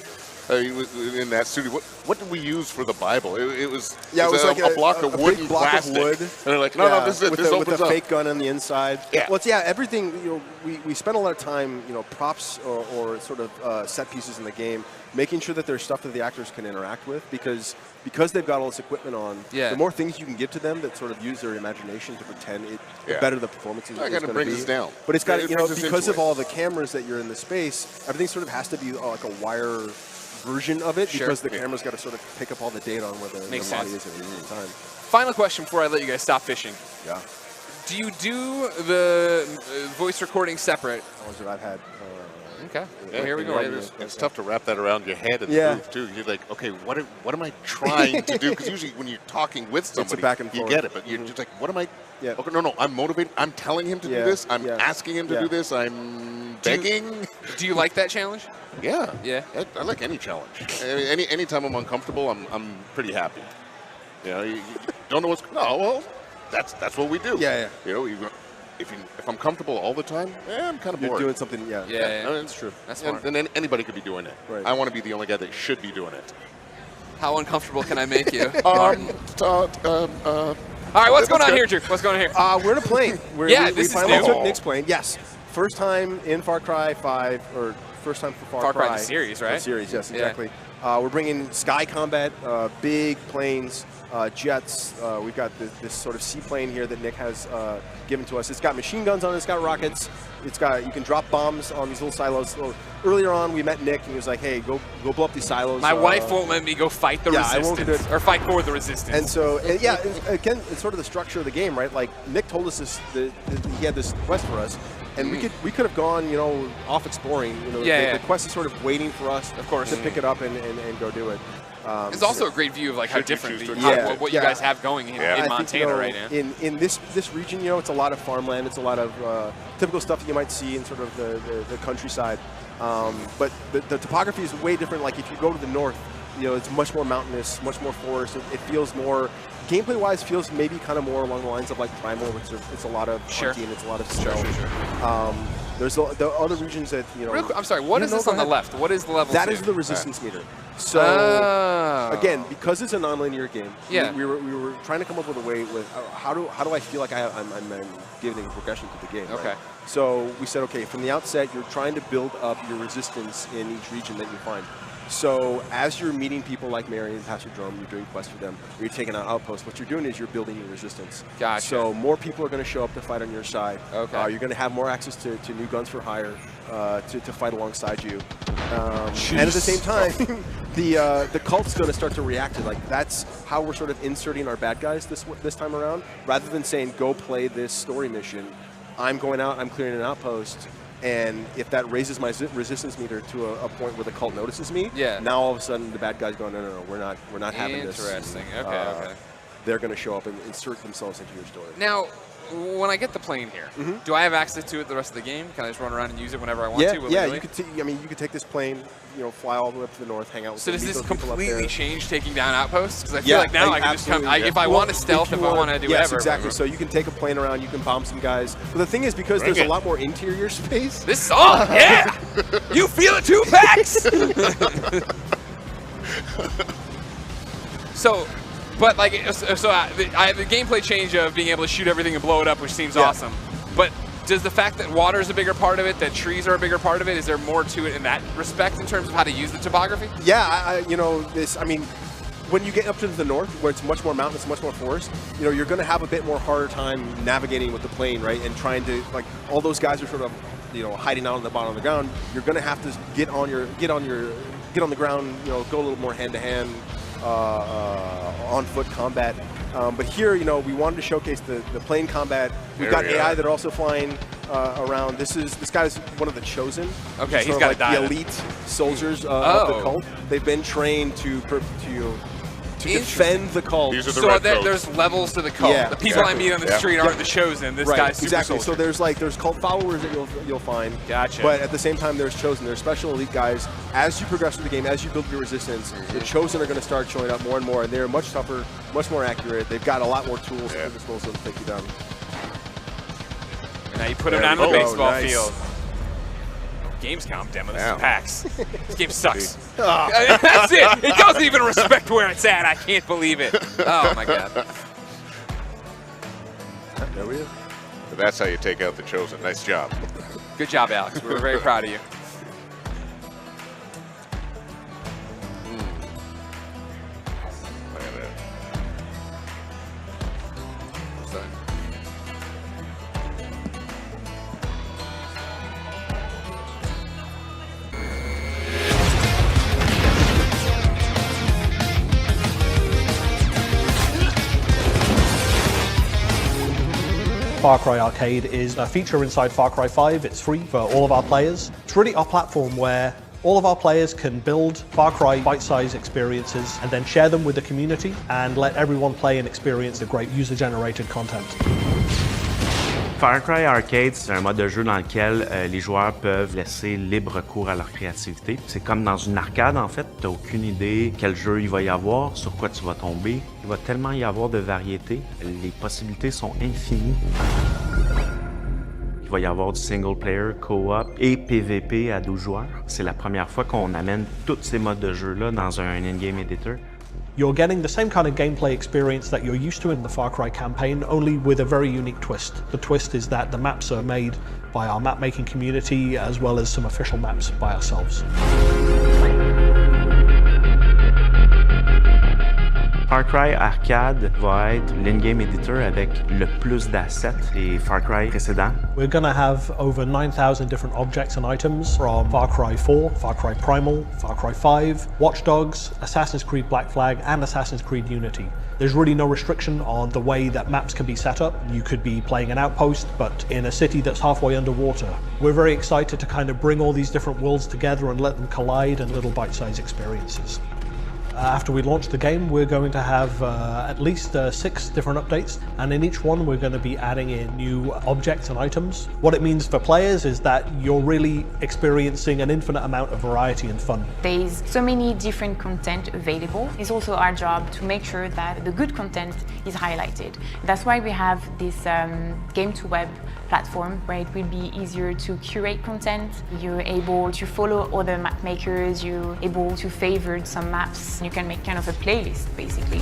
In that studio, what did we use for the Bible? It was like a block of wood and plastic.
Of wood.
And they're like, no, this is it. This opens
with a
up.
fake gun on the inside.
Yeah.
Well, everything. We spend a lot of time, props or sort of set pieces in the game, making sure that there's stuff that the actors can interact with because they've got all this equipment on. The more things you can give to them that sort of use their imagination to pretend, the better the performance is going to be.
I got to bring this down.
But it's got because of all the cameras that you're in the space, everything sort of has to be like a wire version of it because the camera's got to sort of pick up all the data on where the body is at any time.
Final question before I let you guys stop fishing.
Yeah.
Do you do the voice recording separate?
Ones that I've had.
Okay. Well, here we go.
It's tough to wrap that around your head in the booth too. You're like, okay, what am I trying to do? Because usually when you're talking with somebody,
back and
you
forth.
get it. But you're just like, what am I? Yeah. Okay, no, I'm motivated. I'm telling him to do this. I'm asking him to do this. I'm begging.
Do you like that challenge?
Yeah.
Yeah.
I like any challenge. Anytime I'm uncomfortable, I'm pretty happy. You don't know what's. No, well, that's what we do.
Yeah.
If I'm comfortable all the time, I'm kind of bored.
You're doing something,
Yeah,
that's true.
That's smart.
And anybody could be doing it.
Right.
I want to be the only guy that should be doing it.
How uncomfortable can I make you, Martin?
All
right, what's going on here, Drew? What's going on here?
We're in a plane.
This is
finally
new.
took Nick's plane. Yes. First time in Far Cry 5, or first time for Far Cry.
the series, right?
The series, yes, exactly. We're bringing sky combat, big planes, jets. We've got this sort of seaplane here that Nick has given to us. It's got machine guns on it. It's got rockets. You can drop bombs on these little silos. So earlier on, we met Nick, and he was like, "Hey, go blow up these silos."
My wife won't let me go fight the resistance,
I won't do it.
or fight for the resistance.
And so, again, it's sort of the structure of the game, right? Like Nick told us he had this quest for us, and we could have gone, off exploring. The quest is sort of waiting for us,
of course,
to pick it up and go do it.
It's also a great view of like how different what you guys have going in Montana right now.
In this region, it's a lot of farmland. It's a lot of typical stuff that you might see in sort of the countryside. But the topography is way different. Like if you go to the north, it's much more mountainous, much more forest. It feels more, gameplay-wise, feels maybe kind of more along the lines of like Primal, which it's a lot of hunting, it's a lot of snow. There's the other regions that
Real quick, I'm sorry. What is this on the left? What is the level?
That
2?
is the resistance meter. So again, because it's a non-linear game, we were trying to come up with a way with how do I feel like I'm giving progression to the game.
Okay.
Right? So we said, okay, from the outset, you're trying to build up your resistance in each region that you find. So as you're meeting people like Mary and Pastor Jerome, you're doing quests for them, or you're taking out outposts, what you're doing is you're building your resistance.
Gotcha.
So more people are going to show up to fight on your side.
Okay.
You're going to have more access to new guns for hire to fight alongside you. And at the same time, the cult's going to start to react to it. That's how we're sort of inserting our bad guys this time around. Rather than saying, go play this story mission, I'm going out, I'm clearing an outpost. And if that raises my resistance meter to a point where the cult notices me, now all of a sudden the bad guys go, no, we're not having this.
Interesting. Okay.
They're going to show up and insert themselves into your story.
Now, when I get the plane here, do I have access to it the rest of the game? Can I just run around and use it whenever I want to?
Yeah, you could. You could take this plane, fly all the way up to the north, hang out with.
So does this completely change taking down outposts? Because I feel
Yeah,
like now I can just come. If I want to stealth, if I want to do whatever.
Yes, exactly. So you can take a plane around, you can bomb some guys. But the thing is, because there's a lot more interior space.
This song, yeah, you feel it too, Pax. So. But like, I have the gameplay change of being able to shoot everything and blow it up, which seems awesome. But does the fact that water is a bigger part of it, that trees are a bigger part of it, is there more to it in that respect in terms of how to use the topography?
Yeah, when you get up to the north, where it's much more mountainous, much more forest, you're going to have a bit more harder time navigating with the plane, right? And trying to, all those guys are sort of, hiding out on the bottom of the ground. You're going to have to get on the ground, go a little more hand to hand. On-foot combat, but here, we wanted to showcase the plane combat. We've got AI that are also flying around. This guy's one of the chosen.
Okay, he's got
the elite soldiers of the cult. They've been trained to defend the cult.
These are the red coats.
There's levels to the cult.
Yeah,
the people I meet on the street aren't the chosen. This guy's super soldier.
So there's cult followers that you'll find.
Gotcha.
But at the same time, there's chosen. There's special elite guys. As you progress through the game, as you build your resistance, the chosen are going to start showing up more and more, and they're much tougher, much more accurate. They've got a lot more tools at disposal to take you down.
And now you put them down on the baseball field. Gamescom demo. This is PAX. This game sucks. That's it. It doesn't even respect where it's at. I can't believe it. Oh my god.
There we go. But that's how you take out the chosen. Nice job.
Good job, Alex. We're very proud of you.
Look at that.
Far Cry Arcade is a feature inside Far Cry 5. It's free for all of our players. It's really our platform where all of our players can build Far Cry bite-sized experiences and then share them with the community and let everyone play and experience the great user-generated content.
Far Cry Arcade, c'est un mode de jeu dans lequel les joueurs peuvent laisser libre cours à leur créativité. C'est comme dans une arcade en fait, tu n'as aucune idée quel jeu il va y avoir, sur quoi tu vas tomber. Il va tellement y avoir de variété, les possibilités sont infinies. Il va y avoir du single player, co-op et PVP à 12 joueurs. C'est la première fois qu'on amène tous ces modes de jeu-là dans un in-game editor.
You're getting the same kind of gameplay experience that you're used to in the Far Cry campaign, only with a very unique twist. The twist is that the maps are made by our map-making community as well as some official maps by ourselves.
Far Cry Arcade va être l'in-game editor avec le plus d'assets des Far Cry précédents.
We're going to have over 9,000 different objects and items from Far Cry 4, Far Cry Primal, Far Cry 5, Watch Dogs, Assassin's Creed Black Flag, and Assassin's Creed Unity. There's really no restriction on the way that maps can be set up. You could be playing an outpost, but in a city that's halfway underwater. We're very excited to kind of bring all these different worlds together and let them collide in little bite-sized experiences. After we launch the game, we're going to have at least 6 different updates, and in each one we're going to be adding in new objects and items. What it means for players is that you're really experiencing an infinite amount of variety and fun.
There's so many different content available. It's also our job to make sure that the good content is highlighted. That's why we have this game-to-web platform where it will be easier to curate content. You're able to follow other map makers, you're able to favorite some maps. You can make kind of a playlist, basically.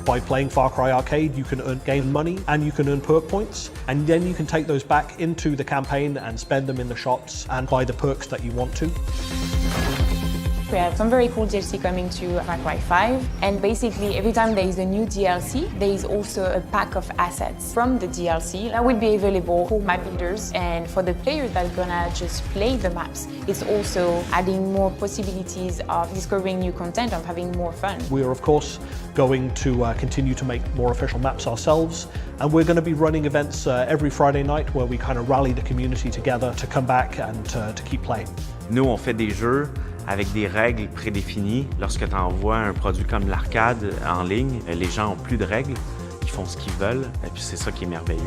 By playing Far Cry Arcade, you can gain money and you can earn perk points, and then you can take those back into the campaign and spend them in the shops and buy the perks that you want to.
We have some very cool DLC coming to Far Cry 5, and basically every time there is a new DLC, there is also a pack of assets from the DLC that will be available for map builders, and for the players that are gonna just play the maps, it's also adding more possibilities of discovering new content, of having more fun.
We are of course going to continue to make more official maps ourselves, and we're going to be running events every Friday night where we kind of rally the community together to come back and to keep playing.
Nous, on fait des jeux avec des règles prédéfinies. Lorsque tu envoies un produit comme l'arcade en ligne, les gens ont plus de règles. Il font ce qu'ils veulent, et puis c'est ça qui est merveilleux.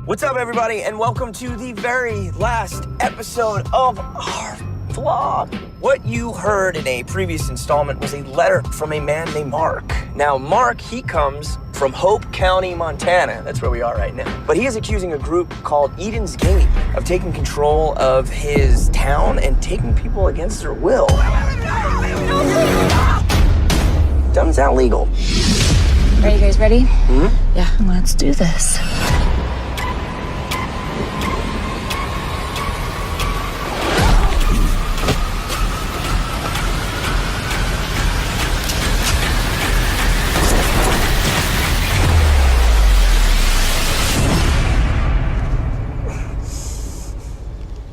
What's up, everybody, and welcome to the very last episode of our vlog. What you heard in a previous installment was a letter from a man named Mark. Now, Mark, he comes from Hope County, Montana. That's where we are right now. But he is accusing a group called Eden's Gate of taking control of his town and taking people against their will. Doesn't sound legal.
Are you guys ready?
Mm-hmm.
Yeah, let's do this.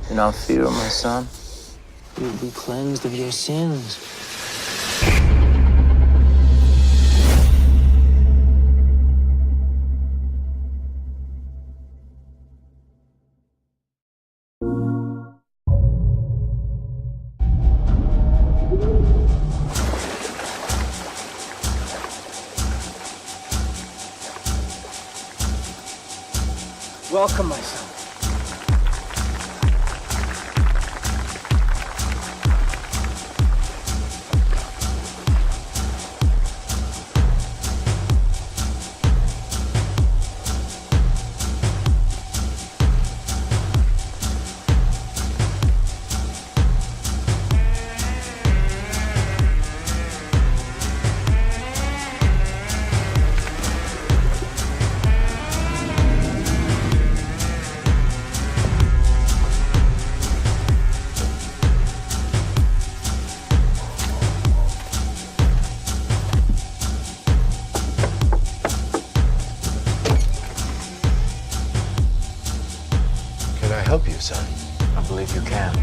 Do not fear, my son. You will be cleansed of your sins. Welcome, my son.
Can I help you, son? I believe you can.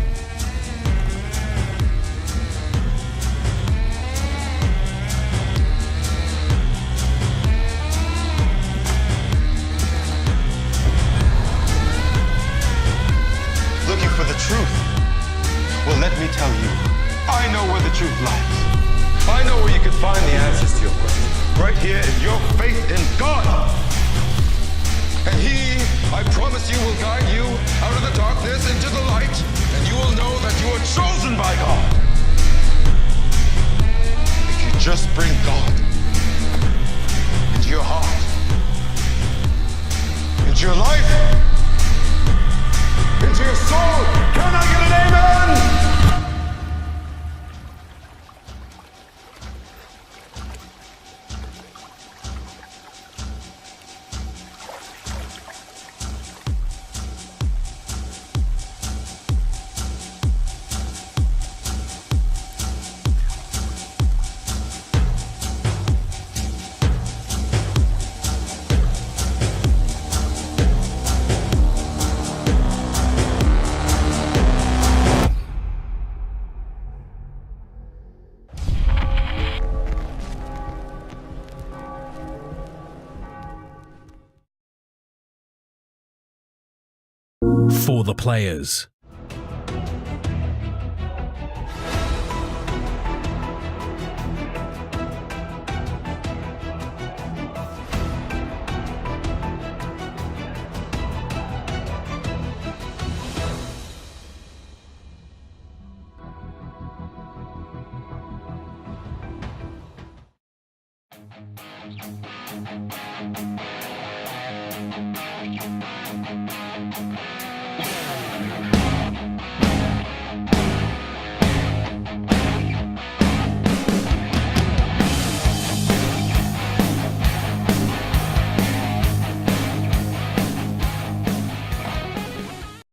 Looking for the truth? Well, let me tell you, I know where the truth lies. I know where you can find the answers to your questions. Right here in your faith in God. And He, I promise you, will guide you out of the darkness into the light, and you will know that you are chosen by God. If you just bring God into your heart, into your life, into your soul. Can I get an amen?
For the players.